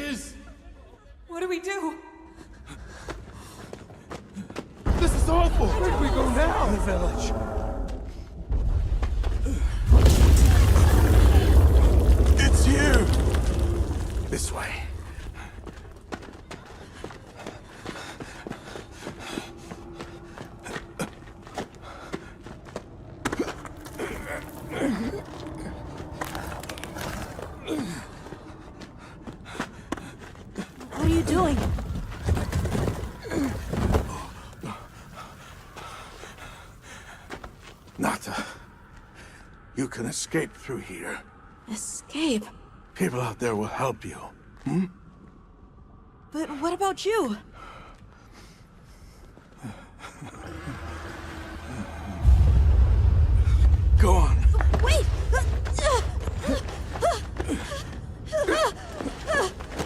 is? What do we do? This is awful! Where do we go now? The village. It's you! This way. What are you doing? Nata, you can escape through here. Escape? People out there will help you. But what about you? Go on. Wait!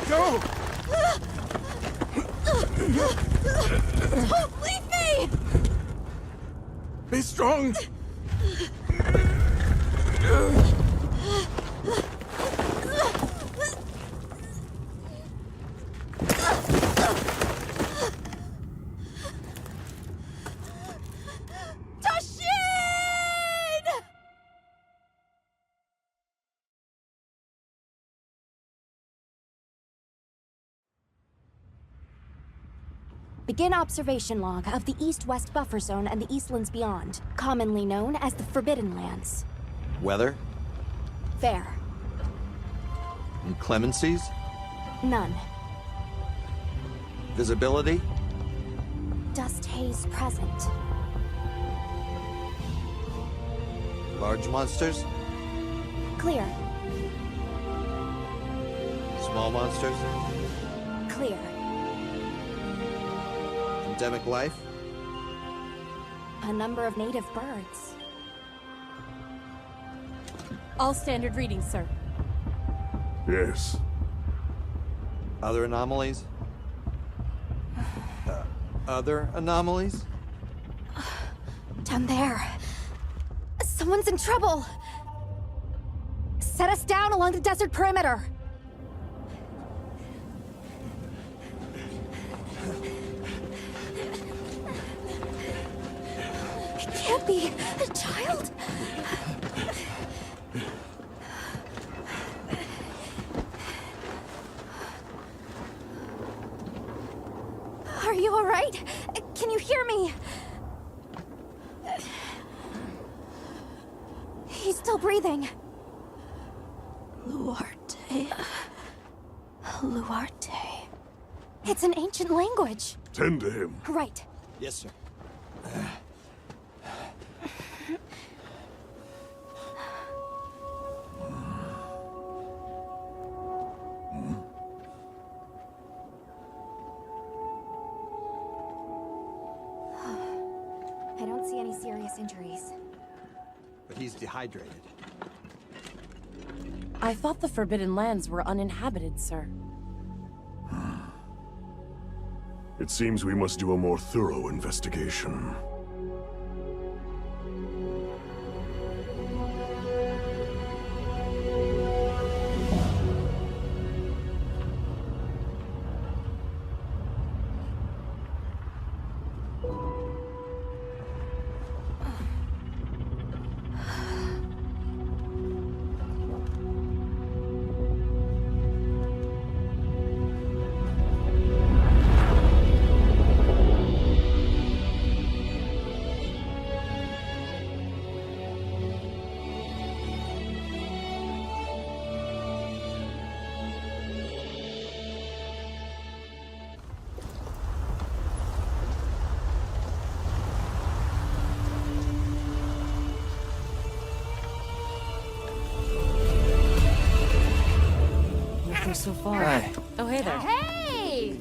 Go! Don't leave me! Be strong! Begin observation log of the East-West buffer zone and the Eastlands beyond, commonly known as the Forbidden Lands. Weather? Fair. Inclemencies? None. Visibility? Dust haze present. Large monsters? Clear. Small monsters? Clear. Endemic life? A number of native birds. All standard readings, sir. Yes. Other anomalies? Other anomalies? Down there. Someone's in trouble. Set us down along the desert perimeter. It can't be a child. Are you all right? Can you hear me? He's still breathing. Luarte. Luarte. It's an ancient language. Tend to him. Right. Yes, sir. I don't see any serious injuries. But he's dehydrated. I thought the Forbidden Lands were uninhabited, sir. It seems we must do a more thorough investigation. So far. Hi. Oh, hey there. Hey!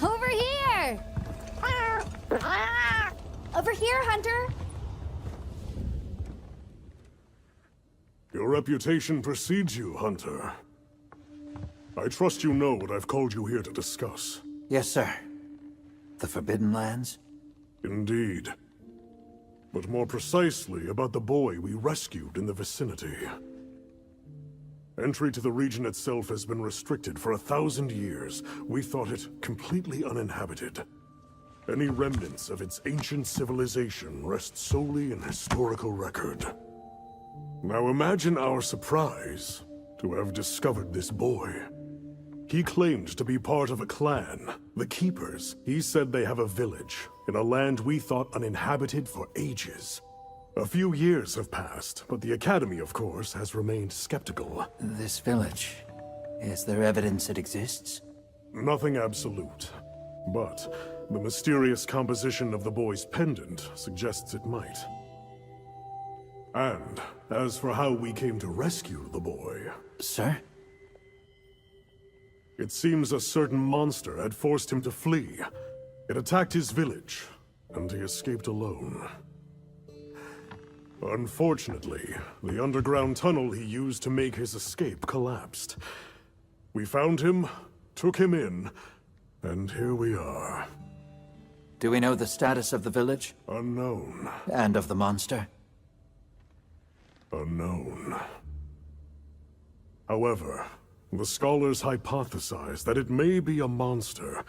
Over here! Over here, Hunter! Your reputation precedes you, Hunter. I trust you know what I've called you here to discuss. Yes, sir. The Forbidden Lands? Indeed. But more precisely about the boy we rescued in the vicinity. Entry to the region itself has been restricted for 1,000 years. We thought it completely uninhabited. Any remnants of its ancient civilization rest solely in historical record. Now imagine our surprise to have discovered this boy. He claimed to be part of a clan, the Keepers. He said they have a village in a land we thought uninhabited for ages. A few years have passed, but the Academy, of course, has remained skeptical. This village. Is there evidence it exists? Nothing absolute, but the mysterious composition of the boy's pendant suggests it might. And as for how we came to rescue the boy, Sir? it seems a certain monster had forced him to flee. It attacked his village, and he escaped alone. Unfortunately, the underground tunnel he used to make his escape collapsed. We found him, took him in, and here we are. Do we know the status of the village? Unknown. And of the monster? Unknown. However, the scholars hypothesize that it may be a monster,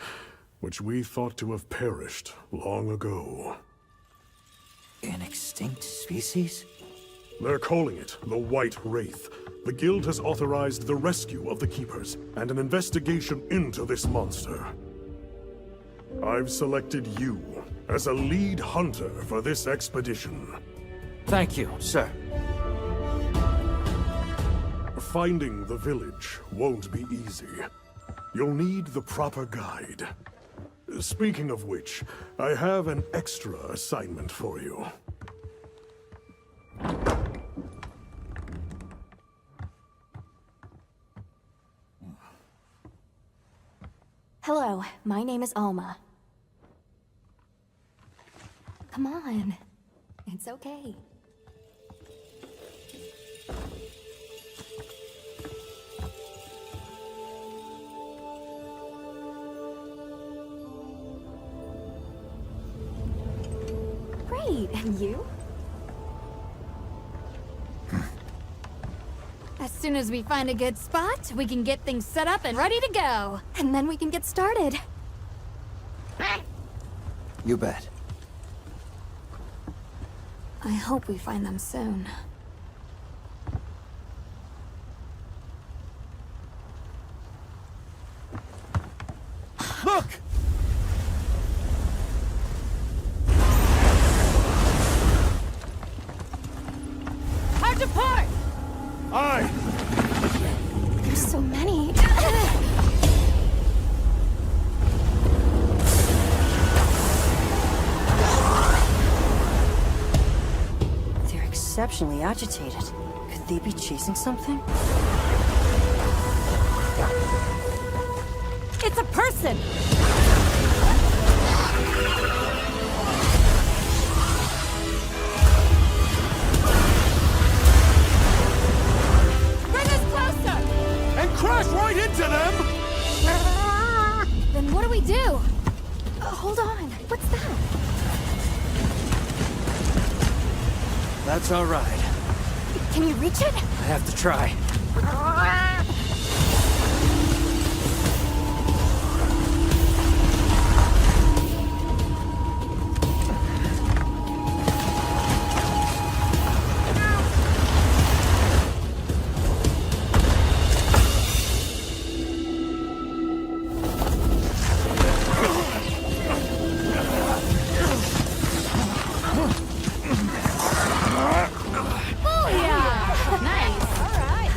which we thought to have perished long ago. An extinct species? They're calling it the White Wraith. The Guild has authorized the rescue of the Keepers and an investigation into this monster. I've selected you as a lead hunter for this expedition. Thank you, sir. Finding the village won't be easy. You'll need the proper guide. Speaking of which, I have an extra assignment for you. Hello, my name is Alma. Come on. It's okay. Great, and you? As soon as we find a good spot, we can get things set up and ready to go. And then we can get started. You bet. I hope we find them soon. Look! Hard to part! Aye! There's so many. They're exceptionally agitated. Could they be chasing something? It's a person! Bring us closer! And crash right into them! Then what do we do? Hold on. What's that? That's all right. Can you reach it? I have to try. Nice! Alright!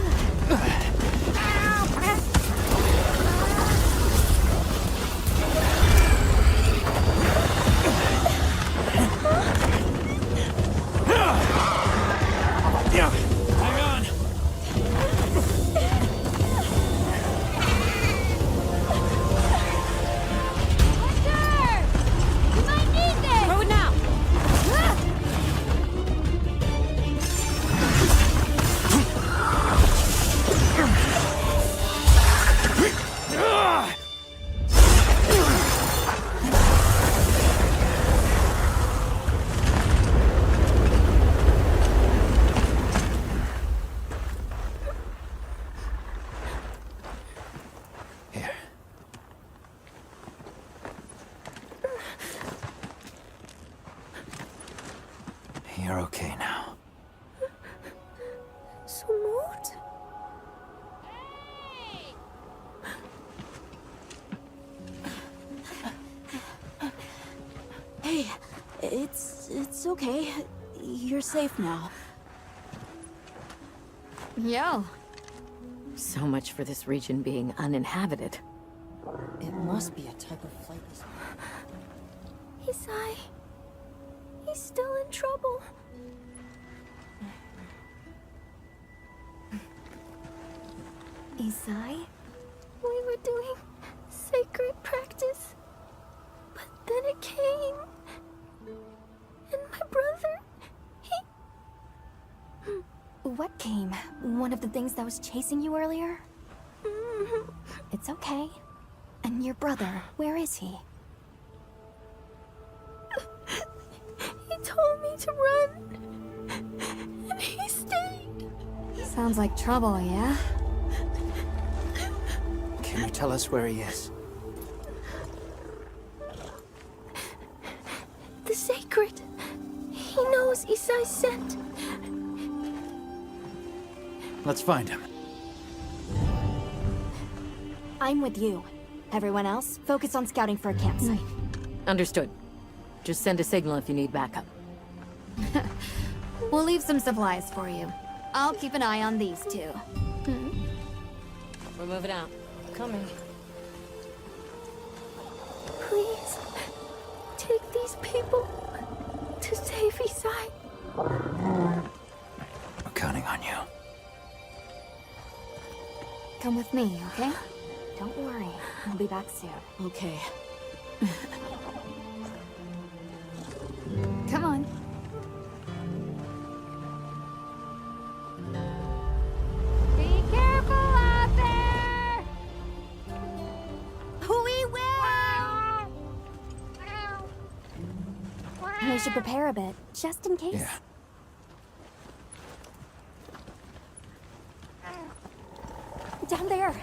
It's okay. You're safe now. Yo. So much for this region being uninhabited. It must be a type of flightless. Isai. He's still in trouble. Isai? We were doing sacred practice. But then it came. And my brother, he... What came? One of the things that was chasing you earlier? It's okay. And your brother, where is he? He told me to run. And he stayed. Sounds like trouble, yeah? Can you tell us where he is? The sacred. He knows Isai's scent. Let's find him. I'm with you. Everyone else, focus on scouting for a campsite. Understood. Just send a signal if you need backup. We'll leave some supplies for you. I'll keep an eye on these two. We're moving out. Coming. Please, take these people to save Isai. We're counting on you. Come with me, okay? Don't worry, I'll be back soon. Okay. Come on. Be careful out there! We will! We should prepare a bit, just in case. Yeah. Down there.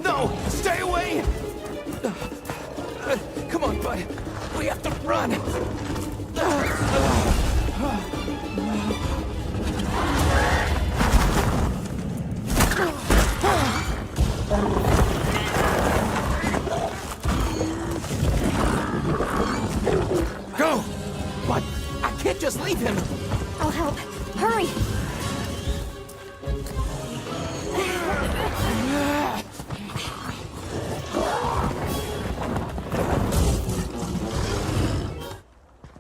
No! Stay away! Come on, bud. We have to run! Go! But I can't just leave him! I'll help. Hurry!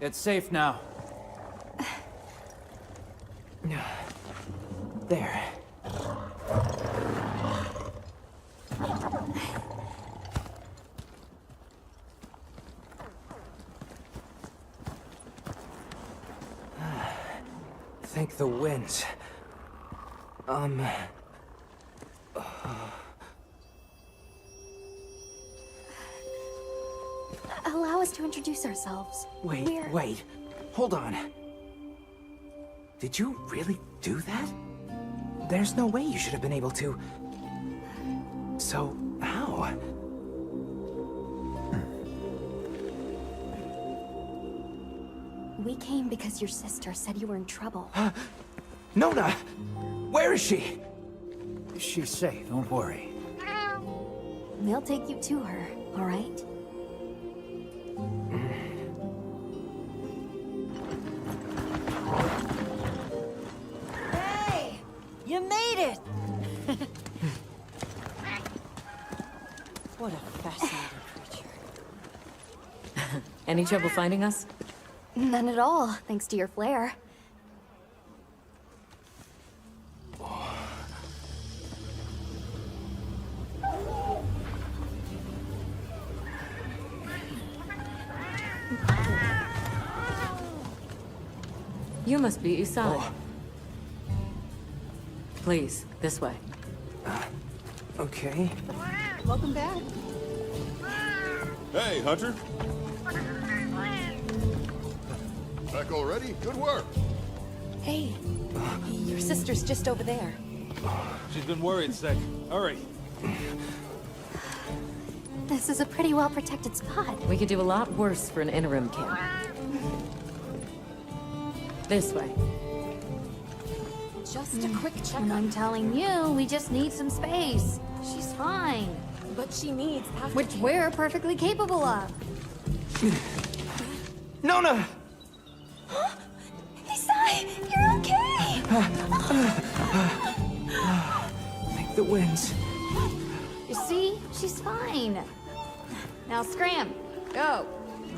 It's safe now. There. Thank the winds. Allow us to introduce ourselves. Wait, wait. Hold on. Did you really do that? There's no way you should have been able to. So, how? We came because your sister said you were in trouble. Nona! Where is she? She's safe, don't worry. We'll take you to her, all right? Hey! You made it! What a fascinating creature. Any trouble finding us? None at all, thanks to your flair. You must be Isai. Please, this way. Okay. Welcome back. Hey, Hunter. Back already? Good work. Hey, your sister's just over there. She's been worried sick. Hurry. This is a pretty well-protected spot. We could do a lot worse for an interim camp. This way. Just a quick check. I'm telling you, we just need some space. She's fine. But she needs Which we're perfectly capable of. Nona! Isai, you're okay! Like the winds. You see? She's fine. Now scram. Go.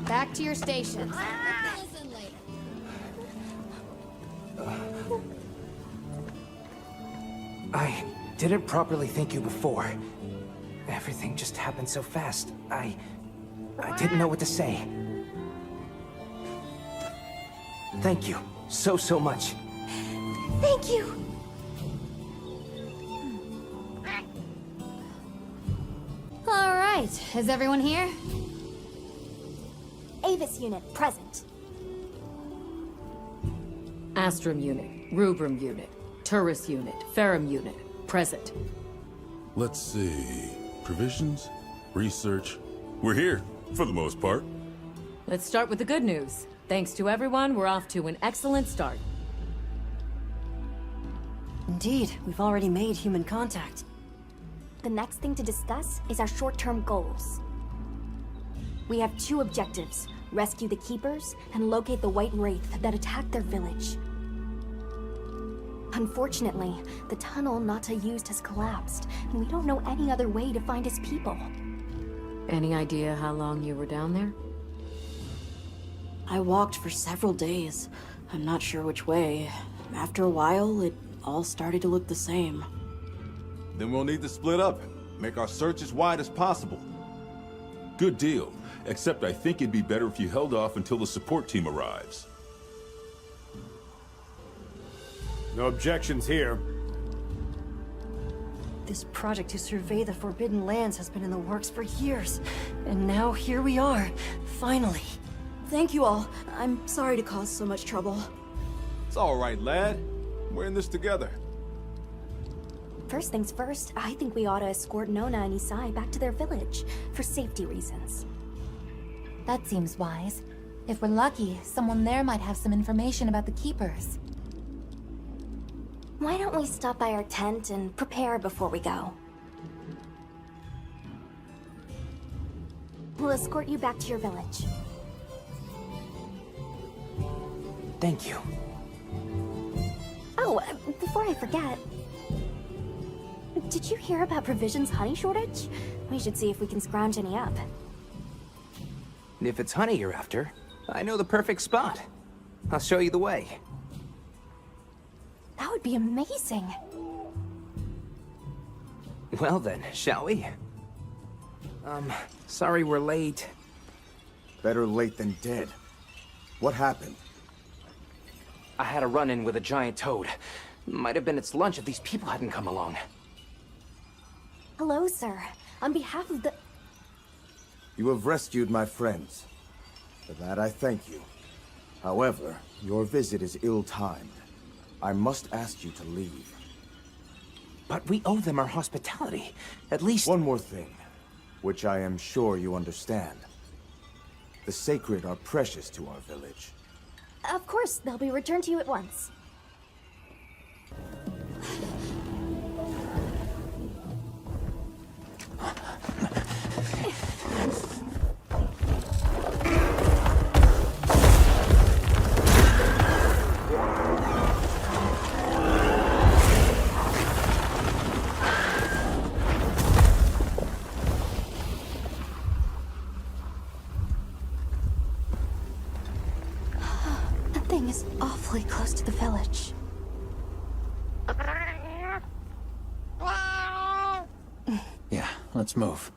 Back to your stations. I didn't properly thank you before. Everything just happened so fast. I didn't know what to say. Thank you so much. Thank you! All right. Is everyone here? Avis unit, present. Astrum unit, Rubrum unit, Turris unit, Ferrum unit, present. Let's see. Provisions? Research? We're here, for the most part. Let's start with the good news. Thanks to everyone, we're off to an excellent start. Indeed, we've already made human contact. The next thing to discuss is our short-term goals. We have two objectives: rescue the Keepers and locate the White Wraith that attacked their village. Unfortunately, the tunnel Nata used has collapsed, and we don't know any other way to find his people. Any idea how long you were down there? I walked for several days. I'm not sure which way. After a while, it all started to look the same. Then we'll need to split up. Make our search as wide as possible. Good deal. Except I think it'd be better if you held off until the support team arrives. No objections here. This project to survey the Forbidden Lands has been in the works for years. And now here we are, finally. Thank you all. I'm sorry to cause so much trouble. It's all right, lad. We're in this together. First things first, I think we ought to escort Nona and Isai back to their village, for safety reasons. That seems wise. If we're lucky, someone there might have some information about the Keepers. Why don't we stop by our tent and prepare before we go? We'll escort you back to your village. Thank you. Oh, before I forget... Did you hear about Provision's honey shortage? We should see if we can scrounge any up. If it's honey you're after, I know the perfect spot. I'll show you the way. That would be amazing. Well then, shall we? Sorry we're late. Better late than dead. What happened? I had a run-in with a giant toad. Might have been its lunch if these people hadn't come along. Hello, sir. On behalf of the... You have rescued my friends. For that I thank you. However, your visit is ill-timed. I must ask you to leave. But we owe them our hospitality. At least... One more thing, which I am sure you understand. The sacred are precious to our village. Of course, they'll be returned to you at once. That thing is awfully close to the village. Yeah, let's move.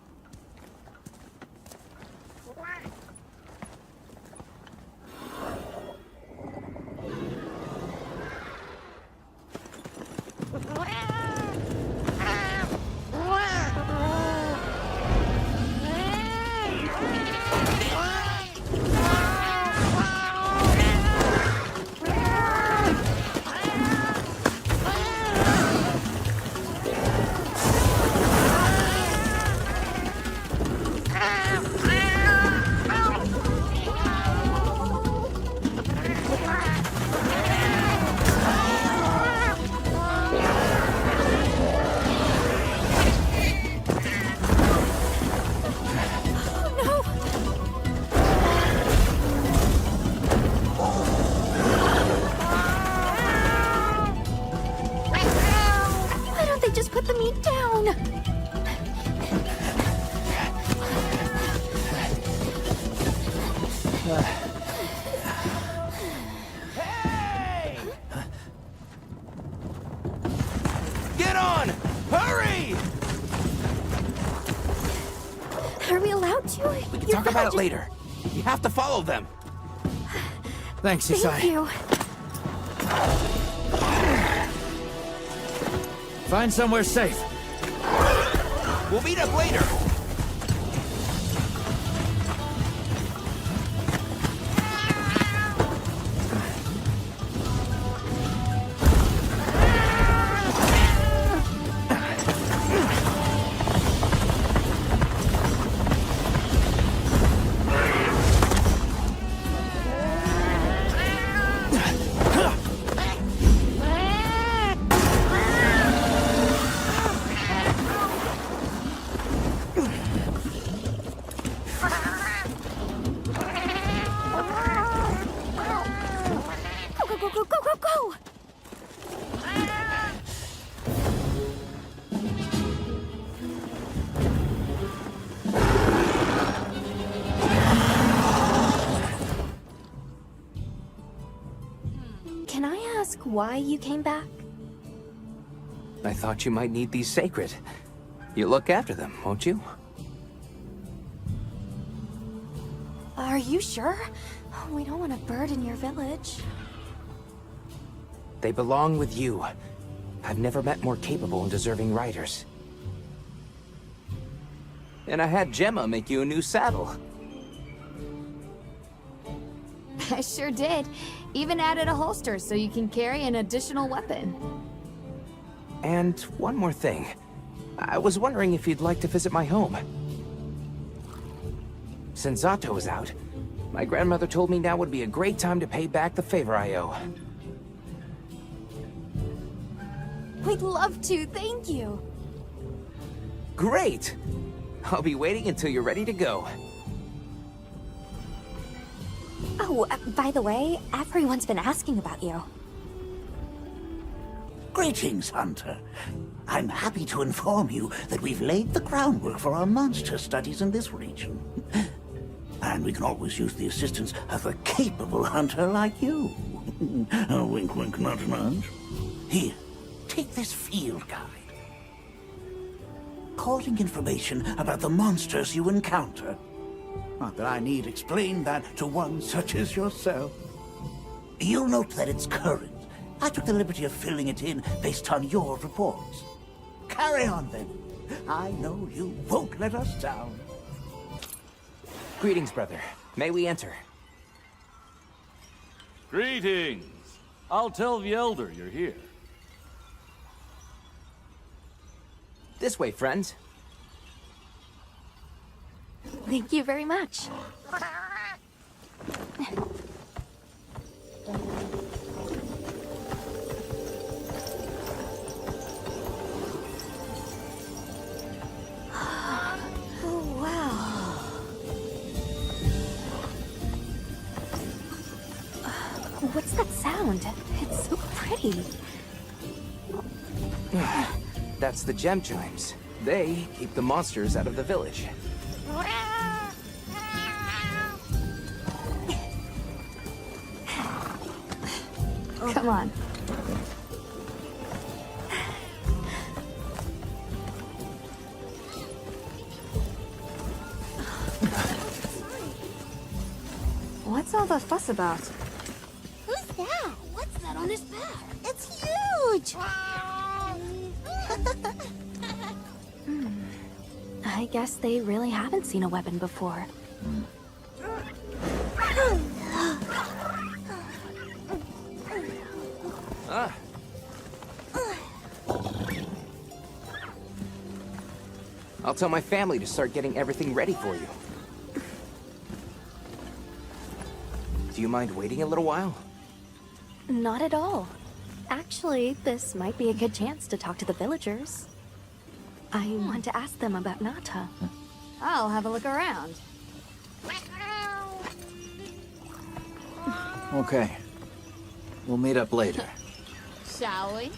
Are we allowed to? We can talk about it later. You have to follow them. Thanks, Thank Isai. you. Find somewhere safe. We'll meet up later. Go! Can I ask why you came back? I thought you might need these sacred. You look after them, won't you? Are you sure? We don't want to burden your village. They belong with you. I've never met more capable and deserving riders. And I had Gemma make you a new saddle. I sure did. Even added a holster so you can carry an additional weapon. And one more thing. I was wondering if you'd like to visit my home. Since Zato is out, my grandmother told me now would be a great time to pay back the favor I owe. We'd love to, thank you. Great! I'll be waiting until you're ready to go. Oh, by the way, everyone's been asking about you. Greetings, Hunter. I'm happy to inform you that we've laid the groundwork for our monster studies in this region. And we can always use the assistance of a capable hunter like you. Wink, wink, nudge, nudge. Here, take this field guide. Calling information about the monsters you encounter. Not that I need explain that to one such as yourself. You'll note that it's current. I took the liberty of filling it in based on your reports. Carry on, then. I know you won't let us down. Greetings, brother. May we enter? Greetings. I'll tell the Elder you're here. This way, friends. Thank you very much. Oh, wow. What's that sound? It's so pretty. That's the gem chimes. They keep the monsters out of the village. Come on. What's all the fuss about? Who's that? What's that on his back? It's huge! I guess they really haven't seen a weapon before. Ah. I'll tell my family to start getting everything ready for you. Do you mind waiting a little while? Not at all. Actually, this might be a good chance to talk to the villagers. I want to ask them about Nata. I'll have a look around. Okay. We'll meet up later. Shall we?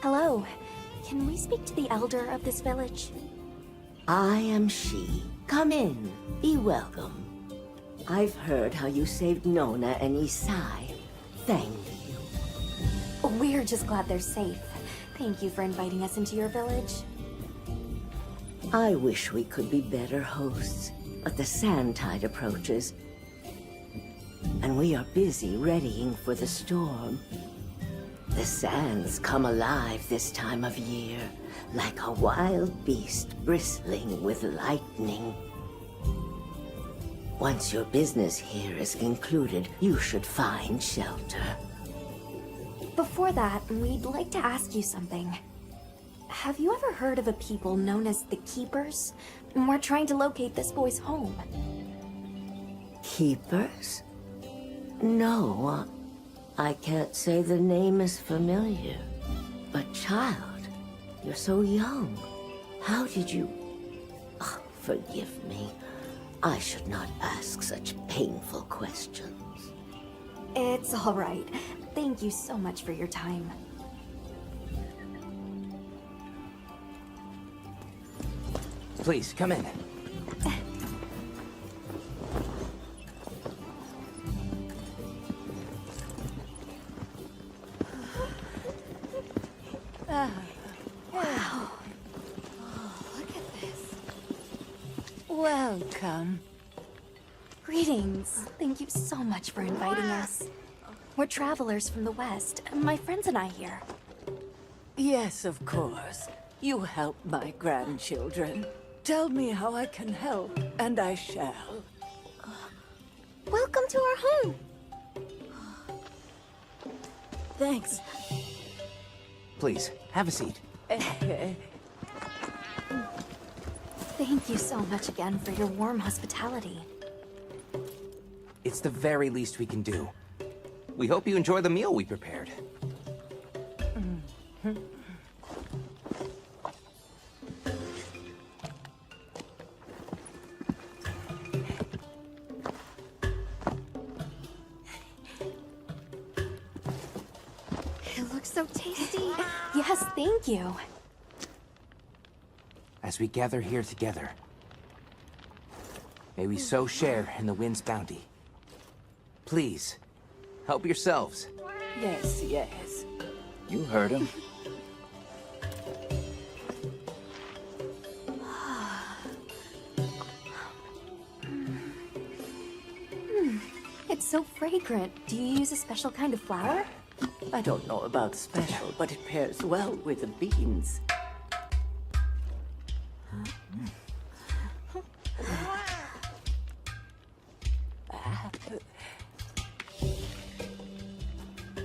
Hello. Can we speak to the elder of this village? I am she. Come in. Be welcome. I've heard how you saved Nona and Isai. Thank you. We're just glad they're safe. Thank you for inviting us into your village. I wish we could be better hosts, but the sand tide approaches, and we are busy readying for the storm. The sands come alive this time of year, like a wild beast bristling with lightning. Once your business here is concluded, you should find shelter. Before that, we'd like to ask you something. Have you ever heard of a people known as the Keepers? We're trying to locate this boy's home. Keepers? No, I can't say the name is familiar. But child, you're so young. How did you... Oh, forgive me. I should not ask such painful questions. It's all right. Thank you so much for your time. Please, come in. Wow. Look at this. Welcome. Greetings. Thank you so much for inviting us. We're travelers from the West, my friends and I here. Yes, of course. You help my grandchildren. Tell me how I can help, and I shall. Welcome to our home. Thanks. Please, have a seat. Thank you so much again for your warm hospitality. It's the very least we can do. We hope you enjoy the meal we prepared. It looks so tasty. Yes, thank you. As we gather here together, may we so share in the wind's bounty. Please, help yourselves. Yes, yes. You heard him. It's so fragrant. Do you use a special kind of flour? I don't know about special, but it pairs well with the beans.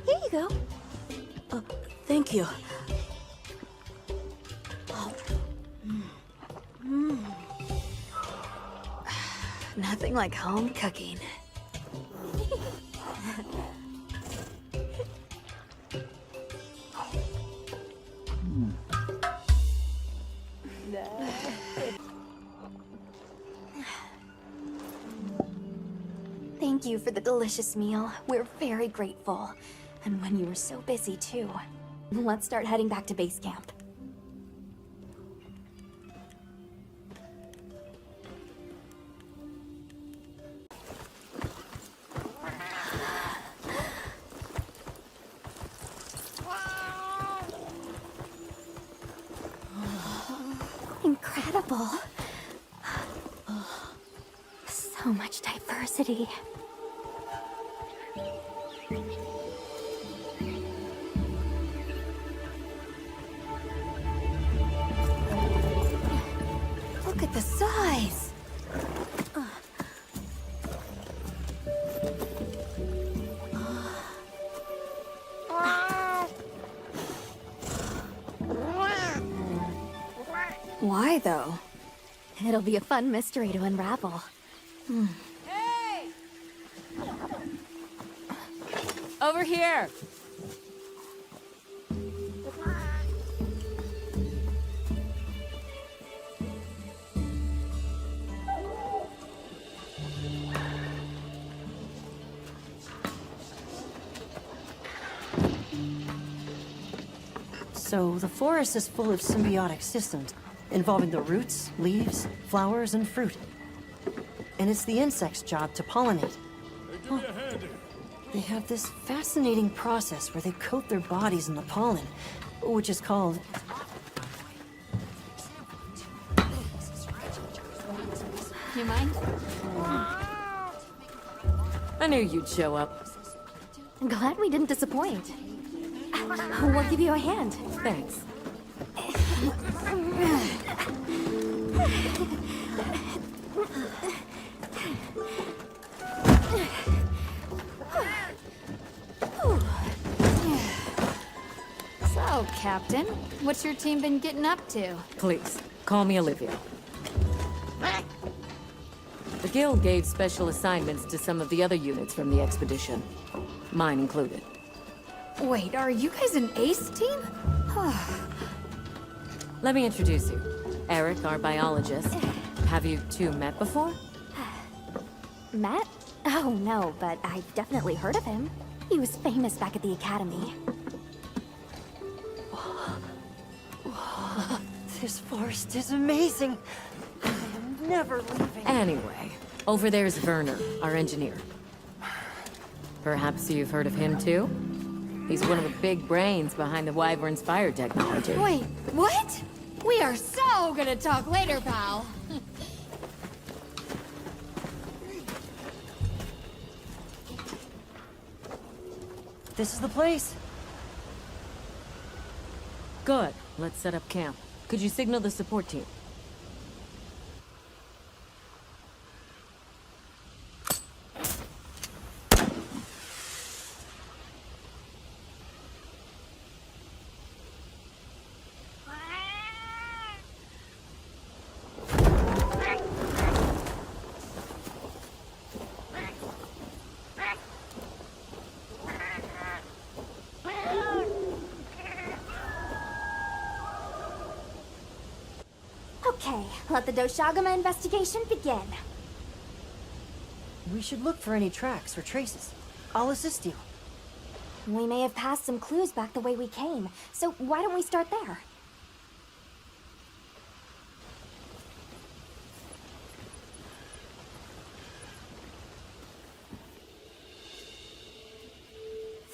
Here you go. Thank you. Nothing like home cooking. Thank you for the delicious meal. We're very grateful. And when you were so busy, too. Let's start heading back to base camp. Incredible. So much diversity. Look at the size. Why, though? It'll be a fun mystery to unravel. Hey! Over here! So the forest is full of symbiotic systems, involving the roots, leaves, flowers, and fruit. And it's the insect's job to pollinate. Give me a hand. They have this fascinating process where they coat their bodies in the pollen. which is called... You mind? I knew you'd show up. Glad we didn't disappoint. We'll give you a hand. Thanks. So, Captain, what's your team been getting up to? Please, call me Olivia. The Guild gave special assignments to some of the other units from the expedition. Mine included. Wait, are you guys an ace team? Let me introduce you. Eric, our biologist. Have you two met before? Matt? Oh, no, but I've definitely heard of him. He was famous back at the academy. This forest is amazing. I am never leaving. Anyway, over there's Werner, our engineer. Perhaps you've heard of him too? He's one of the big brains behind the Wyvern's fire technology. Wait, what? We are so gonna talk later, pal. This is the place. Good. Let's set up camp. Could you signal the support team? Okay, let the Doshagama investigation begin. We should look for any tracks or traces. I'll assist you. We may have passed some clues back the way we came, so why don't we start there?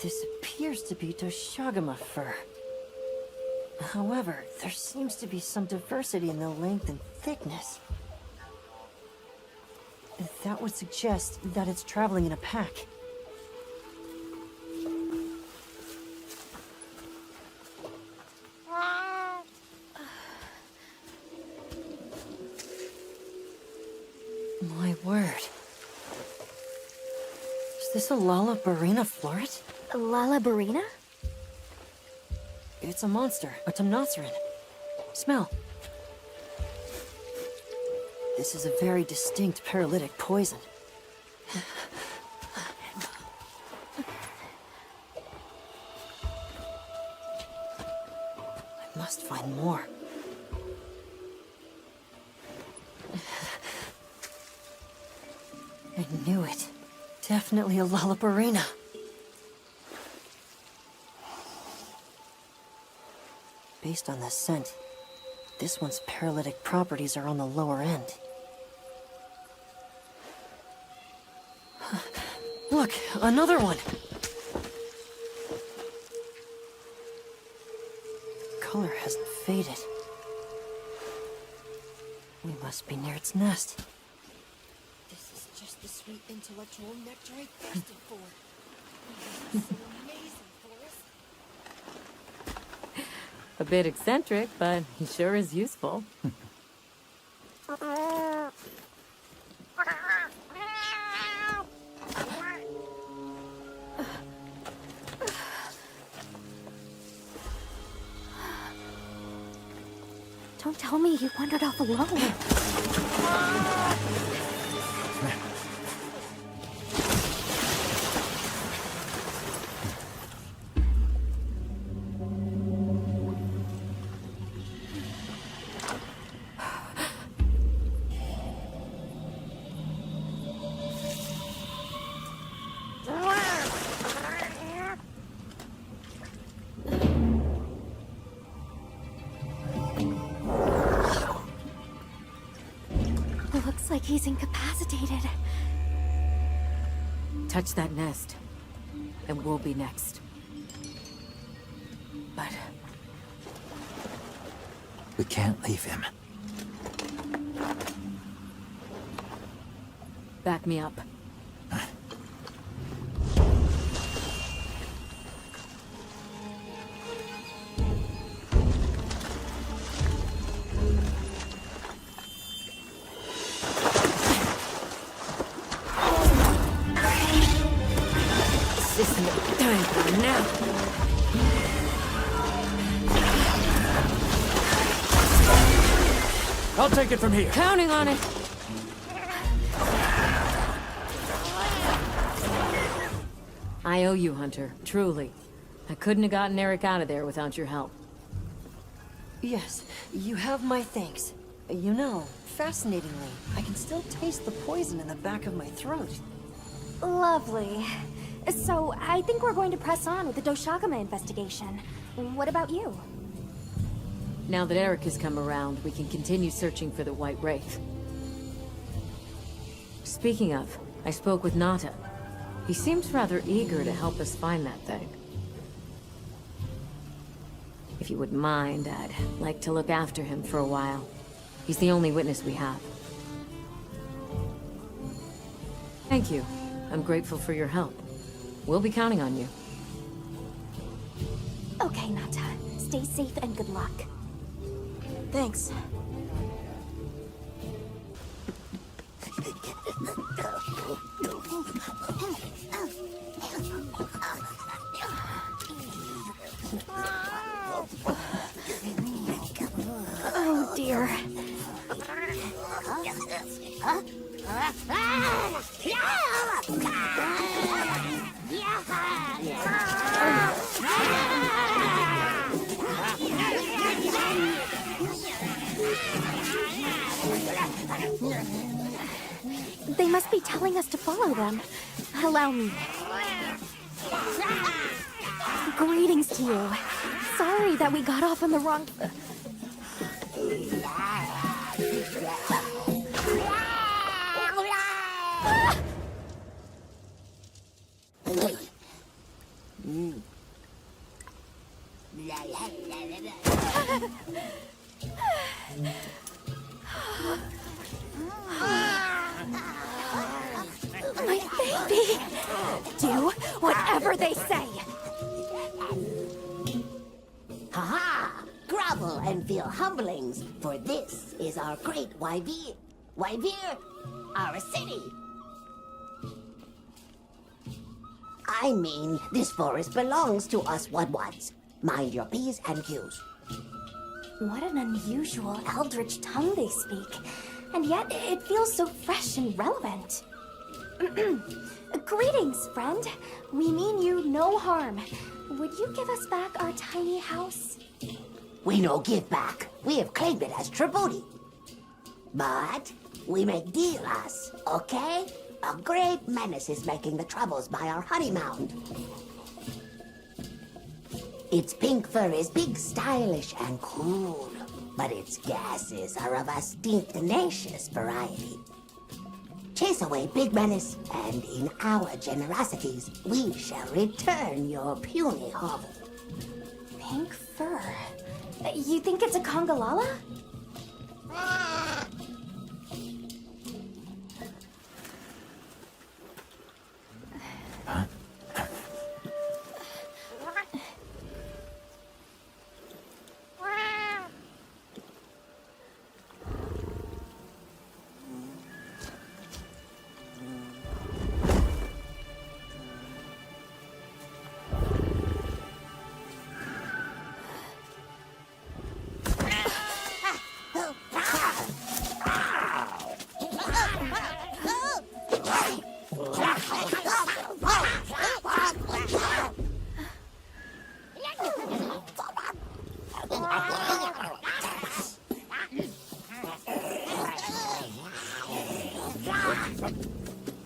This appears to be Doshagama fur. However, there seems to be some diversity in the length and thickness. That would suggest that it's traveling in a pack. My word. Is this a Lalabarina floret? Lalabarina? It's a monster, a Tamnatsaran. Smell. This is a very distinct paralytic poison. I must find more. I knew it. Definitely a Lalabarina. Based on the scent, this one's paralytic properties are on the lower end. Look, another one! Color hasn't faded. We must be near its nest. This is just the sweet intellectual nectar I thirsted for. This is so amazing, Forrest. A bit eccentric, but he sure is useful. Don't tell me you wandered off alone. Looks like he's incapacitated. Touch that nest, and we'll be next. But We can't leave him. Back me up. This is no time for a nap. I'll take it from here. Counting on it. I owe you, Hunter. Truly. I couldn't have gotten Eric out of there without your help. Yes, you have my thanks. You know, fascinatingly, I can still taste the poison in the back of my throat. Lovely. So, I think we're going to press on with the Doshagama investigation. What about you? Now that Eric has come around, we can continue searching for the White Wraith. Speaking of, I spoke with Nata. He seems rather eager to help us find that thing. If you wouldn't mind, I'd like to look after him for a while. He's the only witness we have. Thank you. I'm grateful for your help. We'll be counting on you. Okay, Nata. Stay safe and good luck. Thanks. Oh dear. They must be telling us to follow them. Allow me. Greetings to you. Sorry that we got off on the wrong... My baby! Do whatever they say! Ha-ha! Grovel and feel humblings, for this is our great Wyvir. Wyvir, our city. I mean, this forest belongs to us Wudwuds. Mind your P's and Q's. What an unusual eldritch tongue they speak. And yet, it feels so fresh and relevant. Greetings, friend. We mean you no harm. Would you give us back our tiny house? We no give back. We have claimed it as tribute. But we make deal us, okay? A great menace is making the troubles by our honey mound. Its pink fur is big, stylish, and cool, but its gases are of a stinctinacious variety. Chase away Big Menace, and in our generosities, we shall return your puny hovel. Pink fur? You think it's a Congalala?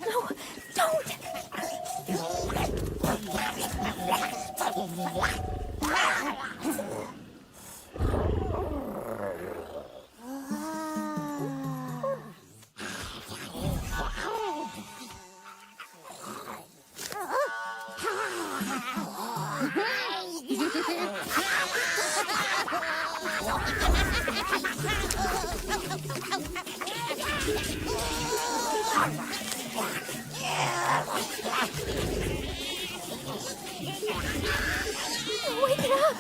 No, don't! Wake it up!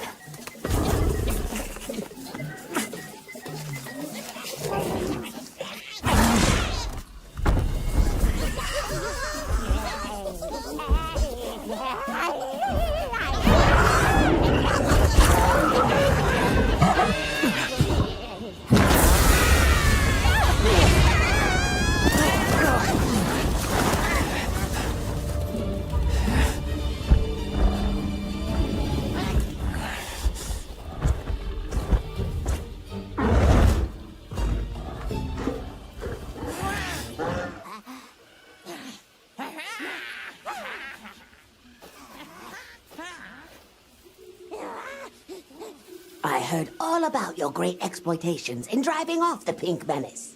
I heard all about your great exploitations in driving off the Pink Menace.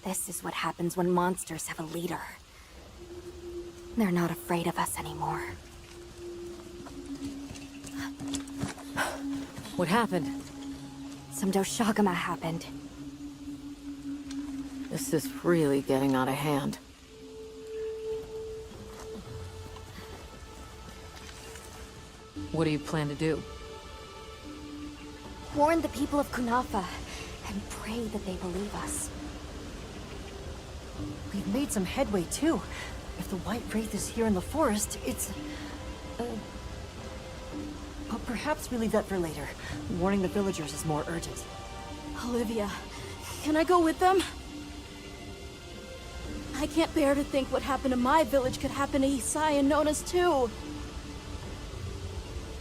This is what happens when monsters have a leader. They're not afraid of us anymore. What happened? Some Doshagama happened. This is really getting out of hand. What do you plan to do? Warn the people of Kunafa and pray that they believe us. We've made some headway, too. If the White Wraith is here in the forest, it's... But perhaps we leave that for later. Warning the villagers is more urgent. Olivia, can I go with them? I can't bear to think what happened to my village could happen to Isai and Nona's too.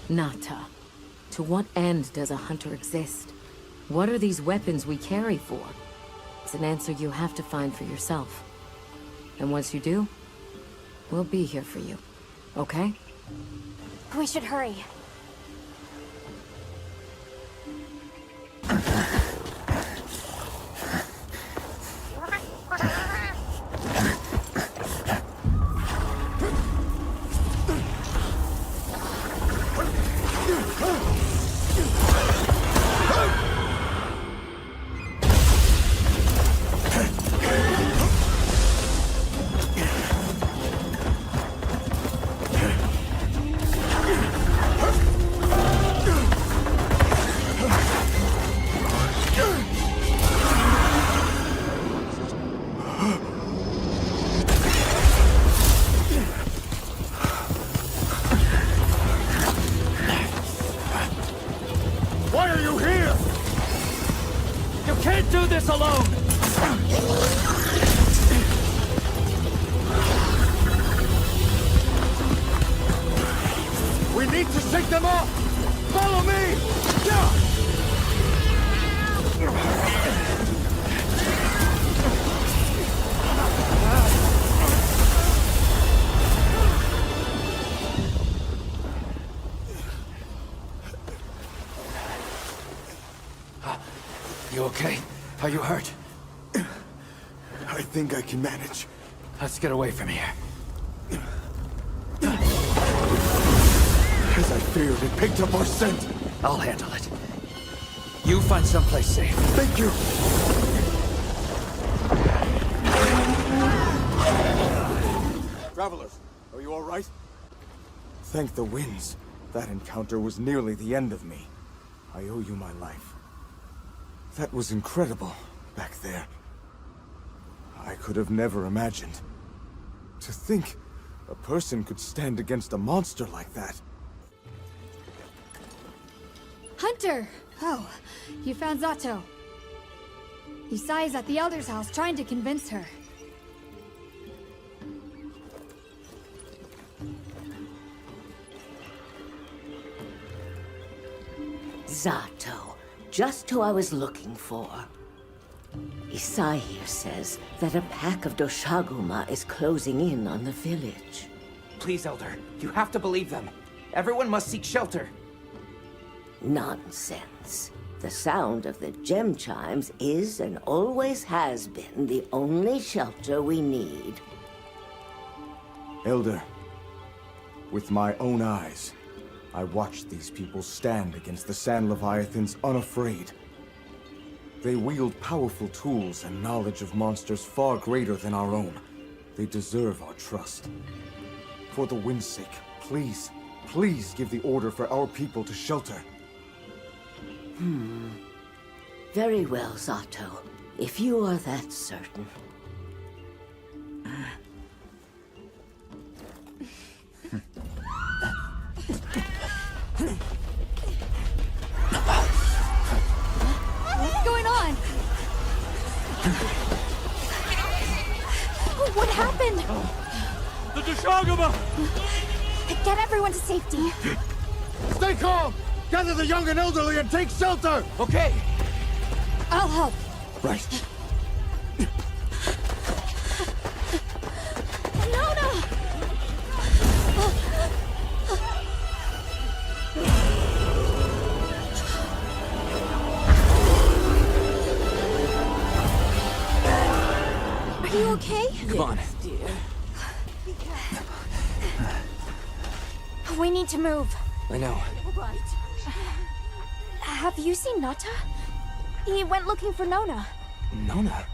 Nata, to what end does a hunter exist? What are these weapons we carry for? It's an answer you have to find for yourself. And once you do, we'll be here for you, okay? We should hurry. You okay? Are you hurt? I think I can manage. Let's get away from here. As I feared, it picked up our scent. I'll handle it. You find someplace safe. Thank you! Travelers, are you all right? Thank the winds. That encounter was nearly the end of me. I owe you my life. That was incredible, back there. I could have never imagined. To think a person could stand against a monster like that. Hunter! Oh, you found Zato. Isai is at the Elder's house trying to convince her. Zato, just who I was looking for. Isai here says that a pack of Doshaguma is closing in on the village. Please, Elder, you have to believe them. Everyone must seek shelter. Nonsense. The sound of the gem chimes is and always has been the only shelter we need. Elder, with my own eyes, I watched these people stand against the Sand Leviathans unafraid. They wield powerful tools and knowledge of monsters far greater than our own. They deserve our trust. For the wind's sake, please, please give the order for our people to shelter. Very well, Zato. If you are that certain. What's going on? What happened? The Deshaguma! Get everyone to safety. Stay calm! Gather the young and elderly and take shelter! Okay. I'll help. Right. Nona! Are you okay? Come on. Dear. We need to move. I know. Right. Have you seen Nata? He went looking for Nona. Nona?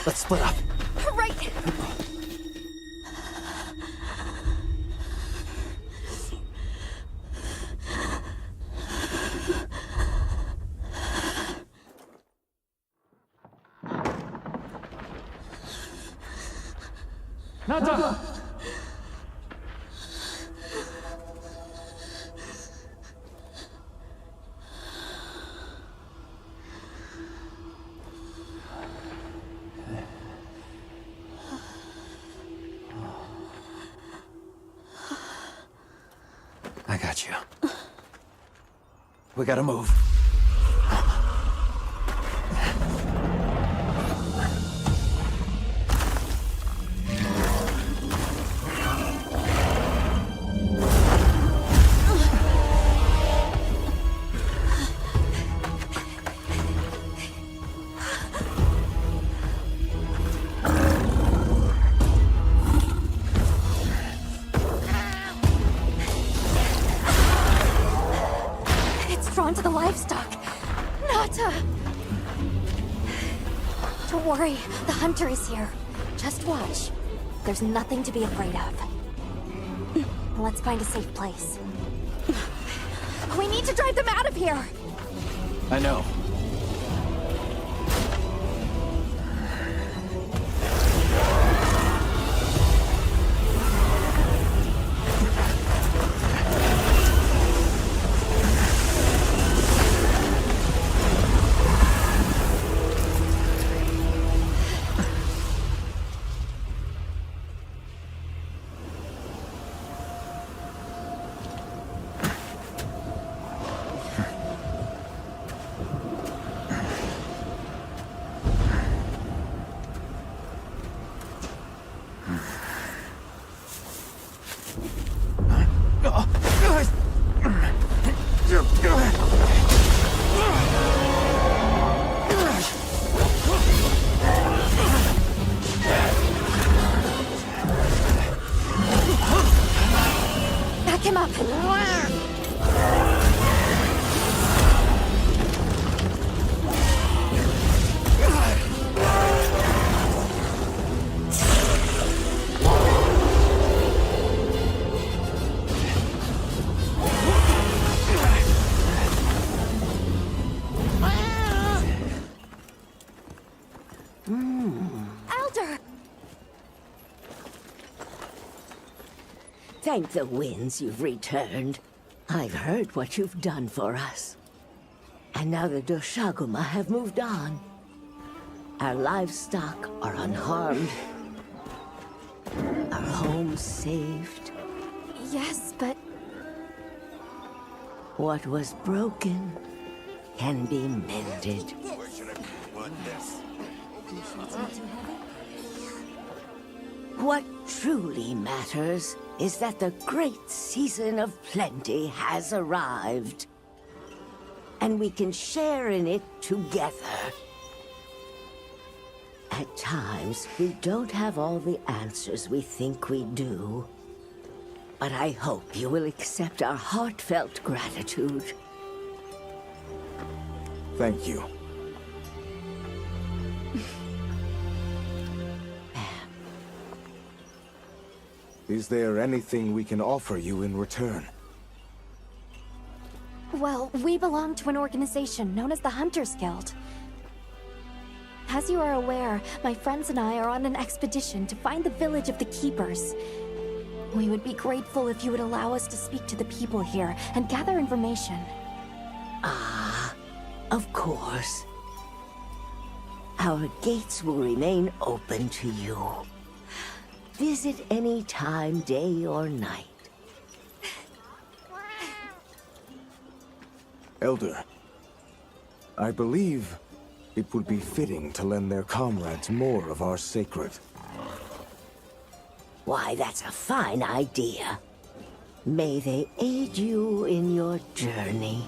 Let's split up. Right. Nata! I got you. We gotta move. Drawn to the livestock. Nata! Don't worry, the hunter is here. Just watch. There's nothing to be afraid of. Let's find a safe place. We need to drive them out of here! I know. Back him up! Thank the winds you've returned. I've heard what you've done for us. And now the Doshaguma have moved on. Our livestock are unharmed. Our homes saved. Yes, but... What was broken can be mended. What truly matters is that the great season of plenty has arrived. And we can share in it together. At times, we don't have all the answers we think we do. But I hope you will accept our heartfelt gratitude. Thank you. Is there anything we can offer you in return? Well, we belong to an organization known as the Hunters Guild. As you are aware, my friends and I are on an expedition to find the village of the Keepers. We would be grateful if you would allow us to speak to the people here and gather information. Ah, of course. Our gates will remain open to you. Visit any time, day or night. Elder, I believe it would be fitting to lend their comrades more of our sacred. Why, that's a fine idea. May they aid you in your journey.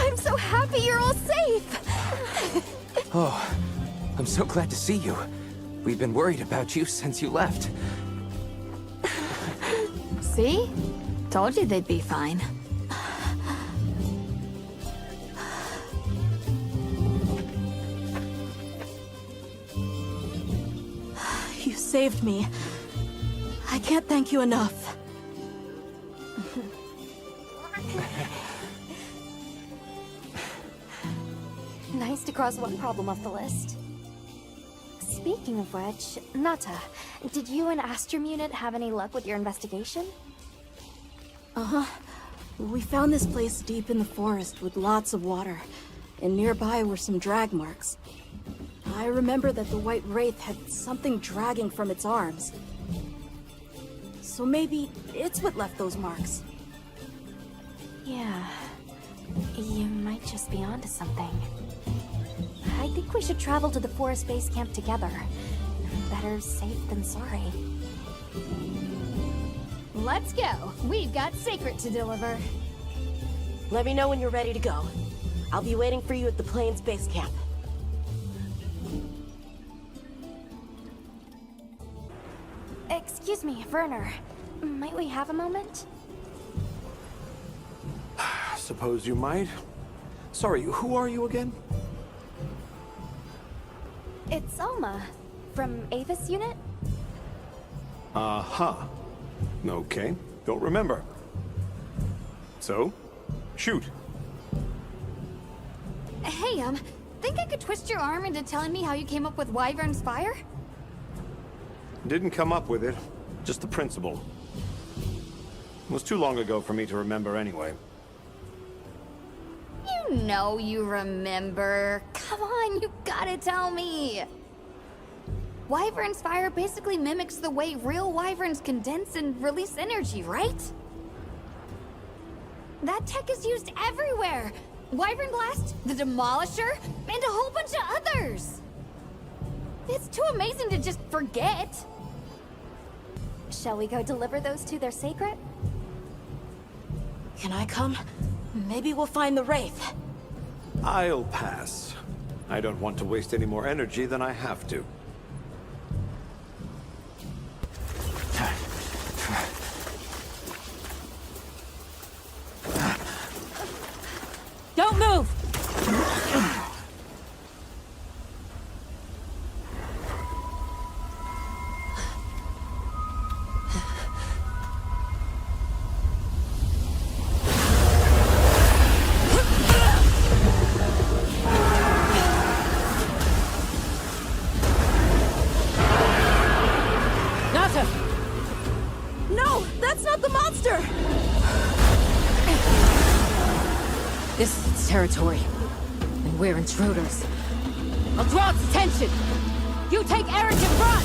I'm so happy you're all safe! Oh, I'm so glad to see you. We've been worried about you since you left. See? Told you they'd be fine. You saved me. I can't thank you enough. Nice to cross one problem off the list. Speaking of which, Nata, did you and Astrum Unit have any luck with your investigation? Uh-huh. We found this place deep in the forest with lots of water, and nearby were some drag marks. I remember that the White Wraith had something dragging from its arms. So maybe it's what left those marks. Yeah. You might just be onto something. I think we should travel to the forest base camp together. Better safe than sorry. Let's go. We've got Sacred to deliver. Let me know when you're ready to go. I'll be waiting for you at the Plains base camp. Excuse me, Werner. Might we have a moment? Suppose you might. Sorry, who are you again? It's Alma, from Avis Unit? Uh-huh. Okay, don't remember. So, shoot. Hey, think I could twist your arm into telling me how you came up with Wyvern's fire? Didn't come up with it, just the principle. It was too long ago for me to remember anyway. You know you remember. Come on, you gotta tell me. Wyvern's fire basically mimics the way real wyverns condense and release energy, right? That tech is used everywhere. Wyvern Blast, the Demolisher, and a whole bunch of others. It's too amazing to just forget. Shall we go deliver those to their sacred? Can I come? Maybe we'll find the Wraith. I'll pass. I don't want to waste any more energy than I have to. Don't move! monster! This is its territory, and we're intruders. I'll draw its attention! You take Eric in front!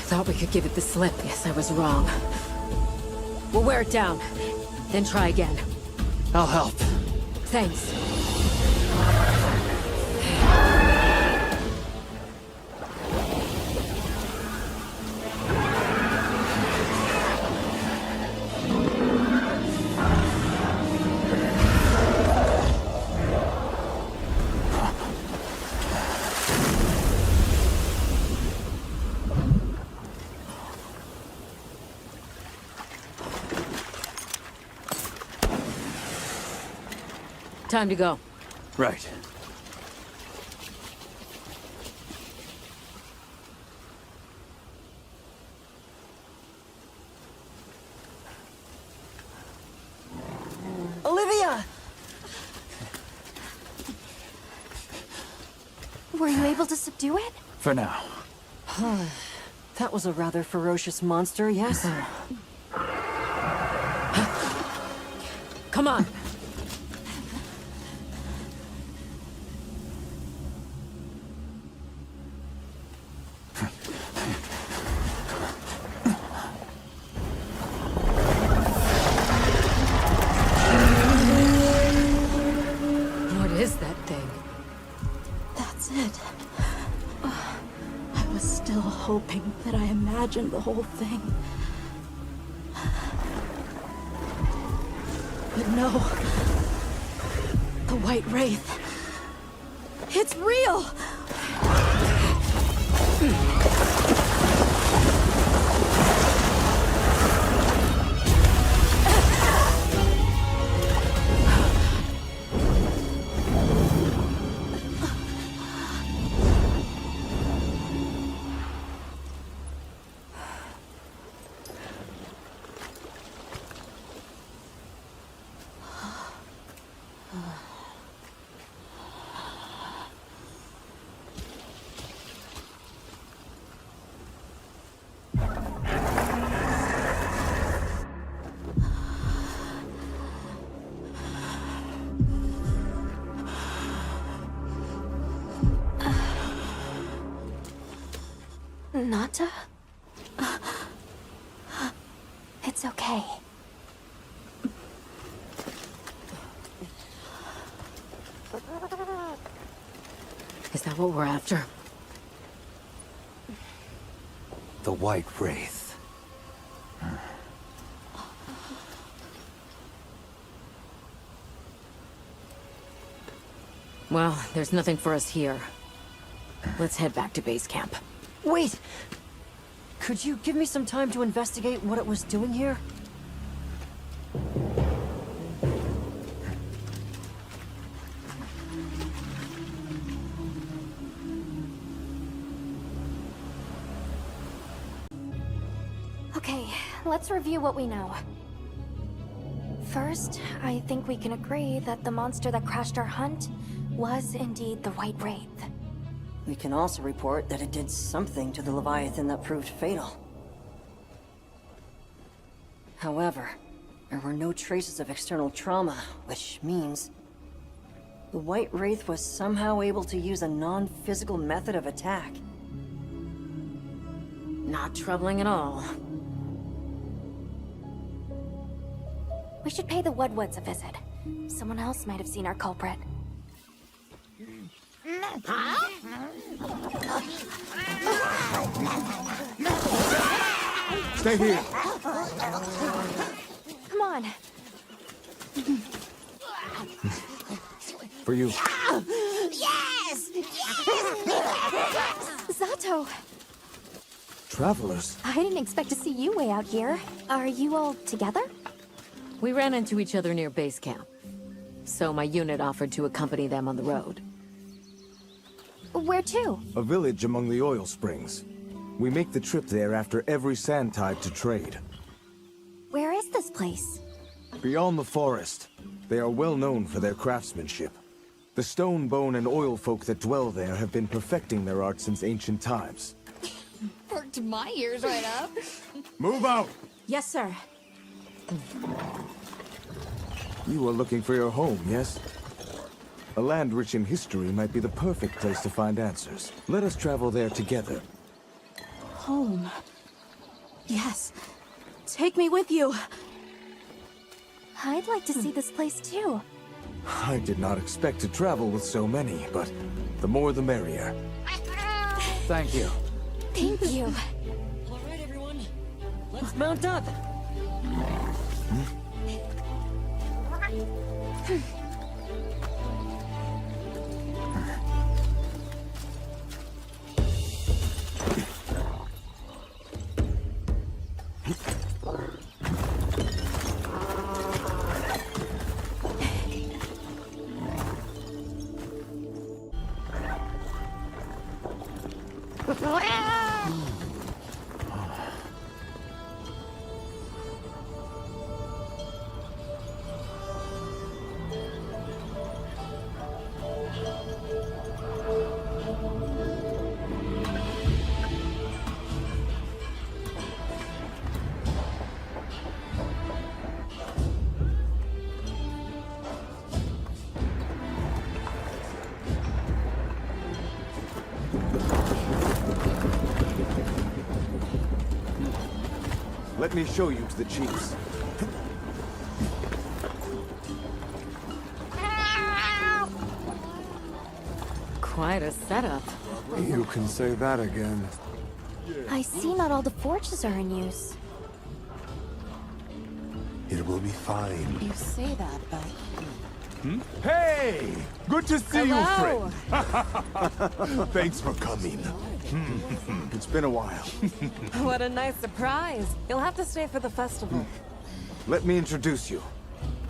Thought we could give it the slip. Guess I was wrong. We'll wear it down, then try again. I'll help. Thanks. Time to go. Right. Olivia! Were you able to subdue it? For now. That was a rather ferocious monster, yes? Come on! What is that thing? That's it. I was still hoping that I imagined the whole thing. But no. The White Wraith. It's real! Nata? It's okay. Is that what we're after? The White Wraith. Well, there's nothing for us here. Let's head back to base camp. Wait! Could you give me some time to investigate what it was doing here? Okay, let's review what we know. First, I think we can agree that the monster that crashed our hunt was indeed the White Wraith. We can also report that it did something to the Leviathan that proved fatal. However, there were no traces of external trauma, which means the White Wraith was somehow able to use a non-physical method of attack. Not troubling at all. We should pay the Woodwoods a visit. Someone else might have seen our culprit. Stay here. Come on. For you. Yes! Yes! Zato, Travelers? I didn't expect to see you way out here. Are you all together? We ran into each other near base camp, so my unit offered to accompany them on the road. Where to? A village among the oil springs. We make the trip there after every sand tide to trade. Where is this place? Beyond the forest, they are well known for their craftsmanship. The stone, bone, and oil folk that dwell there have been perfecting their art since ancient times. Perked my ears right up. Move out! Yes, sir. You are looking for your home, yes? A land rich in history might be the perfect place to find answers. Let us travel there together. Home. Yes. Take me with you. I'd like to see this place too. I did not expect to travel with so many, but the more the merrier. Thank you. Thank you. All right, everyone. Let's mount up. Let me show you to the chiefs. Quite a setup. You can say that again. I see not all the forges are in use. It will be fine. You say that, but... Hey! Good to see Hello. you, friend. Thanks for coming. It's been a while. What a nice surprise. You'll have to stay for the festival. Let me introduce you.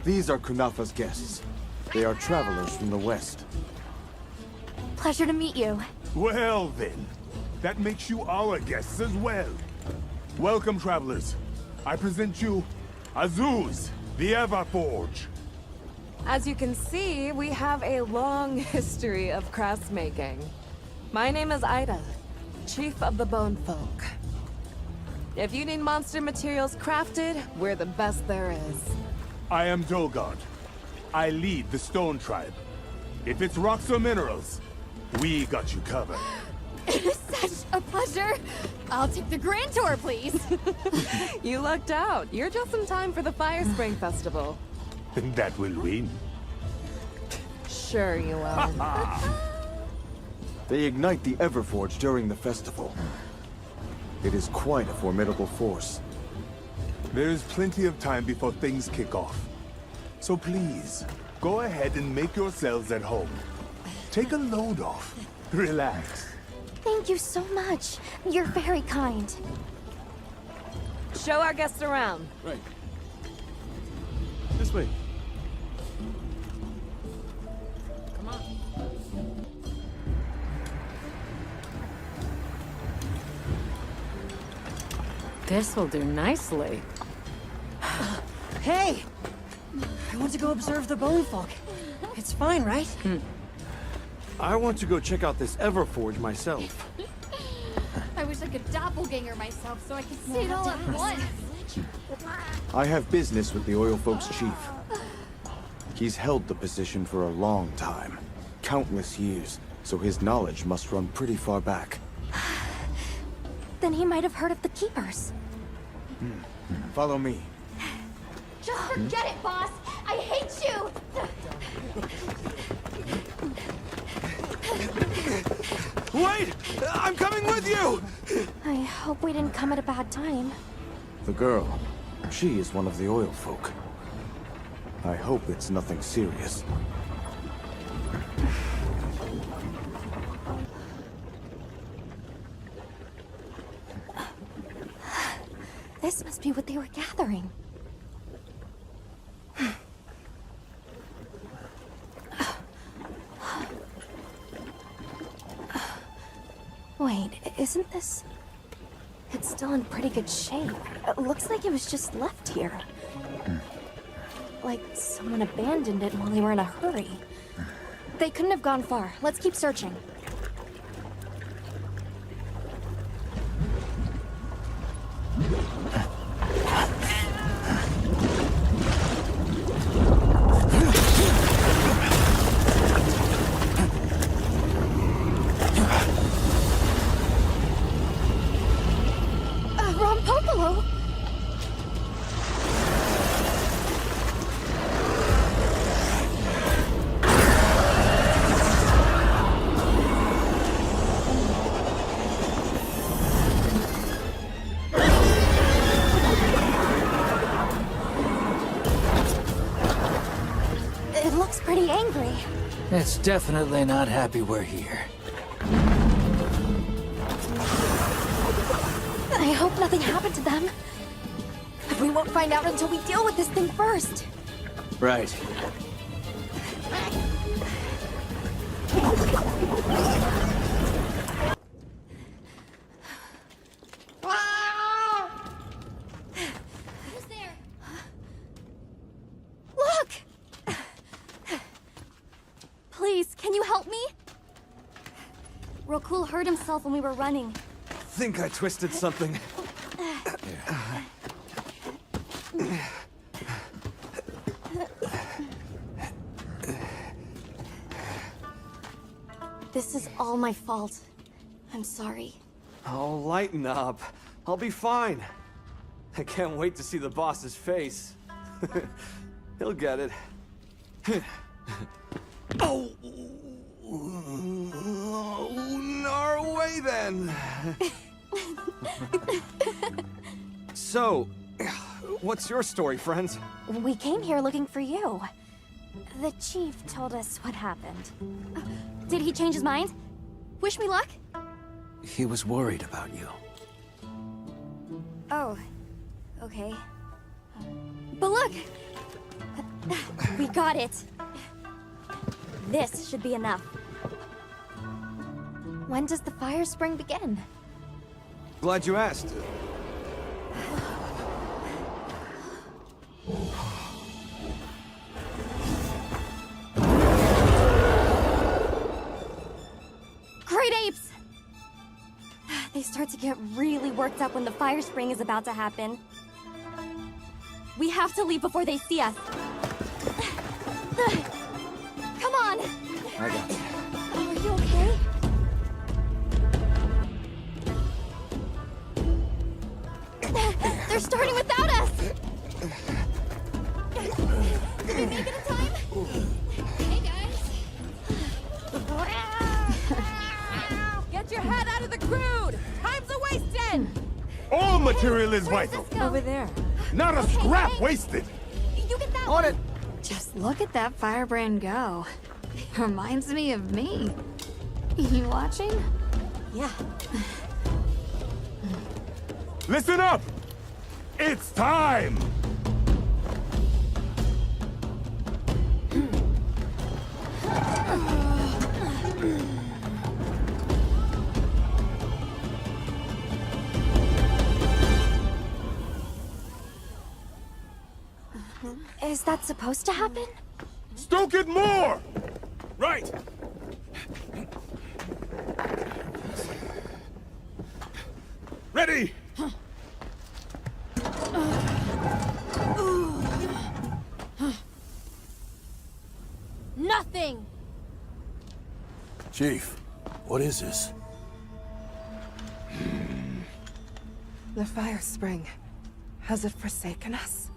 These are Kunafa's guests. They are travelers from the west. Pleasure to meet you. Well then, that makes you our guests as well. Welcome, travelers. I present you Azuz, the Everforge. As you can see, we have a long history of craftsmaking. My name is Ida, Chief of the Bone Folk. If you need monster materials crafted, we're the best there is. I am Dolgard. I lead the Stone Tribe. If it's rocks or minerals, we got you covered. Such a pleasure. I'll take the grand tour, please. You lucked out. You're just in time for the Fire Spring Festival. That will win. Sure you will. They ignite the Everforge during the festival. It is quite a formidable force. There is plenty of time before things kick off. So please, go ahead and make yourselves at home. Take a load off. Relax. Thank you so much. You're very kind. Show our guests around. Right. This way. Come on. This will do nicely. Hey! I want to go observe the bone folk. It's fine, right? I want to go check out this Everforge myself. I wish I could doppelganger myself so I could see it all at once. I have business with the oil folks' chief. He's held the position for a long time. Countless years, so his knowledge must run pretty far back. Then he might have heard of the Keepers. Follow me. Just forget it, boss. I hate you. Wait! I'm coming with you! I hope we didn't come at a bad time. The girl, she is one of the oil folk. I hope it's nothing serious. be what they were gathering. Wait, isn't this... It's still in pretty good shape. It looks like it was just left here. Like someone abandoned it while they were in a hurry. They couldn't have gone far. Let's keep searching. Rompopolo! It looks pretty angry. It's definitely not happy we're here. I hope nothing happened to them. But we won't find out until we deal with this thing first. Right. Who's there? Look! Please, can you help me? Rokul hurt himself when we were running. Think I twisted something. This is all my fault. I'm sorry. Oh, lighten up. I'll be fine. I can't wait to see the boss's face. He'll get it. Oh! Our way then! So, what's your story, friends? We came here looking for you. The chief told us what happened. Did he change his mind? Wish me luck? He was worried about you. Oh, okay. But look! We got it! This should be enough. When does the fire spring begin? Glad you asked. Great apes! They start to get really worked up when the fire spring is about to happen. We have to leave before they see us. Come on! I got it. Are you okay? They're starting without us! Did we make it in time? Hey, guys! Get your head out of the crude! Time's a-wasting! All material is vital. Over there. Not a scrap wasted. You get that On it! Just look at that firebrand go. Reminds me of me. You watching? Yeah. Listen up! It's time! Is that supposed to happen? Stoke it more! Right! Ready! Nothing! Chief, what is this? The fire spring. Has it forsaken us?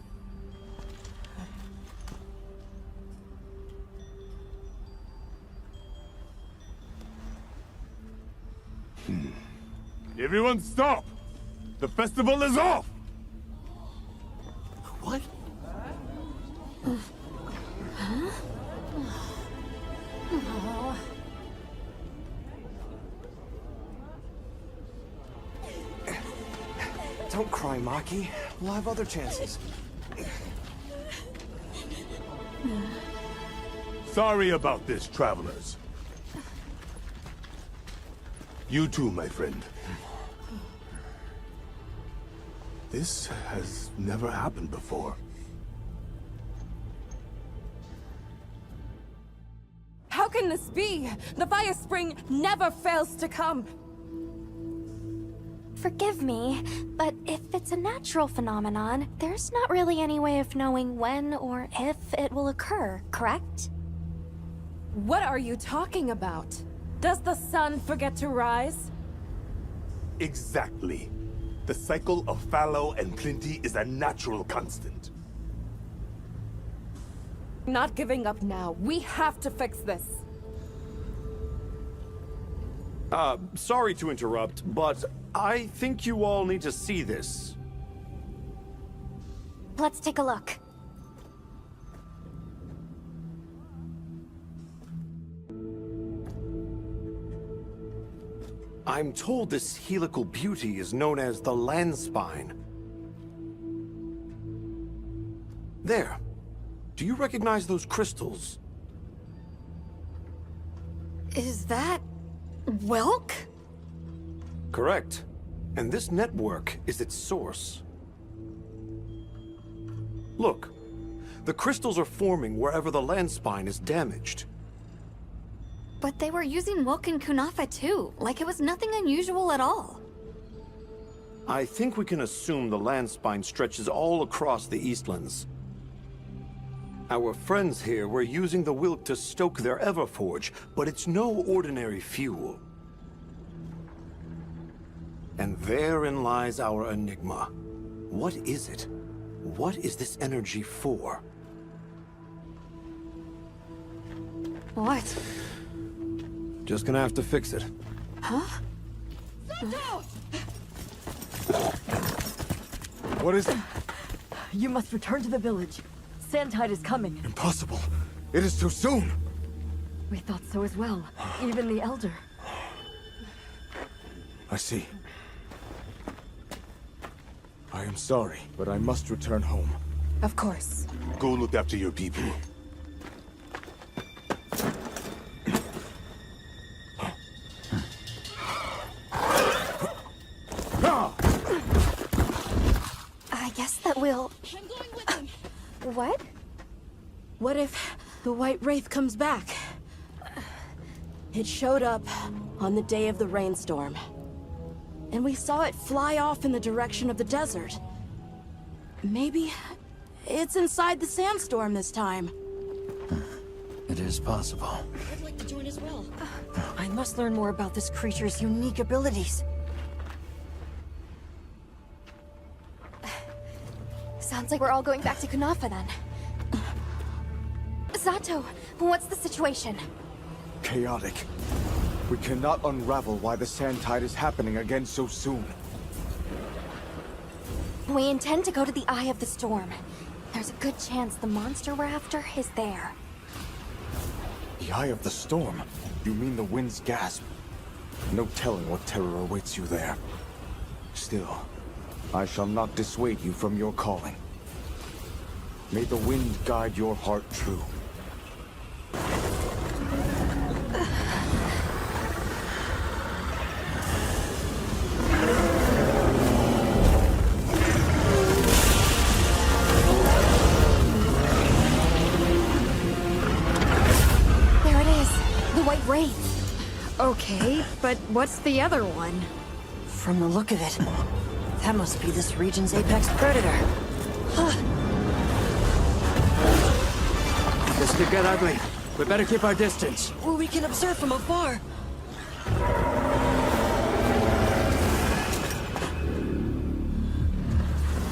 Everyone stop! The festival is off! What? Don't cry, Maki. We'll have other chances. Sorry about this, travelers. You too, my friend. This has never happened before. How can this be? The fire spring never fails to come. Forgive me, but if it's a natural phenomenon, there's not really any way of knowing when or if it will occur, correct? What are you talking about? Does the sun forget to rise? Exactly. The cycle of fallow and plenty is a natural constant. Not giving up now. We have to fix this. Sorry to interrupt, but I think you all need to see this. Let's take a look. I'm told this helical beauty is known as the land spine. There. Do you recognize those crystals? Is that... Welk? Correct. And this network is its source. Look. The crystals are forming wherever the land spine is damaged. But they were using Wilk and Kunafa too, like it was nothing unusual at all. I think we can assume the land spine stretches all across the Eastlands. Our friends here were using the Wilk to stoke their Everforge, but it's no ordinary fuel. And therein lies our enigma. What is it? What is this energy for? What? Just gonna have to fix it. Huh? What is it? You must return to the village. Sandtide is coming. Impossible. It is too soon. We thought so as well. Even the Elder. I see. I am sorry, but I must return home. Of course. Go look after your people. I guess that we'll... I'm going with him. What? What if the White Wraith comes back? It showed up on the day of the rainstorm. And we saw it fly off in the direction of the desert. Maybe it's inside the sandstorm this time. It is possible. I'd like to join as well. I must learn more about this creature's unique abilities. Sounds like we're all going back to Kunafa then. Zato, what's the situation? Chaotic. We cannot unravel why the Sandtide is happening again so soon. We intend to go to the Eye of the Storm. There's a good chance the monster we're after is there. The Eye of the Storm? You mean the wind's gasp? No telling what terror awaits you there. Still, I shall not dissuade you from your calling. May the wind guide your heart true. There it is, the White Wraith. Okay, but what's the other one? From the look of it, that must be this region's apex predator. This could get ugly. We better keep our distance. Well, we can observe from afar.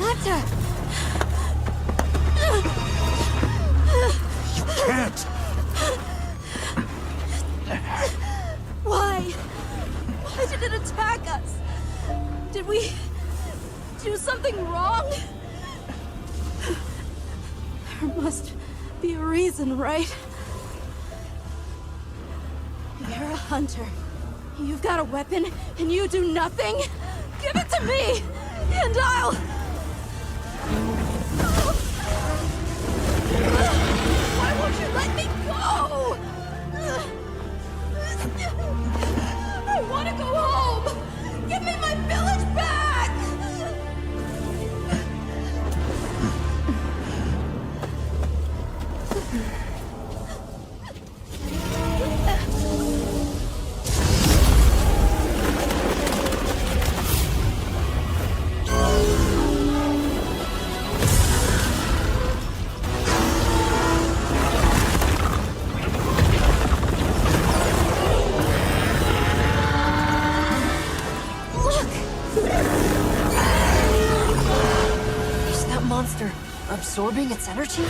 Nata! You can't! Why? Why did it attack us? Did we do something wrong? There must be a reason, right? You're a hunter. You've got a weapon, and you do nothing? Give it to me, and I'll... absorbing its energy?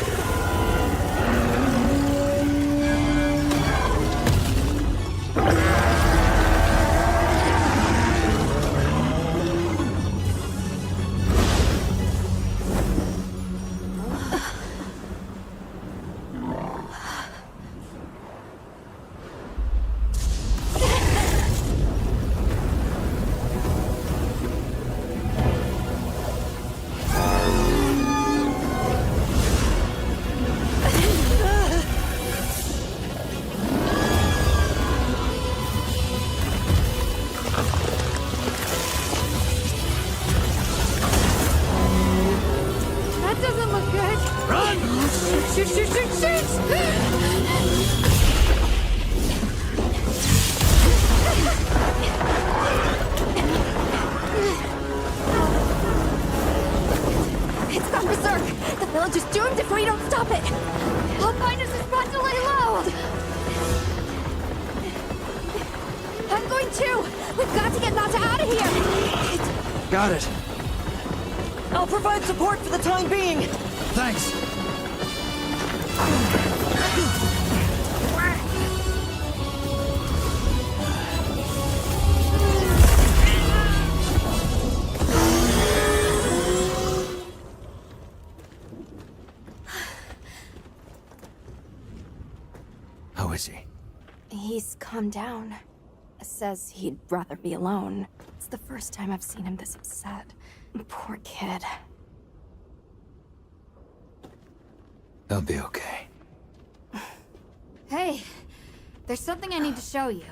That doesn't look good. Run! Shoot, shoot, shoot, It's gone berserk! The village is doomed if we don't stop it! I'll find us a spot to lay low! I'm going too! We've got to get Nata out of here! Got it. I'll provide support for the time being! Thanks. How is he? He's calmed down. Says he'd rather be alone. It's the first time I've seen him this upset. Poor kid. He'll be okay. Hey, there's something I need to show you.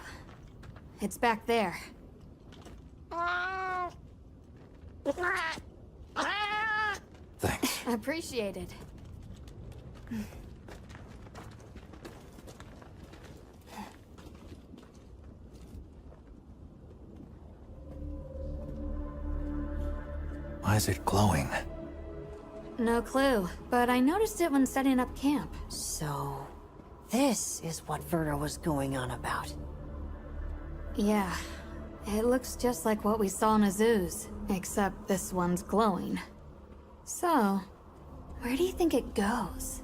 It's back there. Thanks. Appreciated. Why is it glowing? No clue, but I noticed it when setting up camp. So, this is what Verta was going on about. Yeah, it looks just like what we saw in Azu's, except this one's glowing. So, where do you think it goes?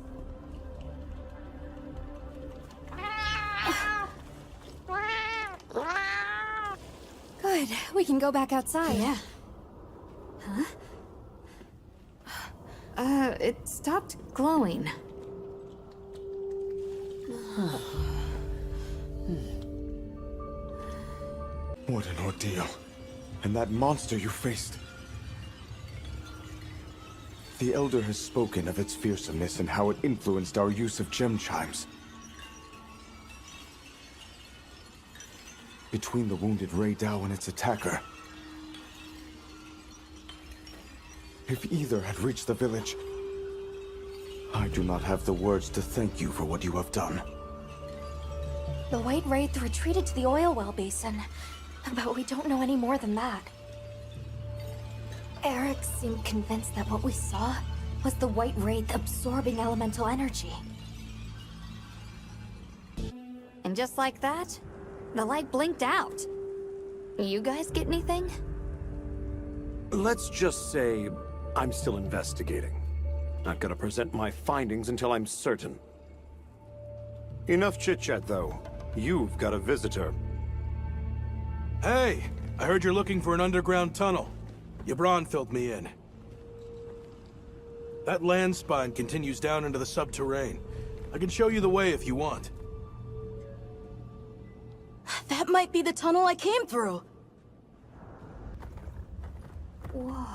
Good. We can go back outside. Yeah. Huh? It stopped glowing. What an ordeal. And that monster you faced. The Elder has spoken of its fearsomeness and how it influenced our use of gem chimes. Between the wounded Rey Dao and its attacker, if either had reached the village, I do not have the words to thank you for what you have done. The White Wraith retreated to the oil well basin, but we don't know any more than that. Eric seemed convinced that what we saw was the White Wraith absorbing elemental energy. And just like that, the light blinked out. You guys get anything? Let's just say I'm still investigating. Not gonna present my findings until I'm certain. Enough chit-chat, though. You've got a visitor. Hey, I heard you're looking for an underground tunnel. Yabron filled me in. That land spine continues down into the subterrane. I can show you the way if you want. That might be the tunnel I came through. Whoa.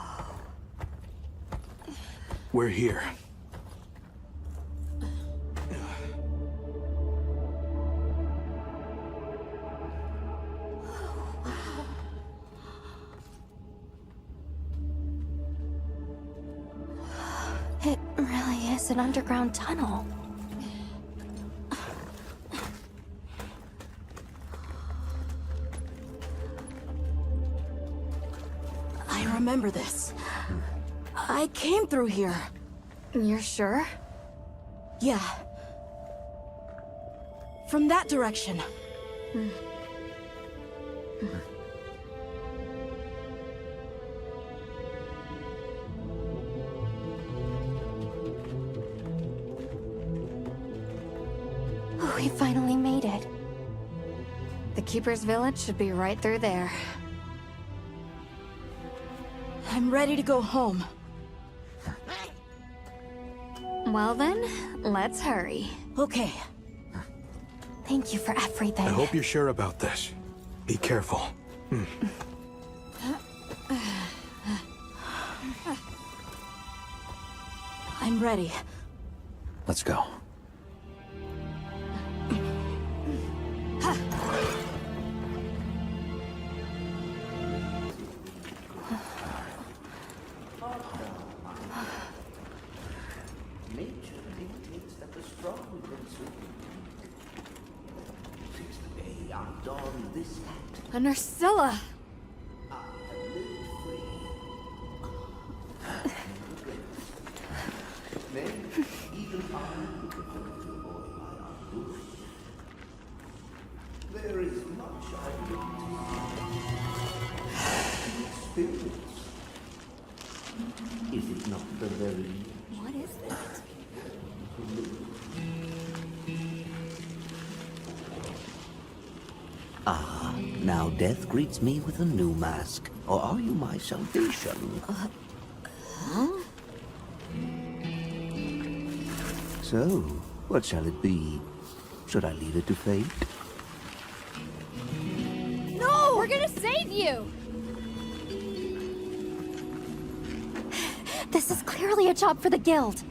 We're here. It really is an underground tunnel. I remember this. I came through here. You're sure? Yeah. From that direction. finally made it. The Keeper's village should be right through there. I'm ready to go home. Well then, let's hurry. Okay. Thank you for everything. I hope you're sure about this. Be careful. I'm ready. Let's go. Nature dictates that the strong consume. Since the day I donned this hat, A Nursilla! I have lived free. Nay, even I who prefer to avoid my ambush. There is much I need to experience. Is it not the very What is that? Ah, now death greets me with a new mask. Or are you my salvation? Huh? So, what shall it be? Should I leave it to fate? No! We're gonna save you! This is clearly a job for the guild.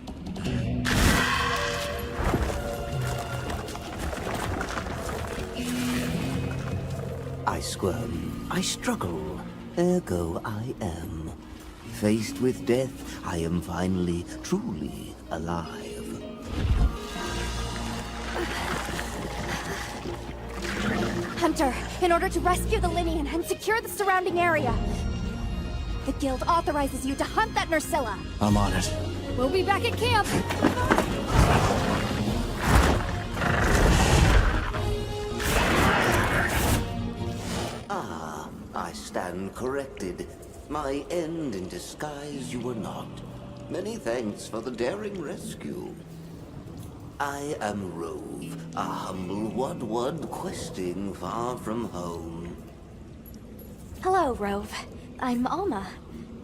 I squirm, I struggle, ergo I am. Faced with death, I am finally, truly alive. Hunter, in order to rescue the Linian and secure the surrounding area, the guild authorizes you to hunt that Nursilla. I'm on it. We'll be back at camp! Ah, I stand corrected. My end in disguise you were not. Many thanks for the daring rescue. I am Rove, a humble Wud questing far from home. Hello, Rove. I'm Alma.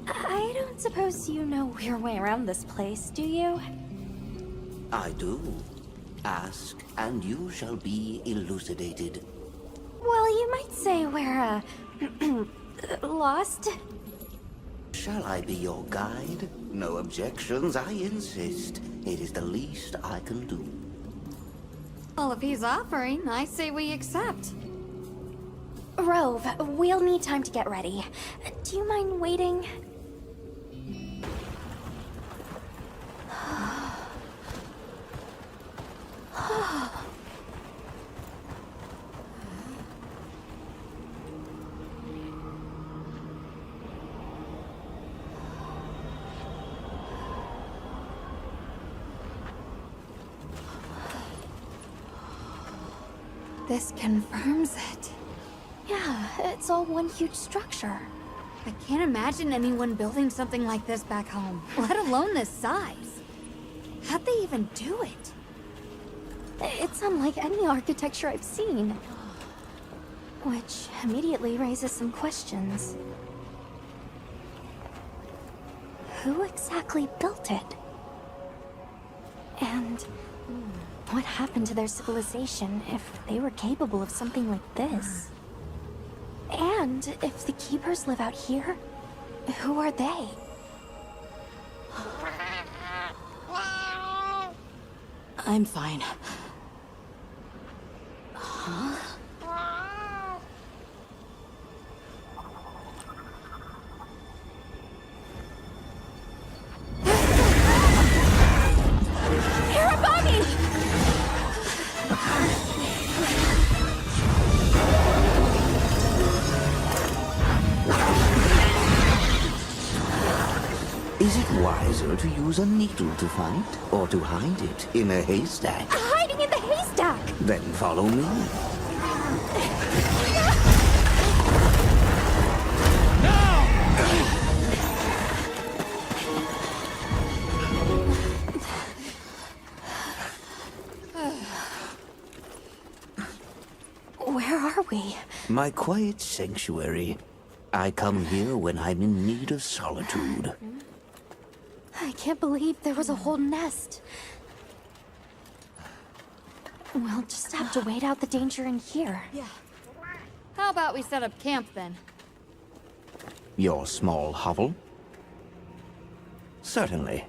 I don't suppose you know your way around this place, do you? I do. Ask, and you shall be elucidated. Well, you might say we're, lost. Shall I be your guide? No objections, I insist. It is the least I can do. Well, if he's offering, I say we accept. Rove, we'll need time to get ready. Do you mind waiting? This confirms it. Yeah, it's all one huge structure. I can't imagine anyone building something like this back home, let alone this size. How'd they even do it? It's unlike any architecture I've seen. Which immediately raises some questions. Who exactly built it? And what happened to their civilization if they were capable of something like this? And if the Keepers live out here, who are they? I'm fine. Huh? Is it wiser to use a needle to fight, or to hide it in a haystack? Hiding in the haystack! Then follow me. Where are we? My quiet sanctuary. I come here when I'm in need of solitude. I can't believe there was a whole nest. We'll just have to wait out the danger in here. Yeah. How about we set up camp then? Your small hovel? Certainly.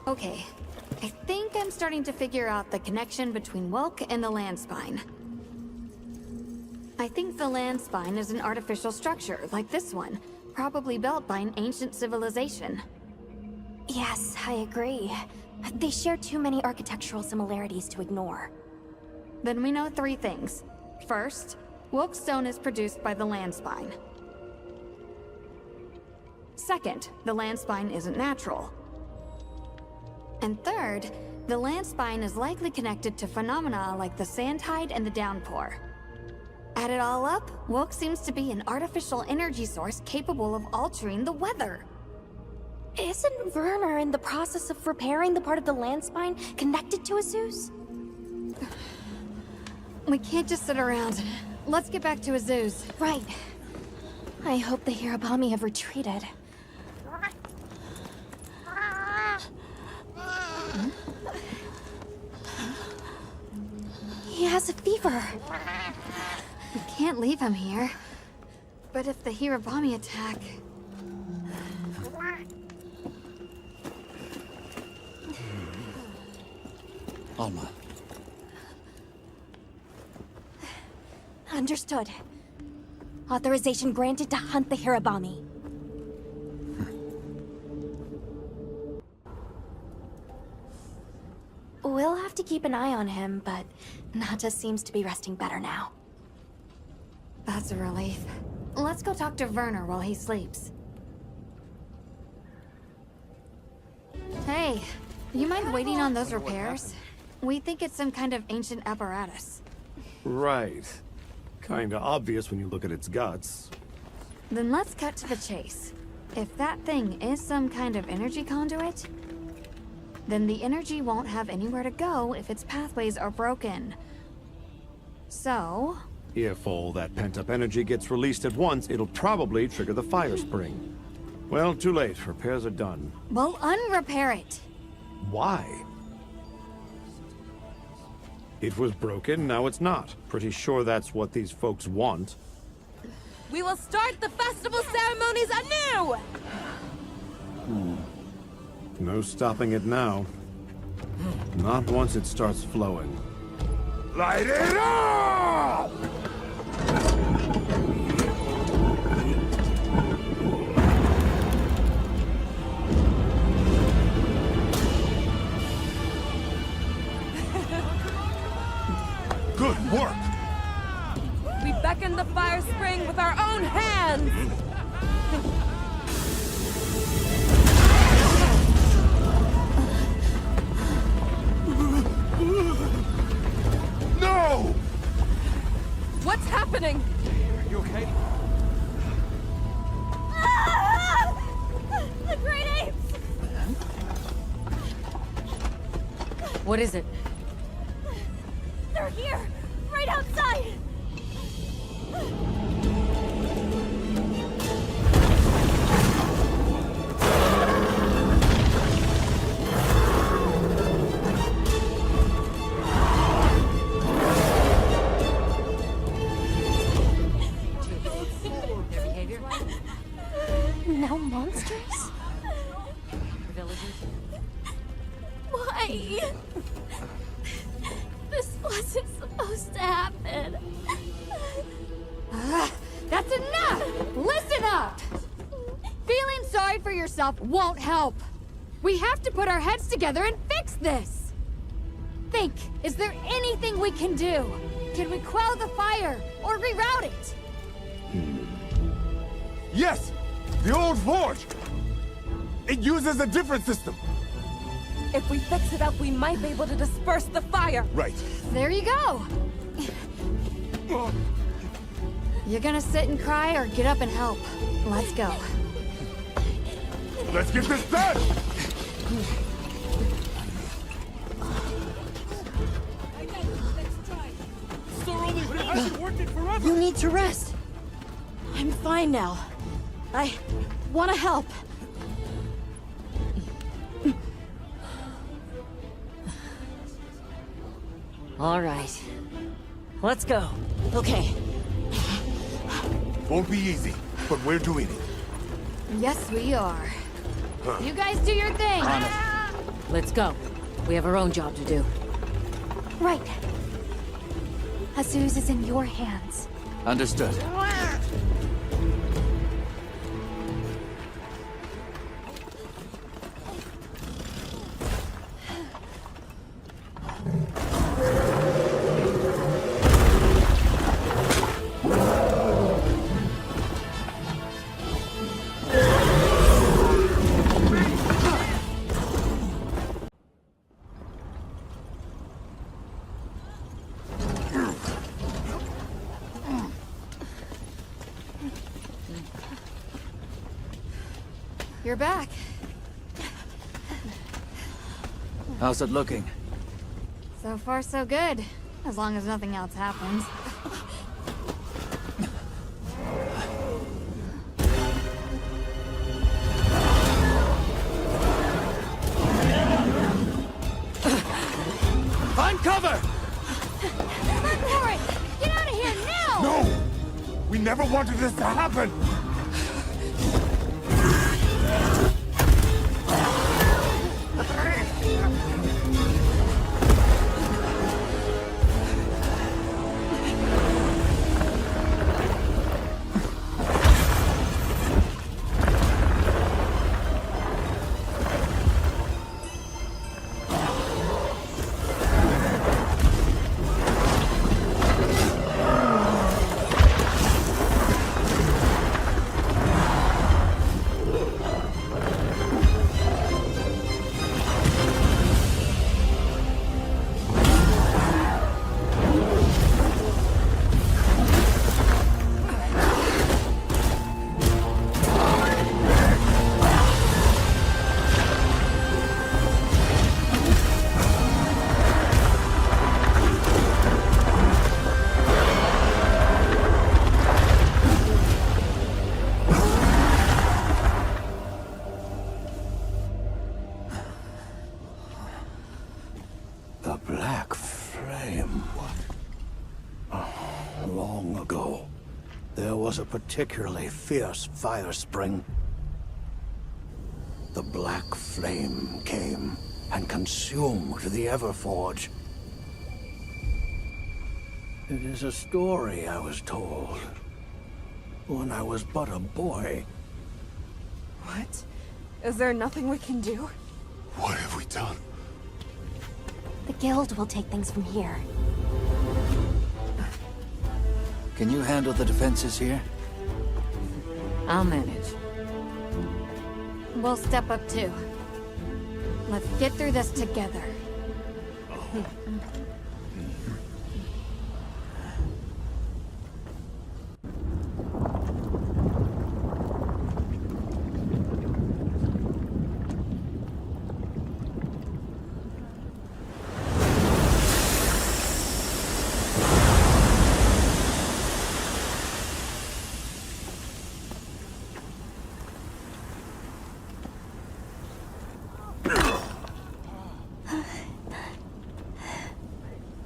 Okay. I think I'm starting to figure out the connection between Wilk and the land spine. I think the land spine is an artificial structure, like this one, probably built by an ancient civilization. Yes, I agree. They share too many architectural similarities to ignore. Then we know 3 things. First, Wilk stone is produced by the land spine. Second, the land spine isn't natural. And third, the land spine is likely connected to phenomena like the sand tide and the downpour. Add it all up, Wilk seems to be an artificial energy source capable of altering the weather. Isn't Werner in the process of repairing the part of the land spine connected to Azuz? We can't just sit around. Let's get back to Azuz. Right. I hope the Hirabami have retreated. He has a fever. We can't leave him here. But if the Hirabami attack... Alma. Understood. Authorization granted to hunt the Hirabami. We'll have to keep an eye on him, but Nata seems to be resting better now. That's a relief. Let's go talk to Werner while he sleeps. Hey, you mind waiting on those repairs? We think it's some kind of ancient apparatus. Right. Kinda obvious when you look at its guts. Then let's cut to the chase. If that thing is some kind of energy conduit, then the energy won't have anywhere to go if its pathways are broken. So... If all that pent-up energy gets released at once, it'll probably trigger the fire spring. Well, too late. Repairs are done. we'll unrepair it. Why? It was broken, now it's not. Pretty sure that's what these folks want. We will start the festival ceremonies anew! No stopping it now. Not once it starts flowing. Light it up! Good work! We beckon the fire spring with our own hands! No! What's happening? Are you okay? The great apes! What is it? They're here! Right outside! Their behavior? No monsters? Villagers? Why? This wasn't supposed to happen. That's enough! Listen up! Feeling sorry for yourself won't help. We have to put our heads together and fix this. Think, is there anything we can do? Can we quell the fire or reroute it? Yes! The old forge! It uses a different system! If we fix it up, we might be able to disperse the fire! Right. There you go! You're gonna sit and cry or get up and help? Let's go. Let's get this done! You need to rest. I'm fine now. I want to help. All right. Let's go. Okay. Won't be easy, but we're doing it. Yes, we are. You guys do your thing. Let's go. We have our own job to do. Right. Azuz is in your hands. Understood. You're back. How's it looking? So far, so good. As long as nothing else happens. Find cover! Warren, get out of here now! No! We never wanted this to happen! The Black Flame. Long ago, there was a particularly fierce fire spring. The Black Flame came and consumed the Everforge. It is a story I was told when I was but a boy. What? Is there nothing we can do? What have we done? The guild will take things from here. Can you handle the defenses here? I'll manage. We'll step up too. Let's get through this together.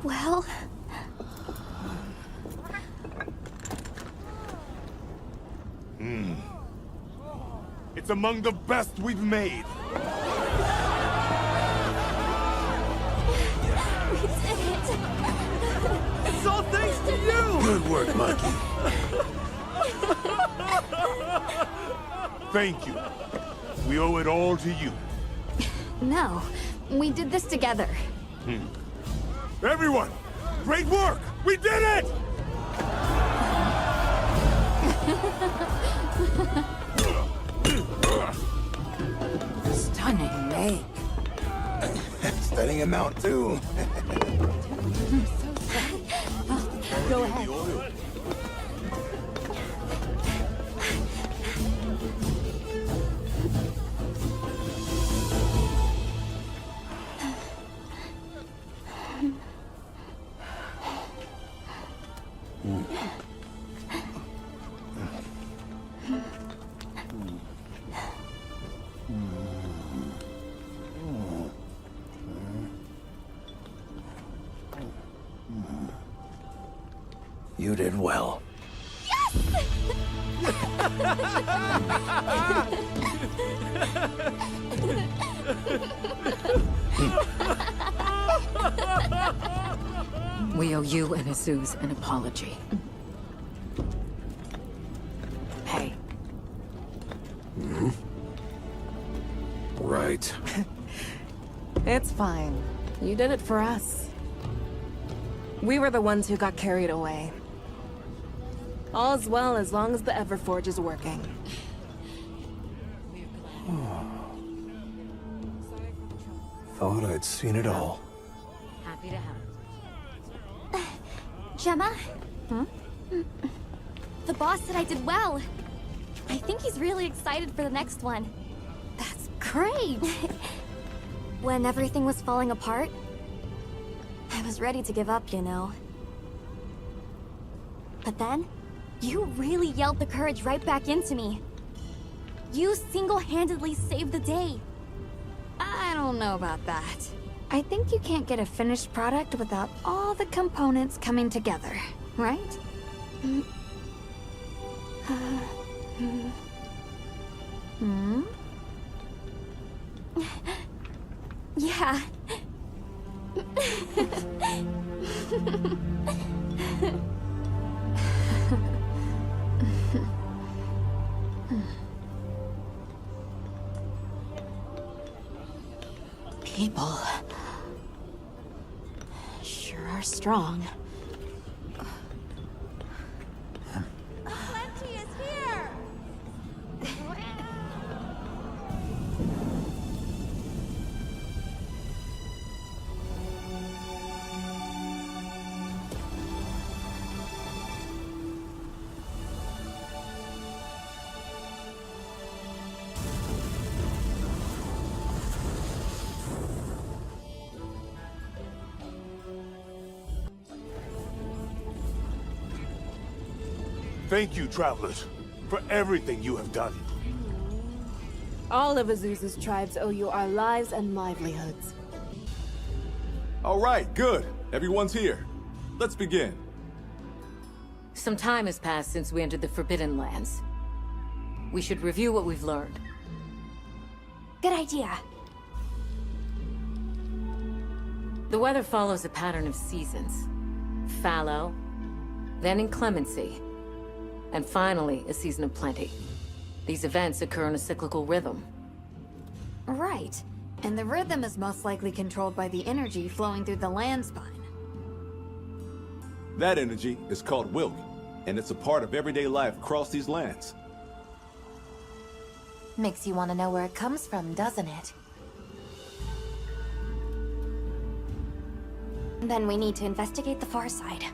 Well... It's among the best we've made. We did it! It's all thanks to you! Good work, Monkey. Thank you. We owe it all to you. No, we did this together. Everyone, great work! We did it! Stunning make. Studying him out, too. Go ahead. You did well. We owe you and Azuz an apology. Hey. Right. It's fine. You did it for us. We were the ones who got carried away. All's well as long as the Everforge is working. Thought I'd seen it all. Happy to have it. Gemma? The boss said I did well. I think he's really excited for the next one. That's great! When everything was falling apart, I was ready to give up, you know. But then, you really yelled the courage right back into me. You single-handedly saved the day. I don't know about that. I think you can't get a finished product without all the components coming together, right? Yeah. People sure are strong. Plenty is here! Thank you, travelers, for everything you have done. All of Azuz's tribes owe you our lives and livelihoods. All right, good. Everyone's here. Let's begin. Some time has passed since we entered the Forbidden Lands. We should review what we've learned. Good idea. The weather follows a pattern of seasons. Fallow, then inclemency, and finally a season of plenty. These events occur in a cyclical rhythm. Right. And the rhythm is most likely controlled by the energy flowing through the land spine. That energy is called Wilk, and it's a part of everyday life across these lands. Makes you want to know where it comes from, doesn't it? Then we need to investigate the far side.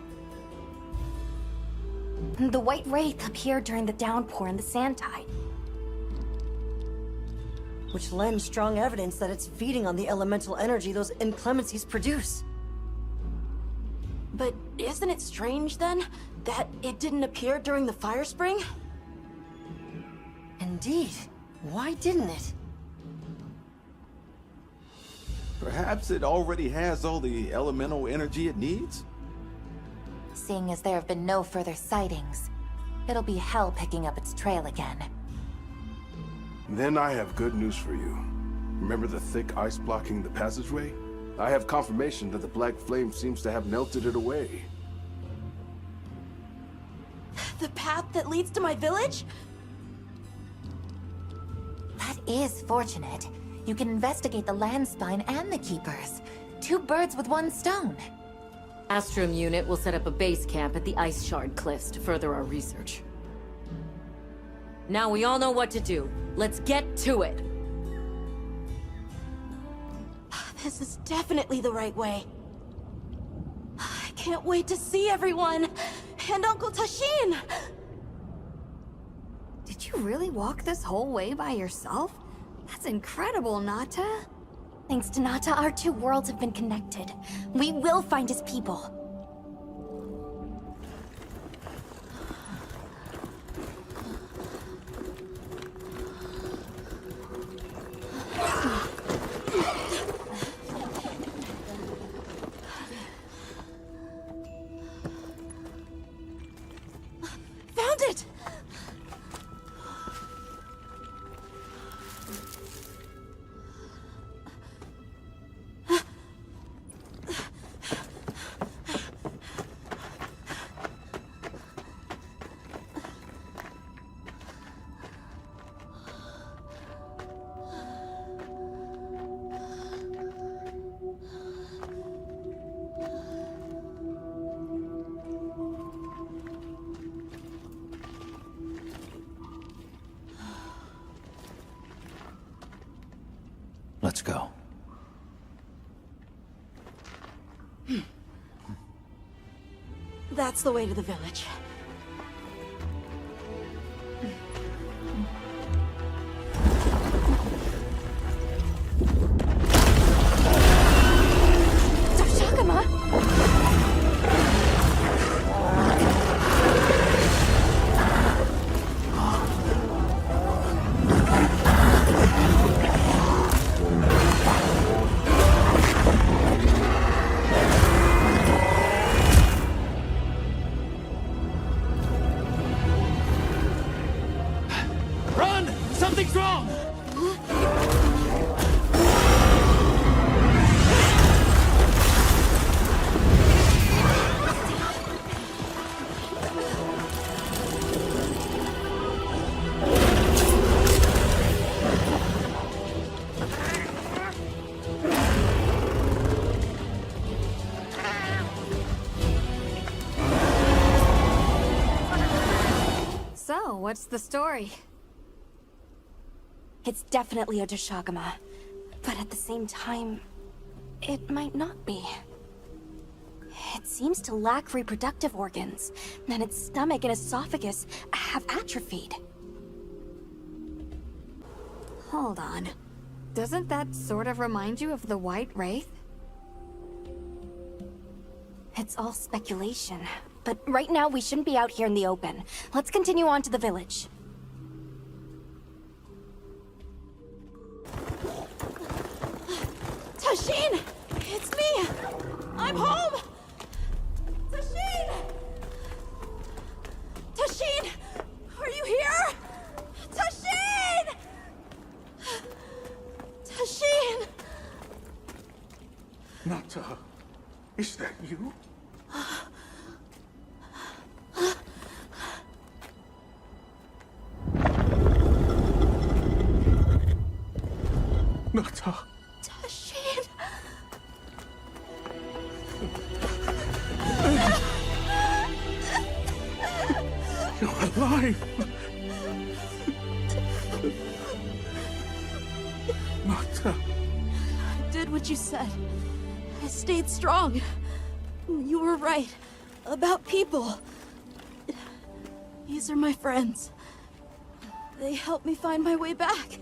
The White Wraith appeared during the downpour and the sand tide. Which lends strong evidence that it's feeding on the elemental energy those inclemencies produce. But isn't it strange, then, that it didn't appear during the fire spring? Indeed. Why didn't it? Perhaps it already has all the elemental energy it needs? Seeing as there have been no further sightings, it'll be hell picking up its trail again. Then I have good news for you. Remember the thick ice blocking the passageway? I have confirmation that the black flame seems to have melted it away. The path that leads to my village? That is fortunate. You can investigate the land spine and the keepers. 2 birds with 1 stone. Astrum unit will set up a base camp at the Ice Shard Cliffs to further our research. Now we all know what to do. Let's get to it! This is definitely the right way. I can't wait to see everyone! And Uncle Tashin! Did you really walk this whole way by yourself? That's incredible, Nata. Thanks to Nata, our 2 worlds have been connected. We will find his people. Let's go. That's the way to the village. Run! Something's wrong! So, what's the story? It's definitely a Dashagama, but at the same time, it might not be. It seems to lack reproductive organs, and its stomach and esophagus have atrophied. Hold on. Doesn't that sort of remind you of the White Wraith? It's all speculation, but right now we shouldn't be out here in the open. Let's continue on to the village. Tashin! It's me! I'm home! Tashin! Tashin! Are you here? Tashin! Tashin! Nata, is that you? Nata. Tashin! You're alive! Nata. I did what you said. I stayed strong. You were right. About people. These are my friends. They helped me find my way back.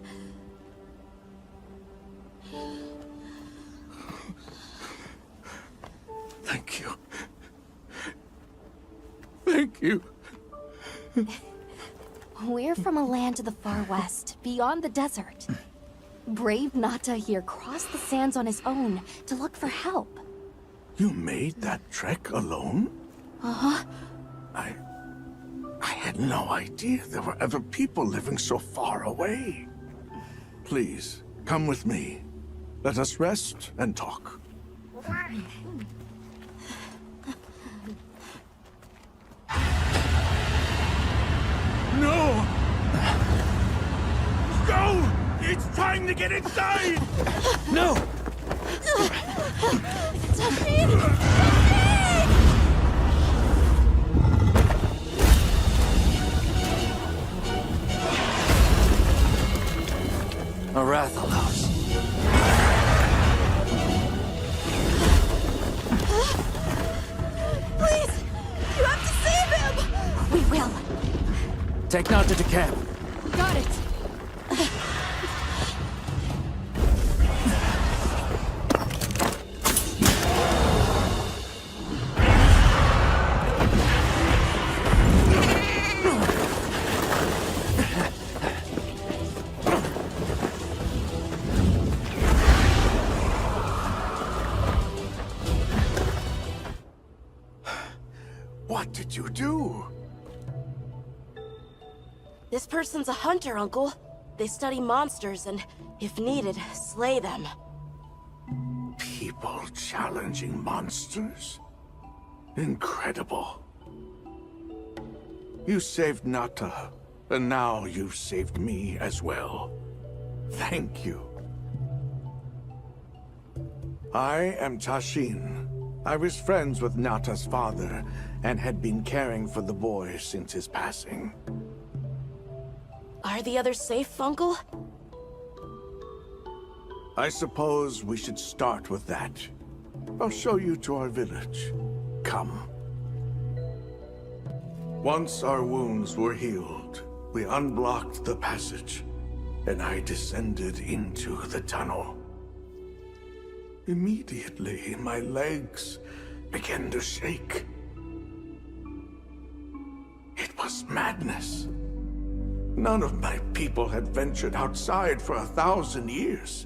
Thank you. Thank you. We're from a land to the far west, beyond the desert. Brave Nata here crossed the sands on his own to look for help. You made that trek alone? Uh-huh. I had no idea there were ever people living so far away. Please, come with me. Let us rest and talk. No! Go! It's time to get inside! No! Arathalos. Please! You have to save him! We will. Take Nata to camp. Got it! What did you do? This person's a hunter, Uncle. They study monsters and, if needed, slay them. People challenging monsters? Incredible. You saved Nata, and now you've saved me as well. Thank you. I am Tashin. I was friends with Nata's father, and had been caring for the boy since his passing. Are the others safe, Uncle? I suppose we should start with that. I'll show you to our village. Come. Once our wounds were healed, we unblocked the passage, and I descended into the tunnel. Immediately, my legs began to shake. It was madness. None of my people had ventured outside for 1,000 years.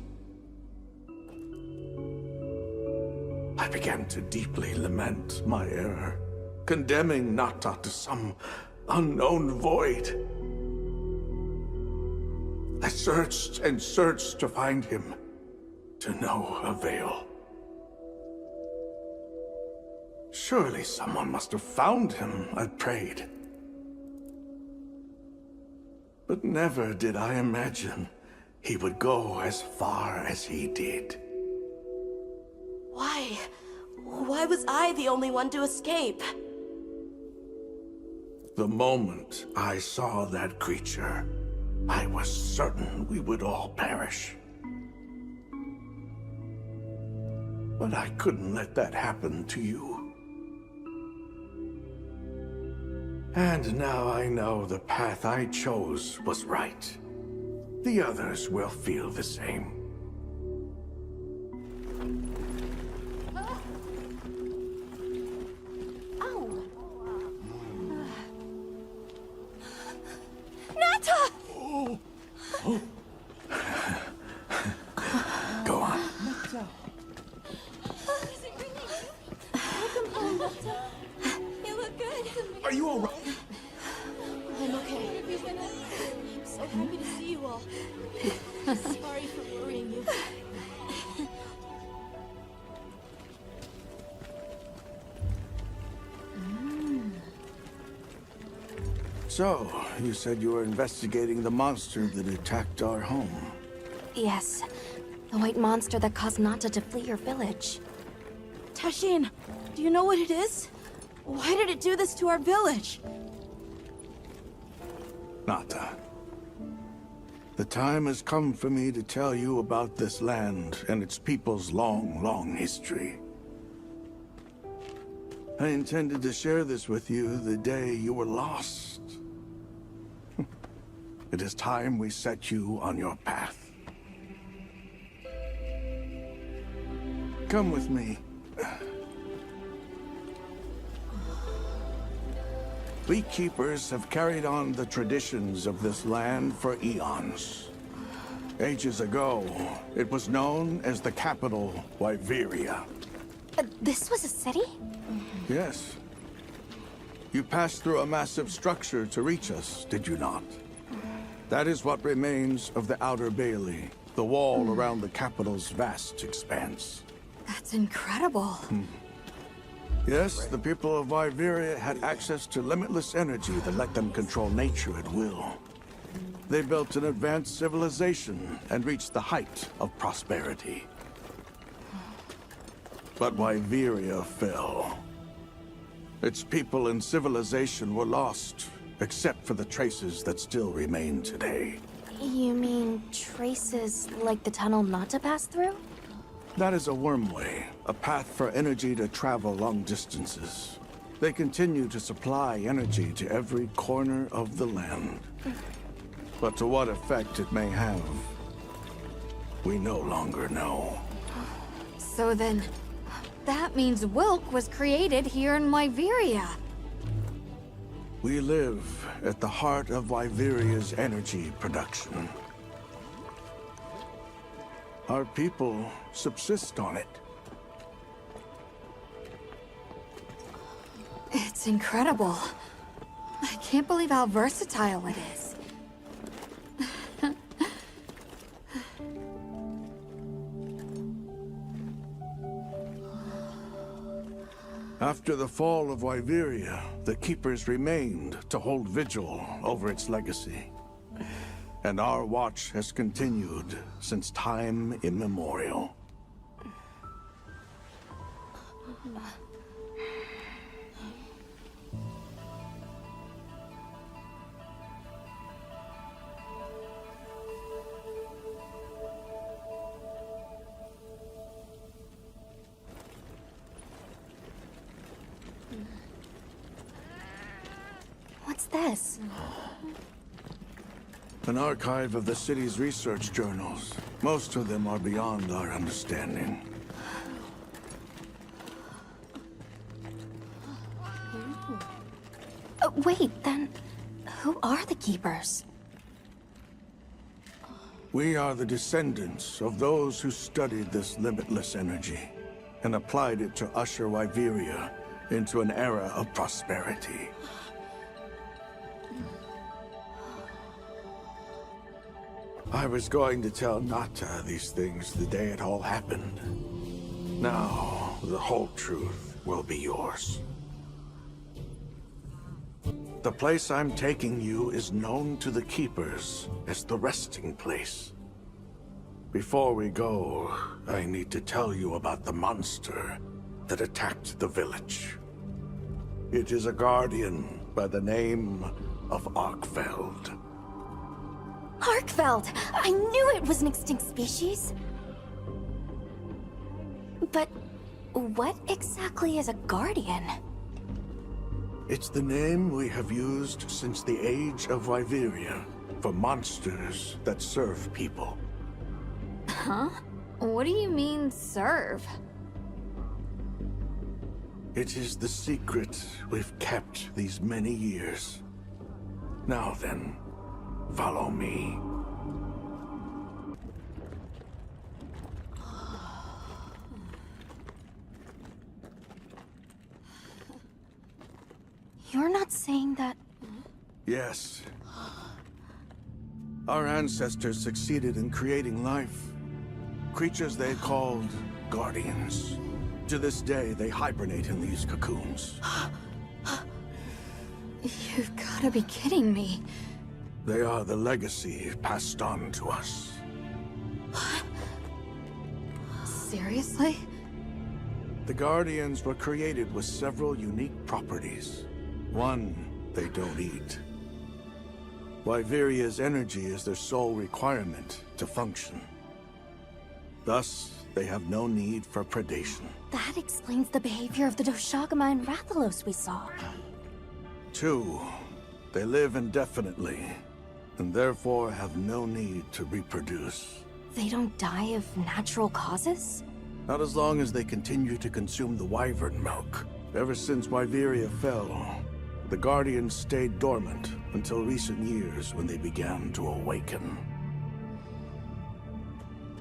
I began to deeply lament my error, condemning Nata to some unknown void. I searched and searched to find him, to no avail. Surely someone must have found him, I prayed. But never did I imagine he would go as far as he did. Why? Why was I the only one to escape? The moment I saw that creature, I was certain we would all perish. But I couldn't let that happen to you. And now I know the path I chose was right. The others will feel the same. Nata! Go on. Welcome home, Nata. You look good. Are you all right? I'm okay. I'm so happy to see you all. Sorry for worrying you. So, you said you were investigating the monster that attacked our home. Yes. The white monster that caused Nata to flee your village. Tashin, do you know what it is? Why did it do this to our village? Nata. The time has come for me to tell you about this land and its people's long, long history. I intended to share this with you the day you were lost. It is time we set you on your path. Come with me. Beekeepers have carried on the traditions of this land for eons. Ages ago, it was known as the capital, Wyveria. This was a city? Yes. You passed through a massive structure to reach us, did you not? That is what remains of the Outer Bailey, the wall around the capital's vast expanse. That's incredible. Yes, the people of Wyveria had access to limitless energy that let them control nature at will. They built an advanced civilization and reached the height of prosperity. But Wyveria fell. Its people and civilization were lost, except for the traces that still remain today. You mean traces like the tunnel Nata passed through? That is a wormway, a path for energy to travel long distances. They continue to supply energy to every corner of the land. But to what effect it may have, we no longer know. So then, that means Wilk was created here in Wyveria. We live at the heart of Wyveria's energy production. Our people subsist on it. It's incredible. I can't believe how versatile it is. After the fall of Wyveria, the Keepers remained to hold vigil over its legacy. And our watch has continued since time immemorial. this? An archive of the city's research journals. Most of them are beyond our understanding. Wait, then who are the Keepers? We are the descendants of those who studied this limitless energy and applied it to usher Wyveria into an era of prosperity. I was going to tell Nata these things the day it all happened. Now, the whole truth will be yours. The place I'm taking you is known to the Keepers as the resting place. Before we go, I need to tell you about the monster that attacked the village. It is a guardian by the name of Arkfeld. Arkfeld! I knew it was an extinct species! But what exactly is a guardian? It's the name we have used since the age of Wyveria for monsters that serve people. Huh? What do you mean, serve? It is the secret we've kept these many years. Now then, follow me. You're not saying that... Yes. Our ancestors succeeded in creating life. Creatures they called guardians. To this day, they hibernate in these cocoons. You've gotta be kidding me. They are the legacy passed on to us. Seriously? The Guardians were created with several unique properties. One, they don't eat. Wyveria's energy is their sole requirement to function. Thus, they have no need for predation. That explains the behavior of the Doshagama and Rathalos we saw. Two, they live indefinitely, and therefore have no need to reproduce. They don't die of natural causes? Not as long as they continue to consume the wyvern milk. Ever since Wyveria fell, the Guardians stayed dormant until recent years when they began to awaken.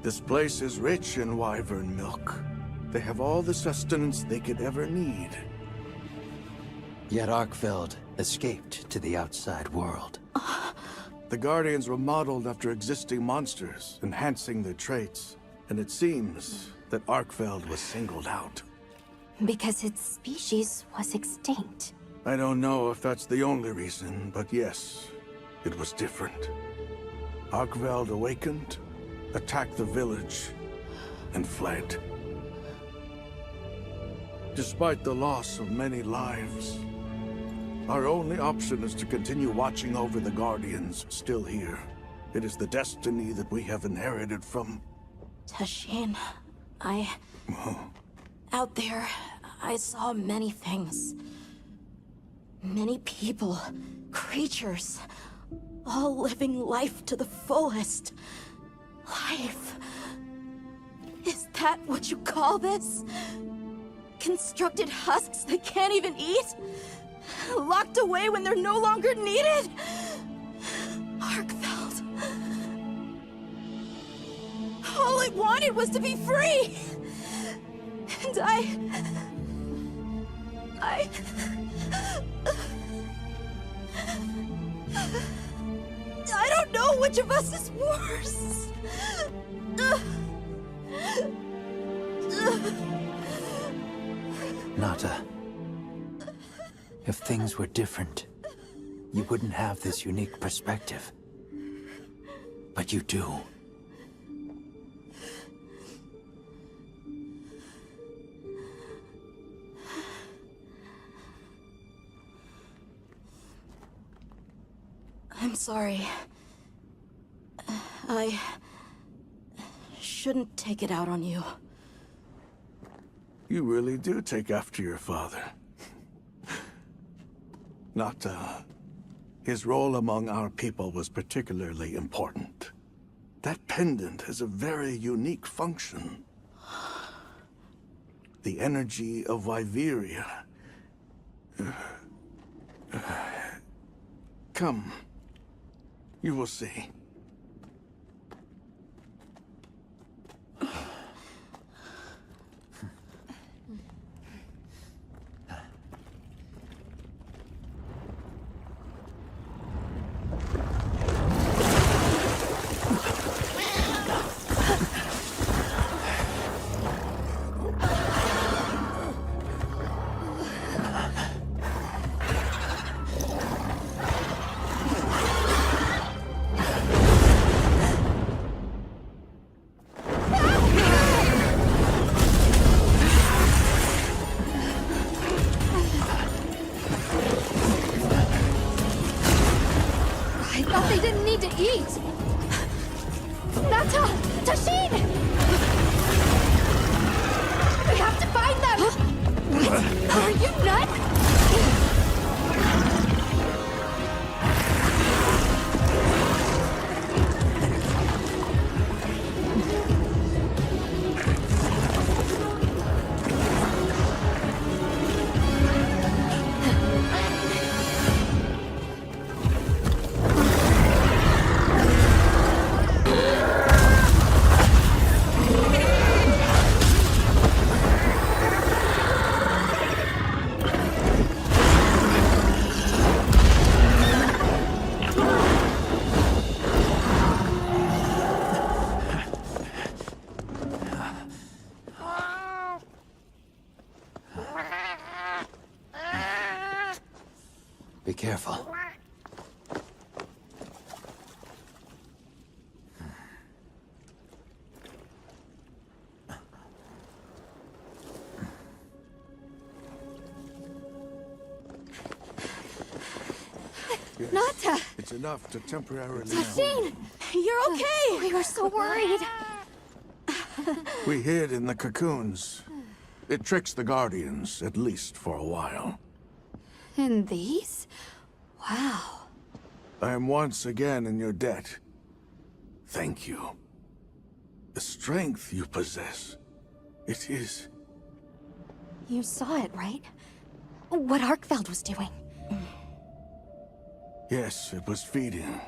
This place is rich in wyvern milk. They have all the sustenance they could ever need. Yet Arkfeld escaped to the outside world. The Guardians were modeled after existing monsters, enhancing their traits. And it seems that Arkfeld was singled out. Because its species was extinct. I don't know if that's the only reason, but yes, it was different. Arkfeld awakened, attacked the village, and fled. Despite the loss of many lives, our only option is to continue watching over the Guardians still here. It is the destiny that we have inherited from... Tashin, out there, I saw many things. Many people, creatures, all living life to the fullest. Life. Is that what you call this? Constructed husks they can't even eat? Locked away when they're no longer needed? Arkfeld. All I wanted was to be free! And I don't know which of us is worse. Nata, if things were different, you wouldn't have this unique perspective. But you do. I'm sorry. I shouldn't take it out on you. You really do take after your father. Nata, His role among our people was particularly important. That pendant has a very unique function. The energy of Wyveria. Come. You will see. I thought they didn't need to eat! Nata! Tashin! We have to find them! What? Are you nuts? Be careful. Nata! It's enough to temporarily... Tashin! You're okay! We were so worried. We hid in the cocoons. It tricks the Guardians, at least for a while. And these? Wow. I am once again in your debt. Thank you. The strength you possess, it is... You saw it, right? What Arkfeld was doing. Yes, it was feeding.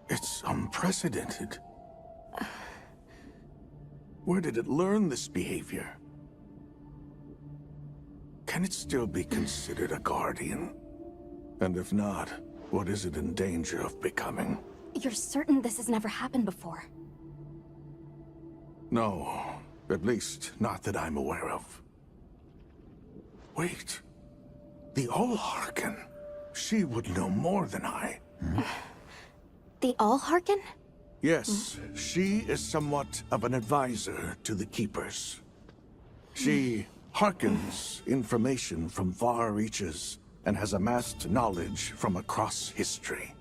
It's unprecedented. Where did it learn this behavior? Can it still be considered a Guardian? And if not, what is it in danger of becoming? You're certain this has never happened before? No, at least not that I'm aware of. Wait, the All-Harken. She would know more than I. The All-Harken? Yes, she is somewhat of an advisor to the Keepers. She hearkens information from far reaches and has amassed knowledge from across history.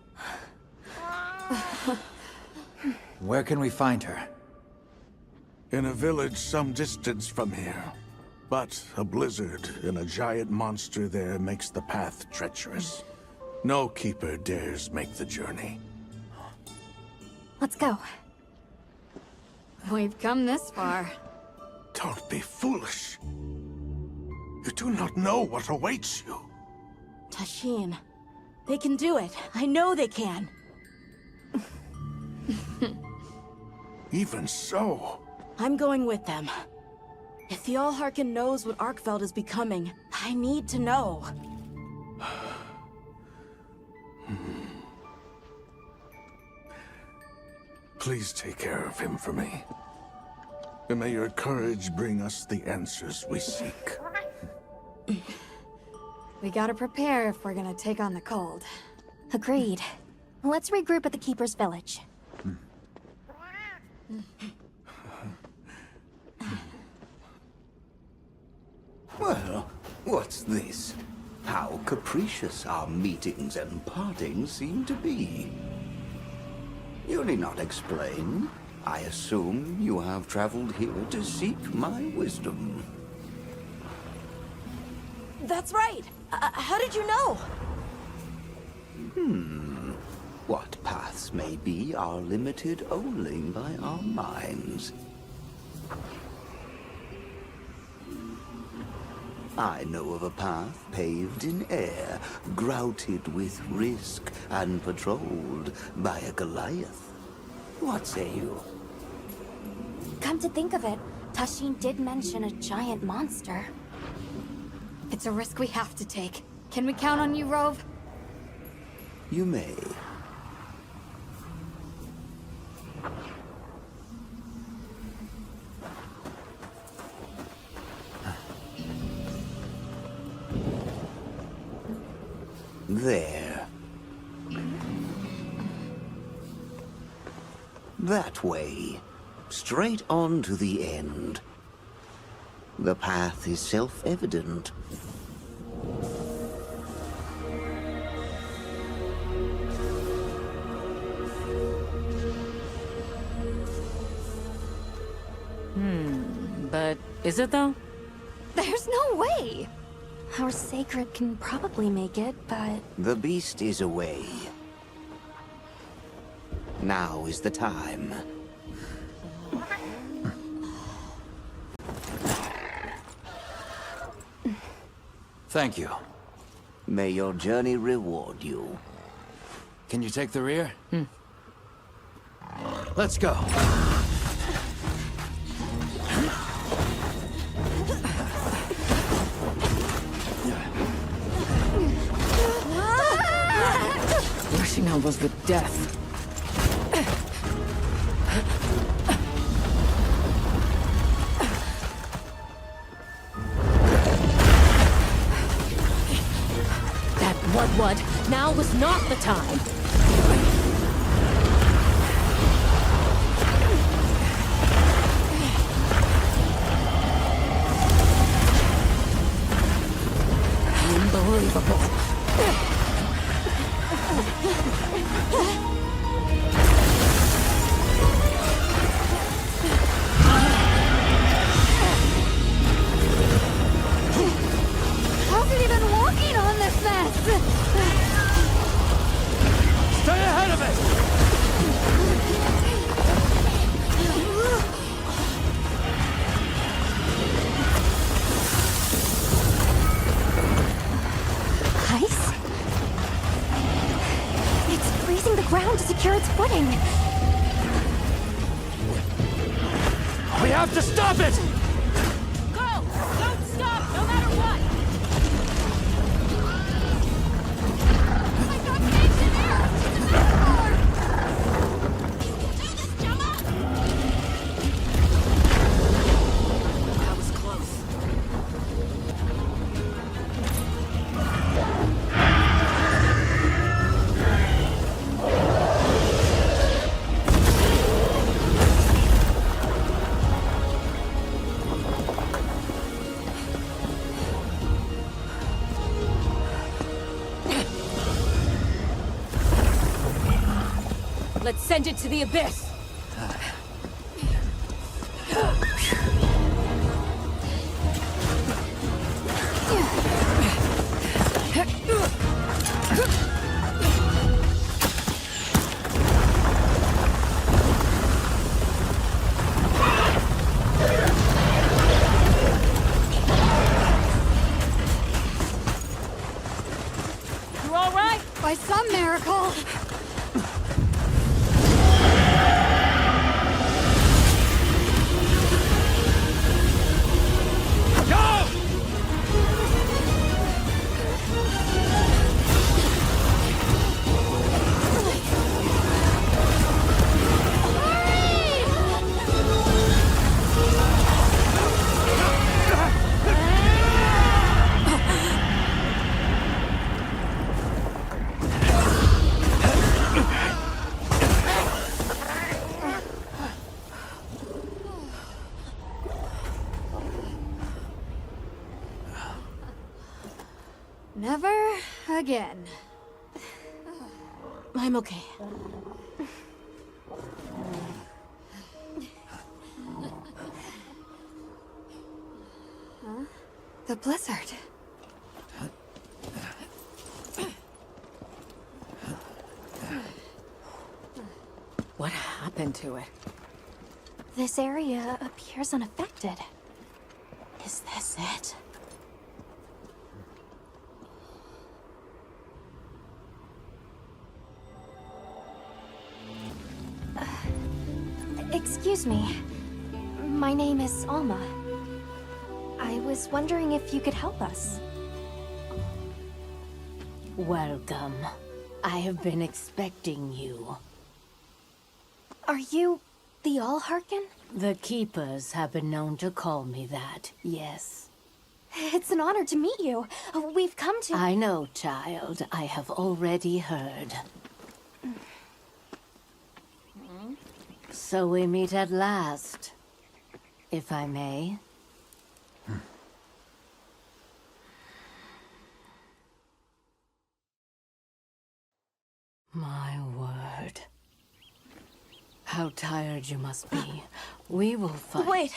Where can we find her? In a village some distance from here. But a blizzard and a giant monster there makes the path treacherous. No Keeper dares make the journey. Let's go. We've come this far. Don't be foolish. You do not know what awaits you. Tashin. They can do it. I know they can. Even so... I'm going with them. If the All-Harken knows what Arkfeld is becoming, I need to know. Please take care of him for me. And may your courage bring us the answers we seek. We gotta prepare if we're gonna take on the cold. Agreed. Let's regroup at the Keeper's village. Well, what's this? How capricious our meetings and partings seem to be. You need not explain. I assume you have traveled here to seek my wisdom. That's right. How did you know? What paths may be are limited only by our minds. I know of a path paved in air, grouted with risk, and patrolled by a Goliath. What say you? Come to think of it, Tashin did mention a giant monster. It's a risk we have to take. Can we count on you, Rove? You may. There. That way. Straight on to the end. The path is self-evident. But is it though? There's no way! Our sacred can probably make it, but... The beast is away. Now is the time. Thank you. May your journey reward you. Can you take the rear? Let's go. Rushing elbows with death. That what? Now was not the time. Unbelievable. How's it even walking on this mess? Stay ahead of it! Ice? It's freezing the ground to secure its footing. We have to stop it! Go! Don't stop, no matter what! I got caged in air! It's an airport! Do this, Gemma! That was close. Let's send it to the abyss! You all right? By some miracle. Never again. I'm okay. Huh? The blizzard. into it. This area appears unaffected. Is this it? Excuse me. My name is Alma. I was wondering if you could help us. Welcome. I have been expecting you. Are you the All-Harken? The Keepers have been known to call me that, yes. It's an honor to meet you. We've come to... I know, child. I have already heard. So we meet at last, if I may. My word. How tired you must be. We will fight. Wait!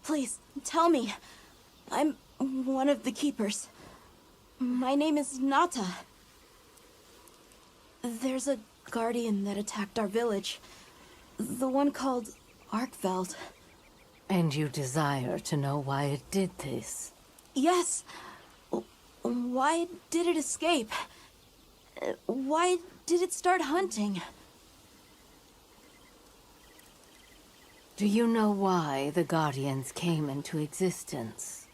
Please, tell me. I'm one of the Keepers. My name is Nata. There's a guardian that attacked our village. The one called Arkveld. And you desire to know why it did this? Yes. Why did it escape? Why did it start hunting? Do you know why the Guardians came into existence?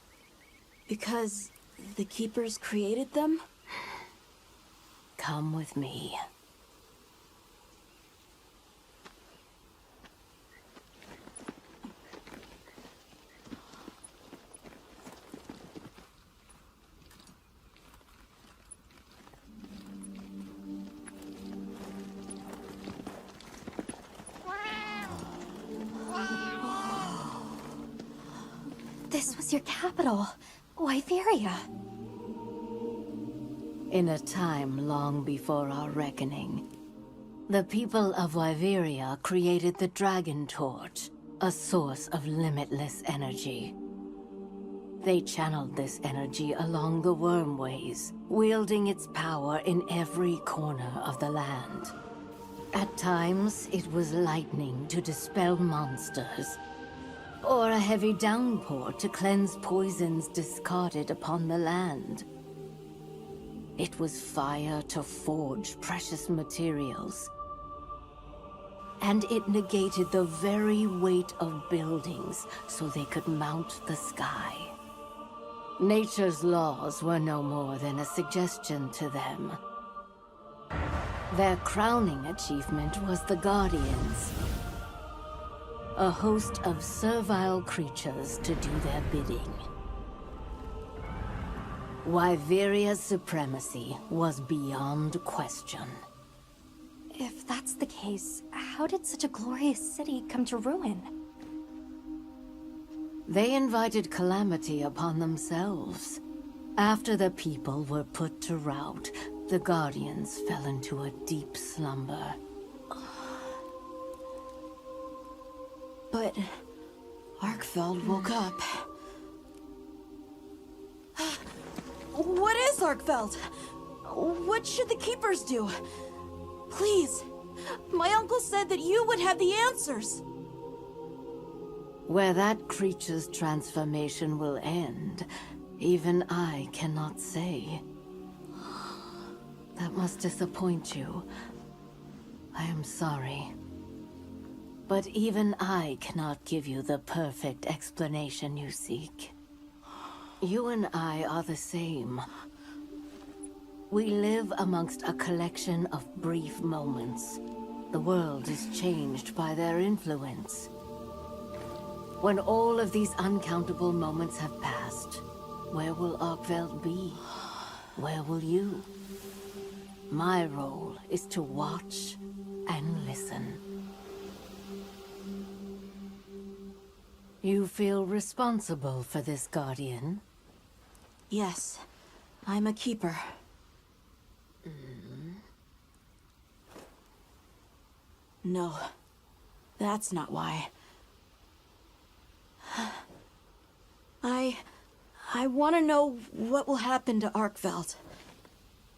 Because the Keepers created them? Come with me. This was your capital, Wyveria. In a time long before our reckoning, the people of Wyveria created the Dragon Torch, a source of limitless energy. They channeled this energy along the Wormways, wielding its power in every corner of the land. At times, it was lightning to dispel monsters, or a heavy downpour to cleanse poisons discarded upon the land. It was fire to forge precious materials. And it negated the very weight of buildings so they could mount the sky. Nature's laws were no more than a suggestion to them. Their crowning achievement was the Guardians, a host of servile creatures to do their bidding. Wyveria's supremacy was beyond question. If that's the case, how did such a glorious city come to ruin? They invited calamity upon themselves. After the people were put to rout, the Guardians fell into a deep slumber. But Arkveld woke up. What is Arkveld? What should the Keepers do? Please, my uncle said that you would have the answers. Where that creature's transformation will end, even I cannot say. That must disappoint you. I am sorry. But even I cannot give you the perfect explanation you seek. You and I are the same. We live amongst a collection of brief moments. The world is changed by their influence. When all of these uncountable moments have passed, where will Arkveld be? Where will you? My role is to watch and listen. You feel responsible for this Guardian? Yes, I'm a Keeper. No, that's not why. I want to know what will happen to Arkveld.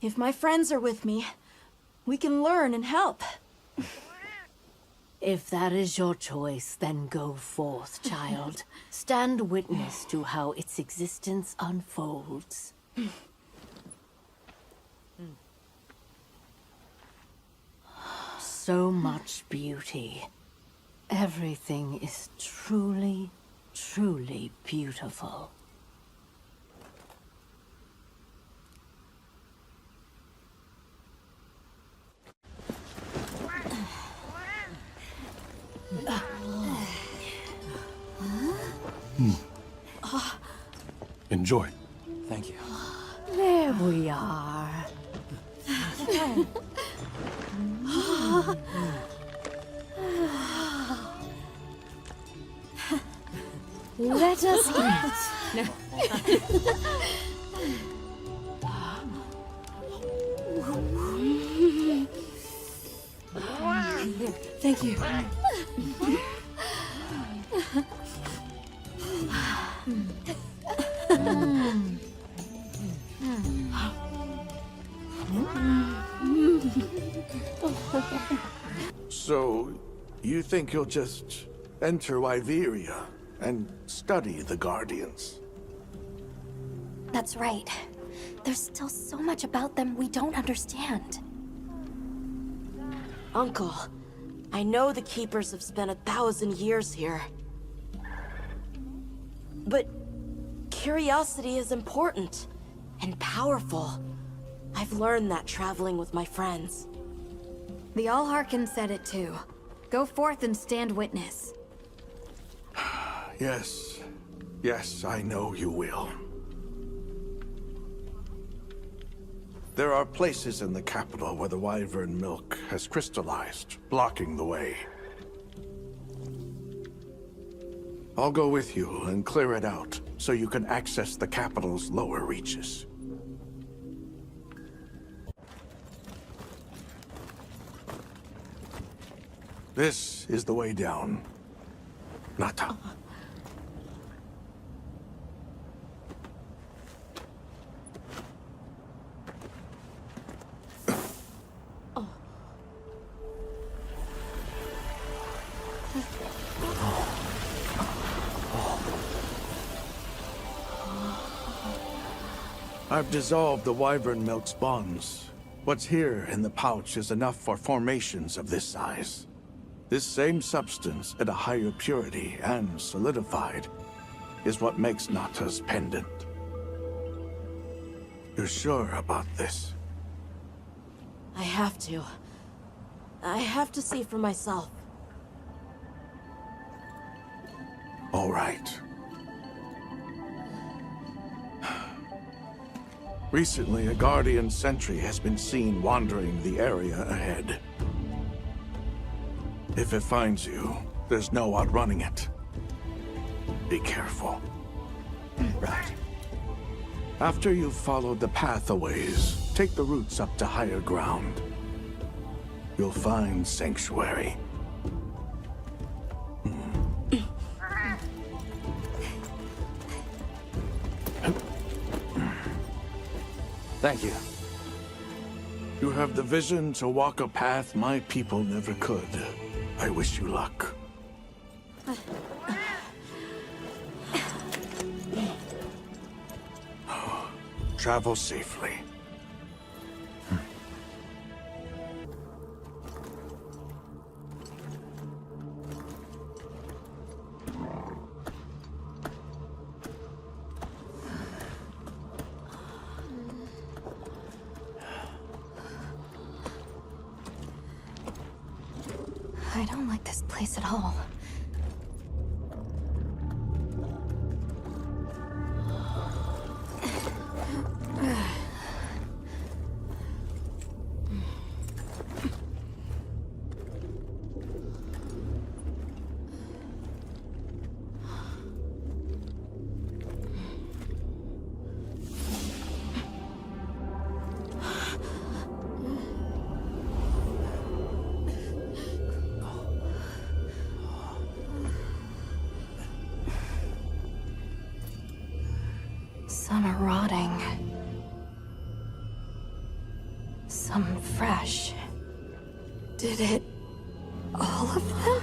If my friends are with me, we can learn and help. If that is your choice, then go forth, child. Stand witness to how its existence unfolds. So much beauty. Everything is truly, truly beautiful. Enjoy. Thank you. There we are. Let us eat. Thank you. So, you think you'll just enter Iberia and study the Guardians? That's right. There's still so much about them we don't understand. Uncle, I know the Keepers have spent 1,000 years here. But curiosity is important and powerful. I've learned that traveling with my friends. The All-Harkin said it too. Go forth and stand witness. Yes. Yes, I know you will. There are places in the capital where the wyvern milk has crystallized, blocking the way. I'll go with you and clear it out, so you can access the capital's lower reaches. This is the way down. Nata. I've dissolved the wyvern milk's bonds. What's here in the pouch is enough for formations of this size. This same substance at a higher purity and solidified is what makes Nata's pendant. You're sure about this? I have to. I have to see for myself. All right. Recently, a Guardian sentry has been seen wandering the area ahead. If it finds you, there's no outrunning it. Be careful. Right. After you've followed the pathways, take the routes up to higher ground. You'll find sanctuary. Thank you. You have the vision to walk a path my people never could. I wish you luck. Travel safely. I don't like this place at all. Some are rotting. Some fresh. Did it... all of them?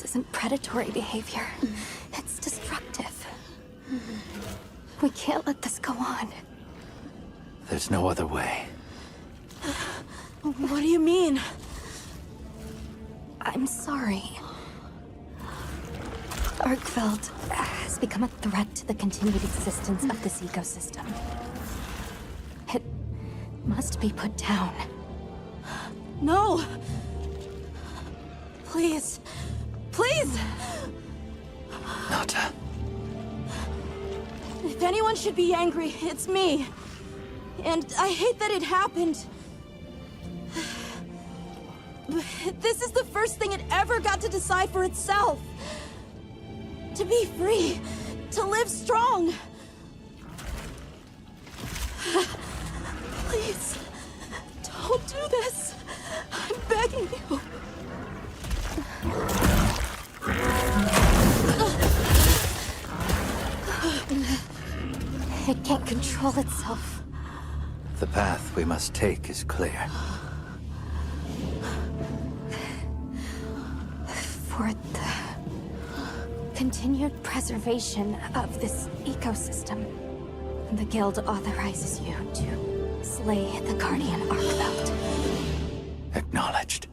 isn't predatory behavior. It's destructive. We can't let this go on. There's no other way. What do you mean? I'm sorry. Arkfeld has become a threat to the continued existence of this ecosystem. It must be put down. No! Please. Please! Nata. If anyone should be angry, it's me. And I hate that it happened. This is the first thing it ever got to decide for itself. To be free. To live strong. Please. Don't do this. I'm begging you. It can't control itself. The path we must take is clear. For the continued preservation of this ecosystem, the Guild authorizes you to slay the Guardian Arkfeld. Acknowledged.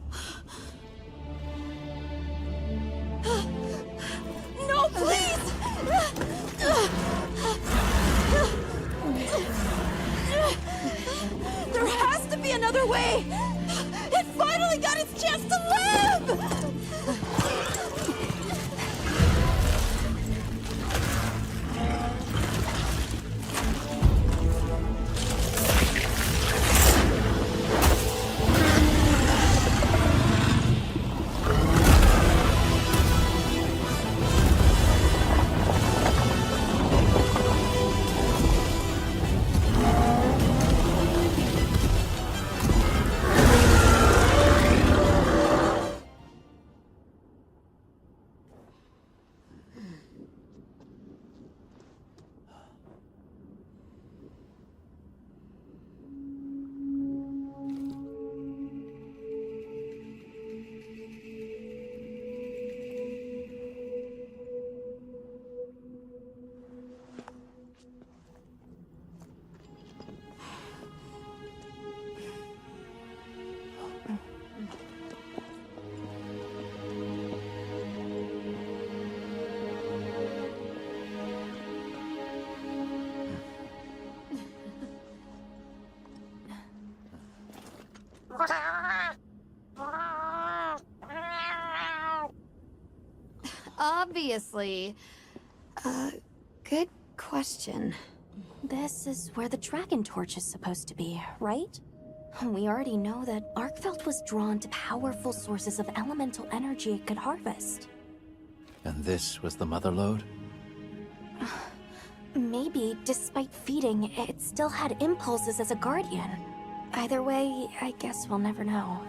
No, please! There has to be another way! It finally got its chance to live! Obviously. Good question. This is where the Dragon Torch is supposed to be, right? We already know that Arkfeld was drawn to powerful sources of elemental energy it could harvest. And this was the mother lode? Maybe, despite feeding, it still had impulses as a guardian. Either way, I guess we'll never know.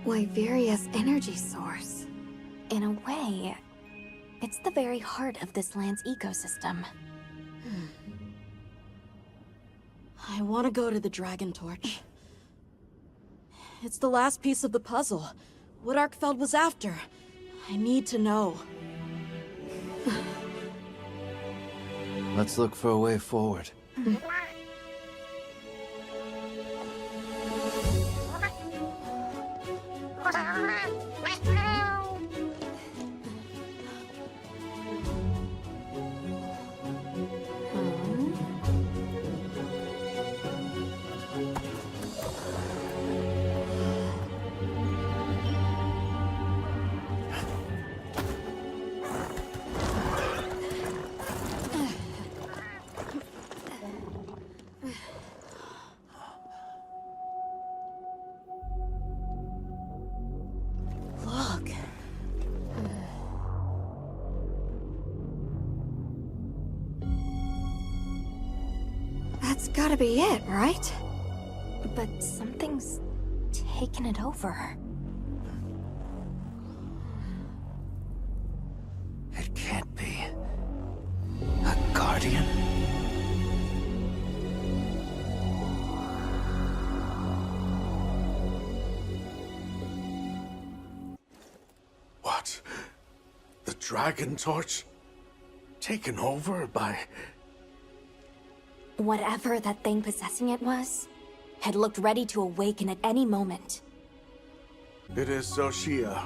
Wyveria's energy source. In a way, it's the very heart of this land's ecosystem. I want to go to the Dragon Torch. It's the last piece of the puzzle. What Arkfeld was after. I need to know. Let's look for a way forward. Look. That's gotta be it, right? But something's taken it over. It can't be. A guardian? What dragon torch? Taken over by... Whatever that thing possessing it was, had looked ready to awaken at any moment. It is Xochitl.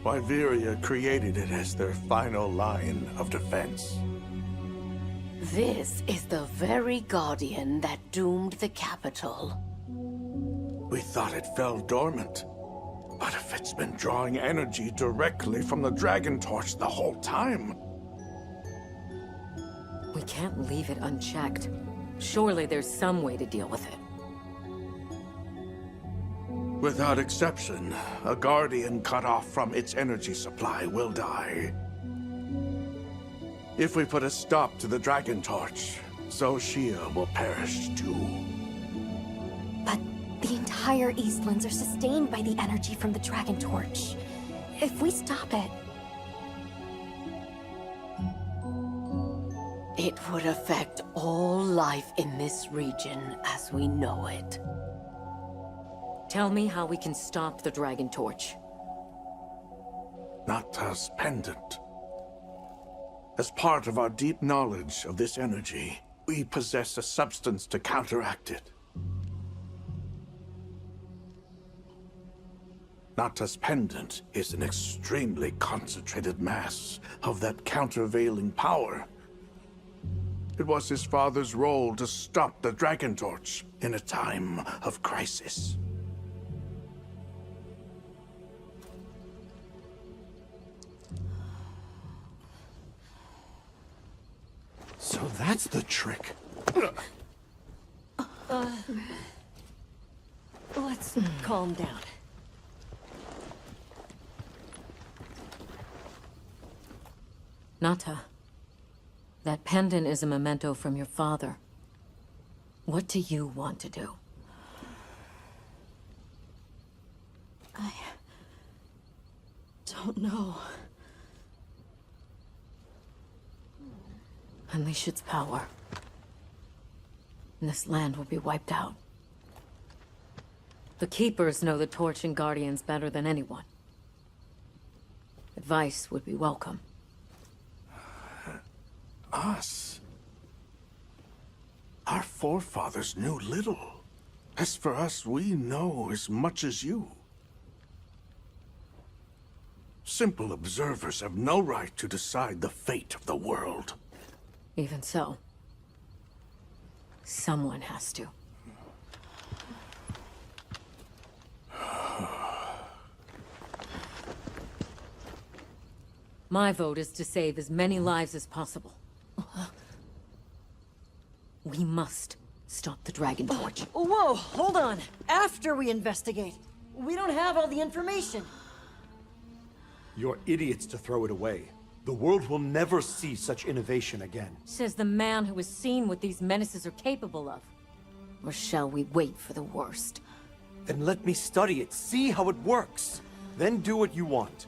Wyveria created it as their final line of defense. This is the very guardian that doomed the capital. We thought it fell dormant. But if it's been drawing energy directly from the dragon torch the whole time... We can't leave it unchecked. Surely there's some way to deal with it. Without exception, a guardian cut off from its energy supply will die. If we put a stop to the dragon torch, Xochitl will perish too. But the entire Eastlands are sustained by the energy from the dragon torch. If we stop it... It would affect all life in this region as we know it. Tell me how we can stop the dragon torch. Nata's pendant. As part of our deep knowledge of this energy, we possess a substance to counteract it. Nata's pendant is an extremely concentrated mass of that countervailing power. It was his father's role to stop the dragon torch in a time of crisis. So that's the trick. Let's calm down. Nata, that pendant is a memento from your father. What do you want to do? I don't know. Unleash its power, and this land will be wiped out. The Keepers know the Torch and Guardians better than anyone. Advice would be welcome. Us? Our forefathers knew little. As for us, we know as much as you. Simple observers have no right to decide the fate of the world. Even so, someone has to. My vote is to save as many lives as possible. We must stop the Dragon Torch. Whoa, hold on. After we investigate. We don't have all the information. You're idiots to throw it away. The world will never see such innovation again. Says the man who has seen what these menaces are capable of. Or shall we wait for the worst? Then let me study it, see how it works. Then do what you want.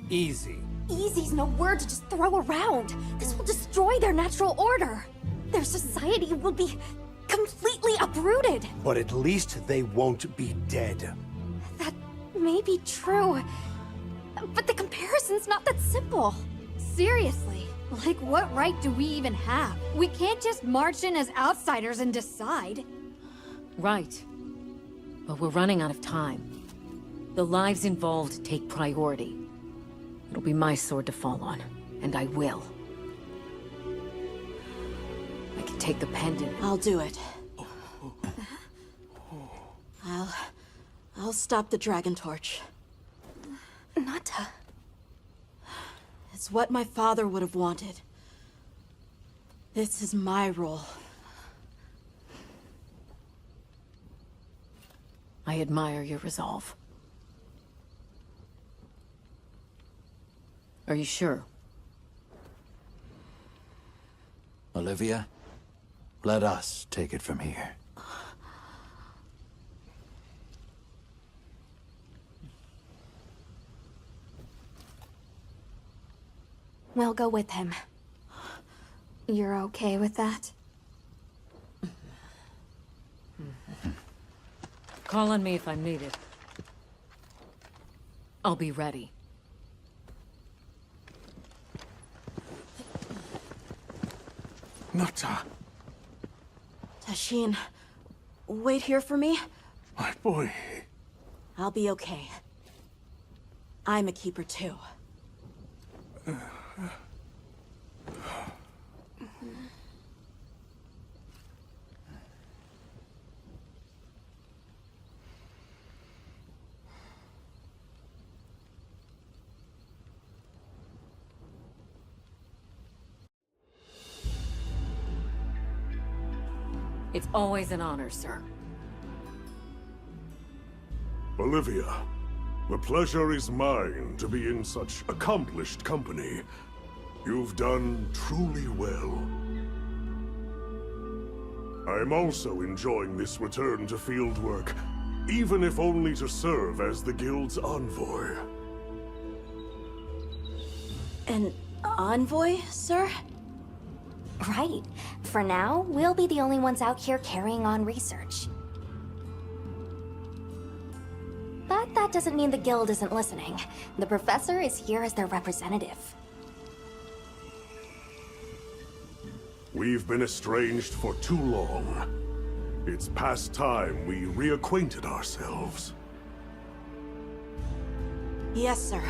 Easy. Easy's no word to just throw around. This will destroy their natural order. Their society will be completely uprooted. But at least they won't be dead. That may be true, but the comparison's not that simple. Seriously, like what right do we even have? We can't just march in as outsiders and decide. Right. But we're running out of time. The lives involved take priority. It'll be my sword to fall on, and I will. I can take the pendant. I'll do it. I'll stop the Dragon Torch. Nata. It's what my father would have wanted. This is my role. I admire your resolve. Are you sure? Olivia, let us take it from here. We'll go with him. You're okay with that? Call on me if I'm needed. I'll be ready. Nata, Tashin, wait here for me. my boy. I'll be okay. I'm a keeper too. It's always an honor, sir. Olivia, the pleasure is mine to be in such accomplished company. You've done truly well. I'm also enjoying this return to field work, even if only to serve as the Guild's envoy. An envoy, sir? Right. For now, we'll be the only ones out here carrying on research. But that doesn't mean the Guild isn't listening. The Professor is here as their representative. We've been estranged for too long. It's past time we reacquainted ourselves. Yes, sir.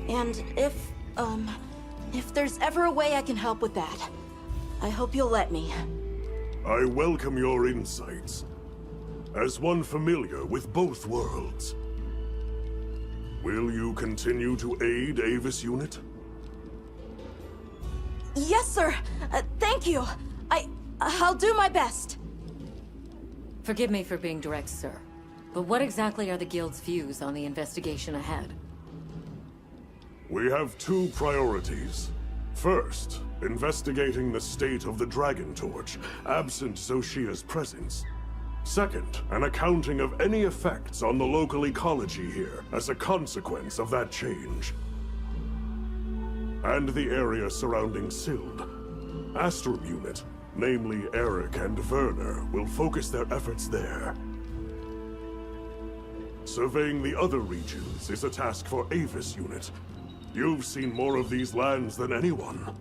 And if there's ever a way I can help with that, I hope you'll let me. I welcome your insights. As one familiar with both worlds, will you continue to aid Avis Unit? Yes, sir. Thank you. I'll do my best. Forgive me for being direct, sir. But what exactly are the Guild's views on the investigation ahead? We have two priorities. First, investigating the state of the Dragon Torch, absent Zoshia's presence. Second, an accounting of any effects on the local ecology here as a consequence of that change. And the area surrounding Sild. Astrum Unit, namely Eric and Werner, will focus their efforts there. Surveying the other regions is a task for Avis Unit. You've seen more of these lands than anyone.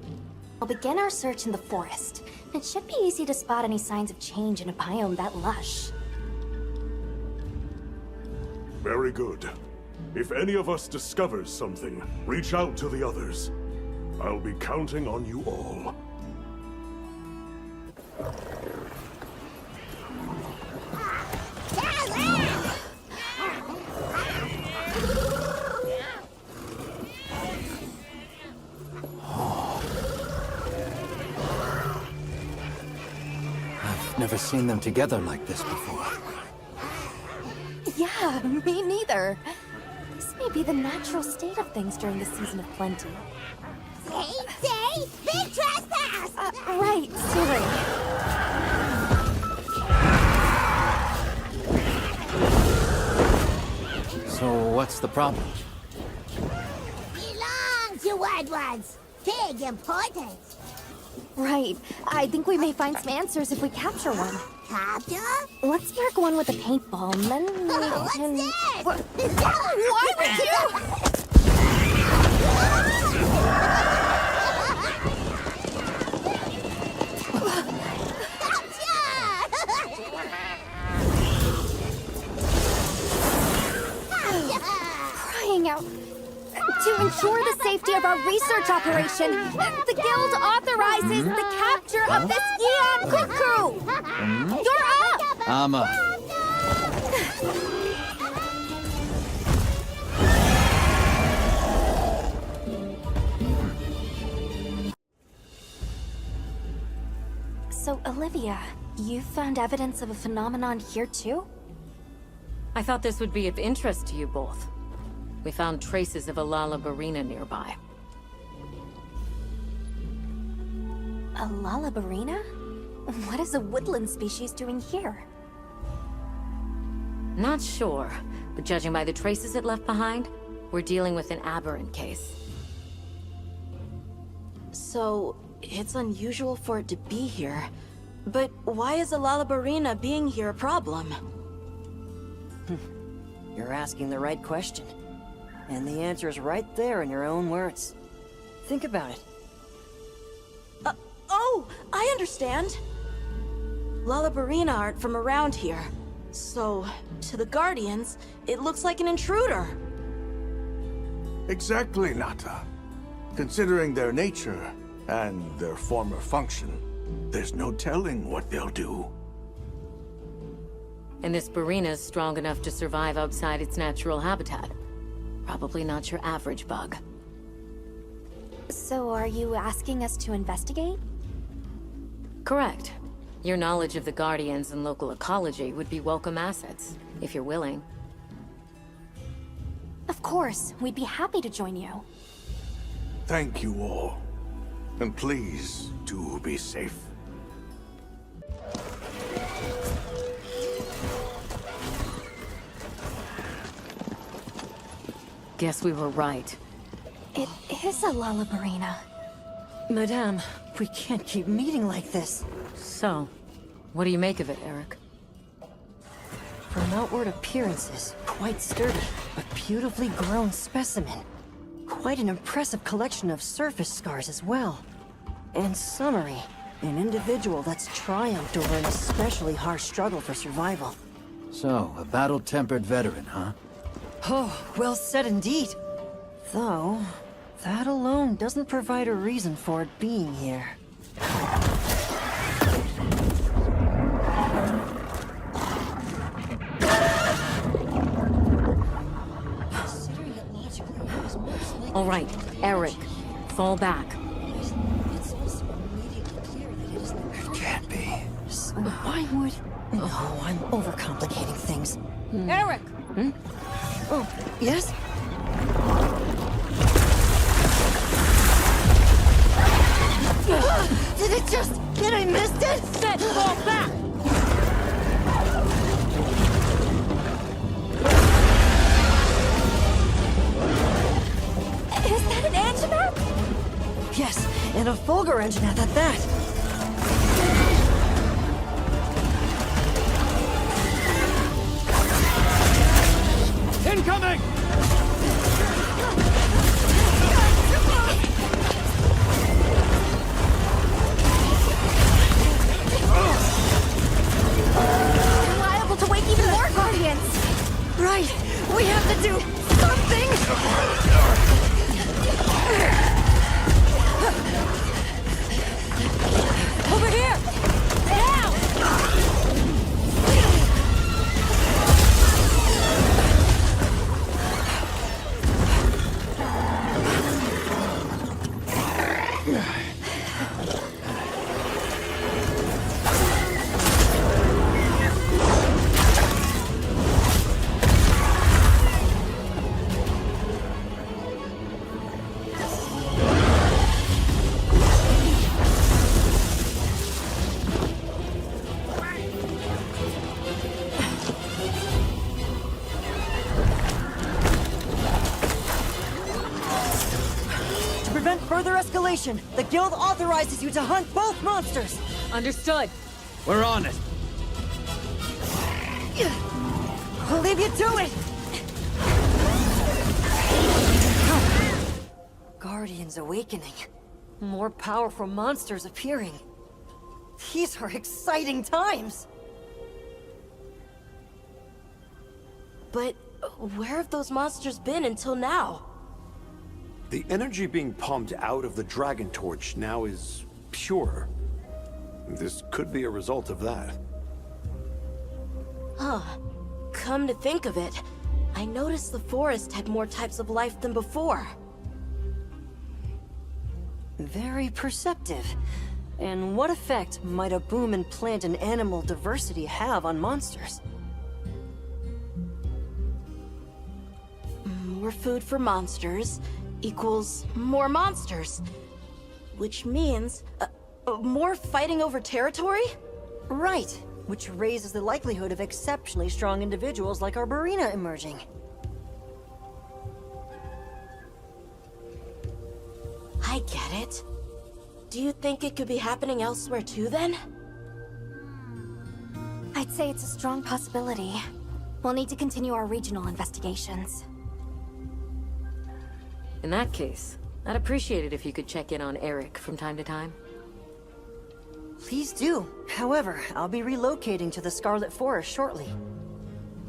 We'll begin our search in the forest. It should be easy to spot any signs of change in a biome that lush. Very good. If any of us discovers something, reach out to the others. I'll be counting on you all. I've never seen them together like this before. Yeah, me neither. This may be the natural state of things during the season of plenty. Say, big trespass! Right, Siri. So what's the problem? Belong to White Ones. Big importance. Right. I think we may find some answers if we capture one. Capture? Let's mark one with a paintball, and then we can... What's this? Why would you? Crying out. To ensure the safety of our research operation, the Guild authorizes the capture of this Eon Pit Crew! You're up! I'm up. So, Olivia, you found evidence of a phenomenon here too? I thought this would be of interest to you both. We found traces of a Lalabarina nearby. A Lalabarina? What is a woodland species doing here? Not sure, but judging by the traces it left behind, we're dealing with an aberrant case. So, it's unusual for it to be here. But why is a Lalabarina being here a problem? You're asking the right question. And the answer is right there in your own words. Think about it. Oh! Oh, I understand. Lullabarina aren't from around here. So, to the Guardians, it looks like an intruder. Exactly, Nata. Considering their nature and their former function, there's no telling what they'll do. And this Barina's strong enough to survive outside its natural habitat. Probably not your average bug. So are you asking us to investigate? Correct. Your knowledge of the Guardians and local ecology would be welcome assets, if you're willing. Of course, we'd be happy to join you. Thank you all. And please, do be safe. Guess we were right. It is a Lullabarina. Madame, we can't keep meeting like this. So, what do you make of it, Eric? From outward appearances, quite sturdy, a beautifully grown specimen. Quite an impressive collection of surface scars as well. And summary, an individual that's triumphed over an especially harsh struggle for survival. So, a battle-tempered veteran, huh? Oh, well said indeed. Though, that alone doesn't provide a reason for it being here. All right, Eric, fall back. It can't be. So why would... No, I'm overcomplicating things. Eric! Hmm? Oh, yes? Did it just... Did I miss it? Set, fall back! Is that an Antimac? Yes, and a Fulgur engine at that. Incoming! We're liable to wake even more Guardians! Right! We have to do something! Over here! Now! To prevent further escalation, the Guild authorizes you to hunt both monsters! Understood. We're on it. I'll leave you to it! Guardians awakening. More powerful monsters appearing. These are exciting times! But where have those monsters been until now? The energy being pumped out of the Dragon Torch now is pure. This could be a result of that. Huh. Come to think of it, I noticed the forest had more types of life than before. Very perceptive. And what effect might a boom in plant and animal diversity have on monsters? More food for monsters equals more monsters. Which means, more fighting over territory? Right, which raises the likelihood of exceptionally strong individuals like our Barina emerging. I get it. Do you think it could be happening elsewhere too, then? I'd say it's a strong possibility. We'll need to continue our regional investigations. In that case, I'd appreciate it if you could check in on Eric from time to time. Please do. However, I'll be relocating to the Scarlet Forest shortly.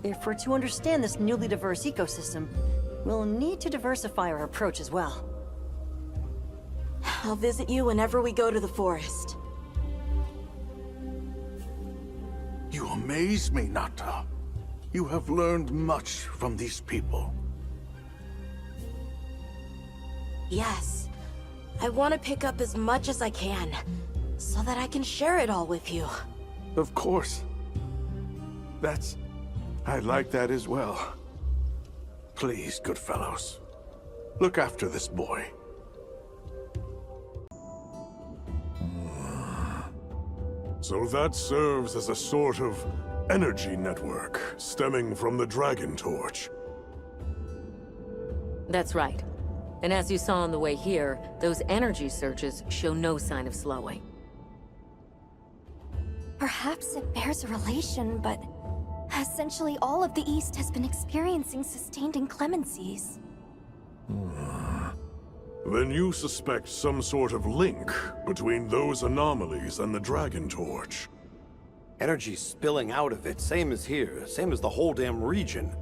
If we're to understand this newly diverse ecosystem, we'll need to diversify our approach as well. I'll visit you whenever we go to the forest. You amaze me, Nata. You have learned much from these people. Yes. I want to pick up as much as I can, so that I can share it all with you. Of course. I like that as well. Please, good fellows, look after this boy. So that serves as a sort of energy network stemming from the Dragon Torch. That's right. And as you saw on the way here, those energy surges show no sign of slowing. Perhaps it bears a relation, but essentially all of the East has been experiencing sustained inclemencies. Then you suspect some sort of link between those anomalies and the Dragon Torch. Energy spilling out of it, same as here, same as the whole damn region.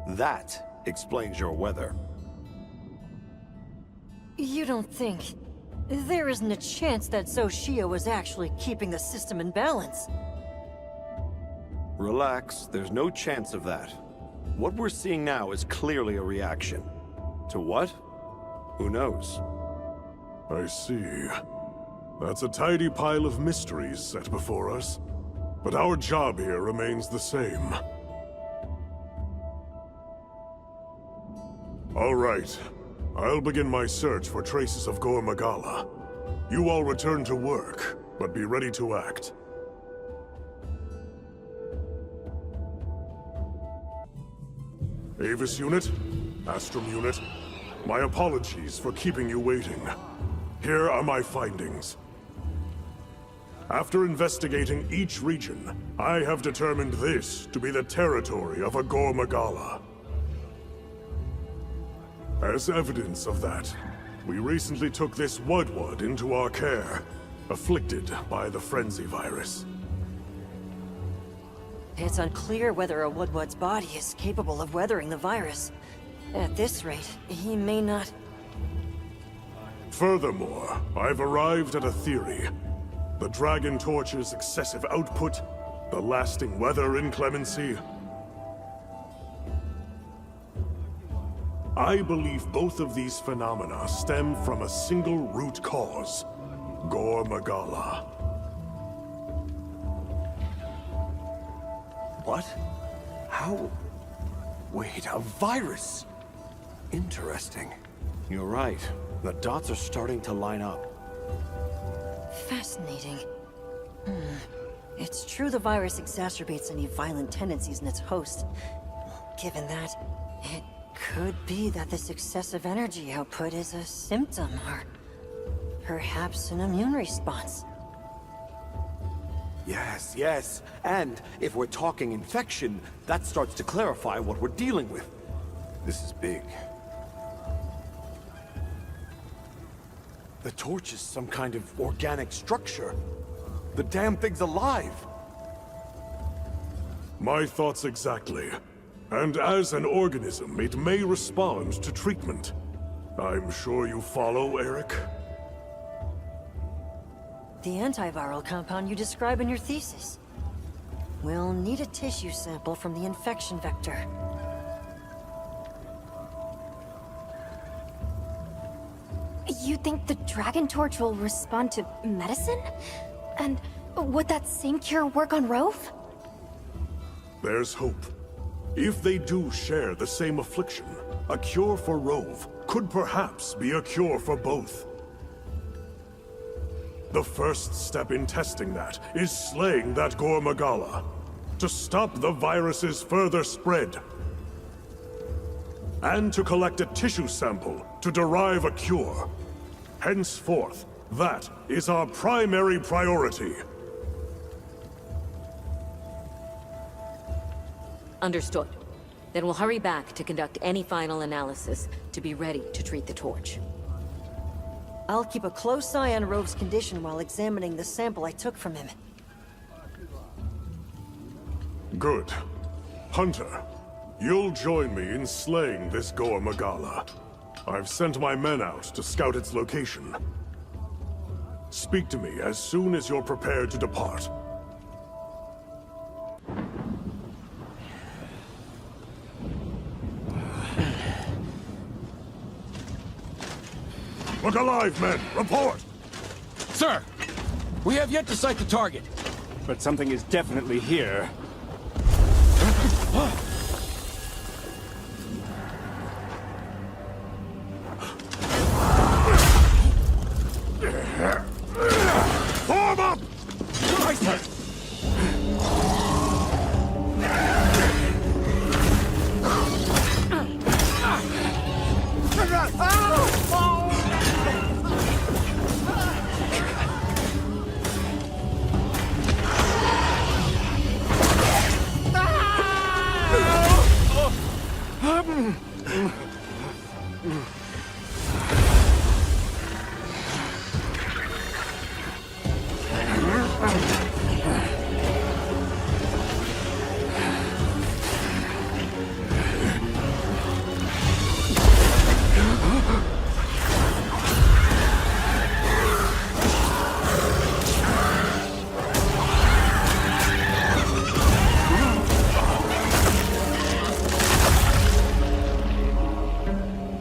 That explains your weather. You don't think... There isn't a chance that Xochitl was actually keeping the system in balance? Relax, there's no chance of that. What we're seeing now is clearly a reaction. To what? Who knows? I see. That's a tidy pile of mysteries set before us. But our job here remains the same. All right. I'll begin my search for traces of Gore Magala. You all return to work, but be ready to act. Avis Unit, Astrum Unit, my apologies for keeping you waiting. Here are my findings. After investigating each region, I have determined this to be the territory of a Gore Magala. As evidence of that, we recently took this Wudwud into our care, afflicted by the Frenzy virus. It's unclear whether a Woodwud's body is capable of weathering the virus. At this rate, he may not... Furthermore, I've arrived at a theory. The Dragon Torch's excessive output, the lasting weather inclemency. I believe both of these phenomena stem from a single root cause, Gore Magala. What? How? Wait, a virus? Interesting. You're right. The dots are starting to line up. Fascinating. It's true the virus exacerbates any violent tendencies in its host. Given that, it could be that this excessive energy output is a symptom, or perhaps an immune response. Yes, yes. And if we're talking infection, that starts to clarify what we're dealing with. This is big. The torch is some kind of organic structure. The damn thing's alive. My thoughts exactly. And as an organism, it may respond to treatment. I'm sure you follow, Eric? The antiviral compound you describe in your thesis. We'll need a tissue sample from the infection vector. You think the Dragon Torch will respond to medicine? And would that same cure work on Rove? There's hope. If they do share the same affliction, a cure for Rove could perhaps be a cure for both. The first step in testing that is slaying that Gore Magala, to stop the virus's further spread. And to collect a tissue sample to derive a cure. Henceforth, that is our primary priority. Understood. Then we'll hurry back to conduct any final analysis to be ready to treat the torch. I'll keep a close eye on Rove's condition while examining the sample I took from him. Good. Hunter, you'll join me in slaying this Gore Magala. I've sent my men out to scout its location. Speak to me as soon as you're prepared to depart. Look alive, men! Report! Sir! We have yet to sight the target. But something is definitely here. Form up!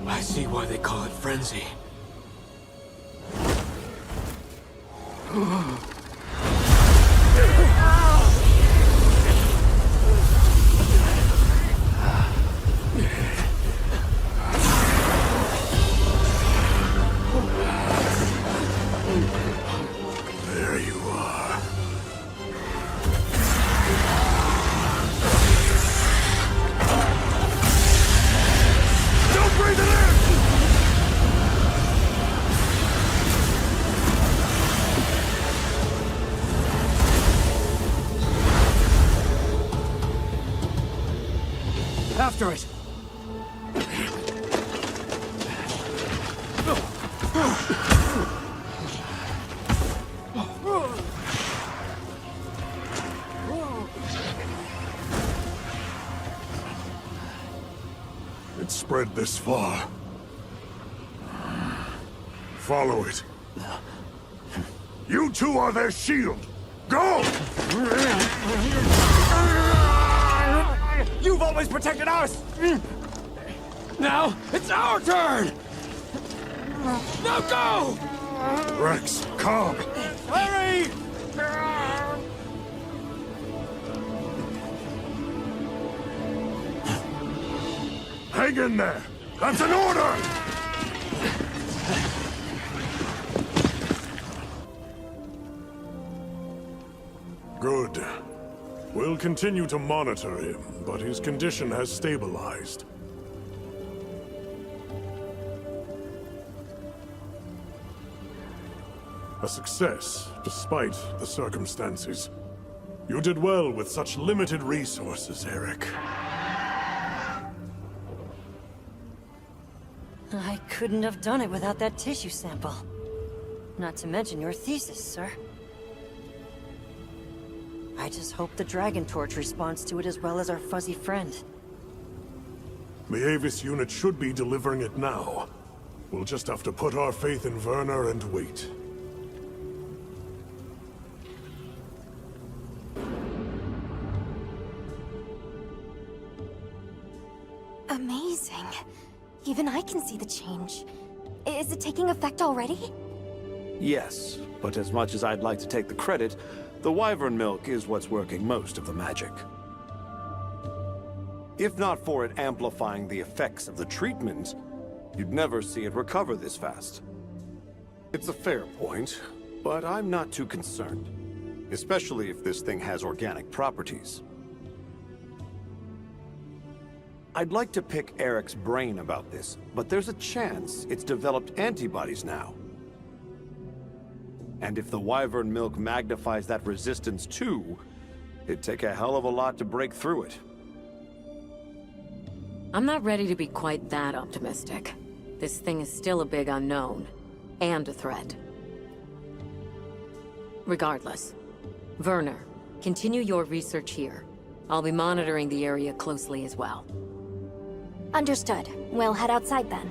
I see why they call it frenzy. There you are. Don't breathe it in! After it! It's spread this far. Follow it. You two are their shield. Go! You've always protected us! Now, it's our turn! Now go! Rex, calm. Hurry! Hang in there! That's an order! Good. We'll continue to monitor him, but his condition has stabilized. A success, despite the circumstances. You did well with such limited resources, Eric. I couldn't have done it without that tissue sample. Not to mention your thesis, sir. I just hope the Dragon Torch responds to it as well as our fuzzy friend. The Avis unit should be delivering it now. We'll just have to put our faith in Werner and wait. Amazing. Even I can see the change. Is it taking effect already? Yes, but as much as I'd like to take the credit, the wyvern milk is what's working most of the magic. If not for it amplifying the effects of the treatment, you'd never see it recover this fast. It's a fair point, but I'm not too concerned. Especially if this thing has organic properties. I'd like to pick Eric's brain about this, but there's a chance it's developed antibodies now. And if the wyvern milk magnifies that resistance too, it'd take a hell of a lot to break through it. I'm not ready to be quite that optimistic. This thing is still a big unknown. and a threat. Regardless, Werner, continue your research here. I'll be monitoring the area closely as well. Understood. We'll head outside then.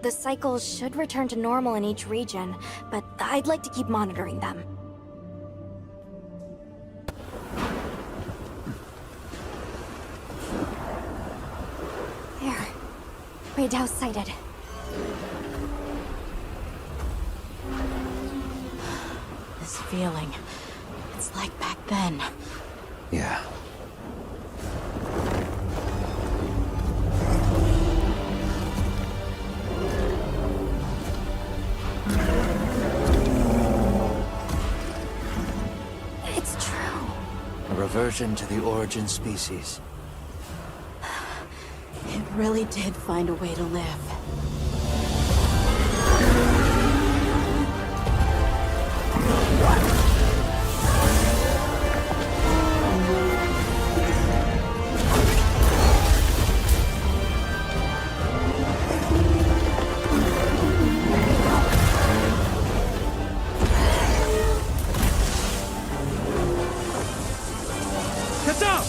The cycles should return to normal in each region, but I'd like to keep monitoring them. There. Radau sighted. This feeling, it's like back then. Yeah. It's true. A reversion to the origin species. It really did find a way to live. Get down!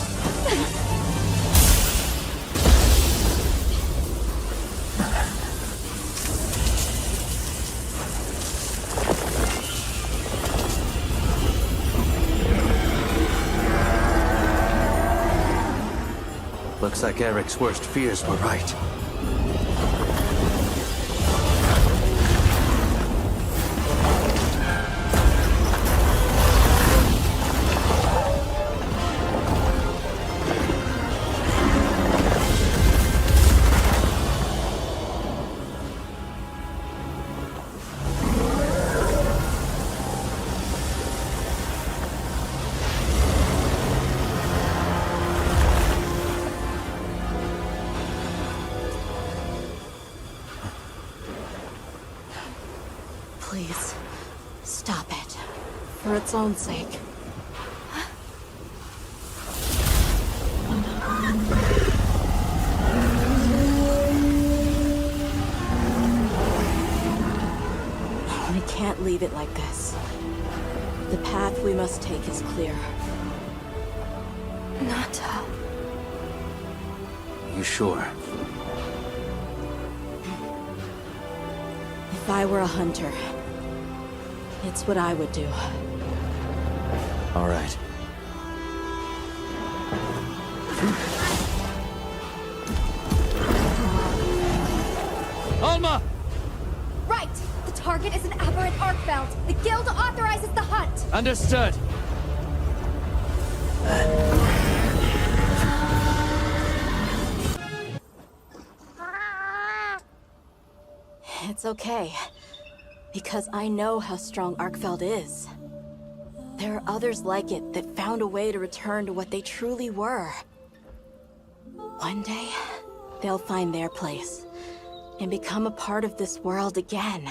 Looks like Eric's worst fears were right. Please, stop it. For its own sake. We can't leave it like this. The path we must take is clear. Nata. You sure? If I were a hunter, it's what I would do. All right. Alma! Right! The target is an aberrant Arkfeld. The guild authorizes the hunt! Understood. It's okay. Because I know how strong Arkfeld is. There are others like it that found a way to return to what they truly were. One day, they'll find their place and become a part of this world again.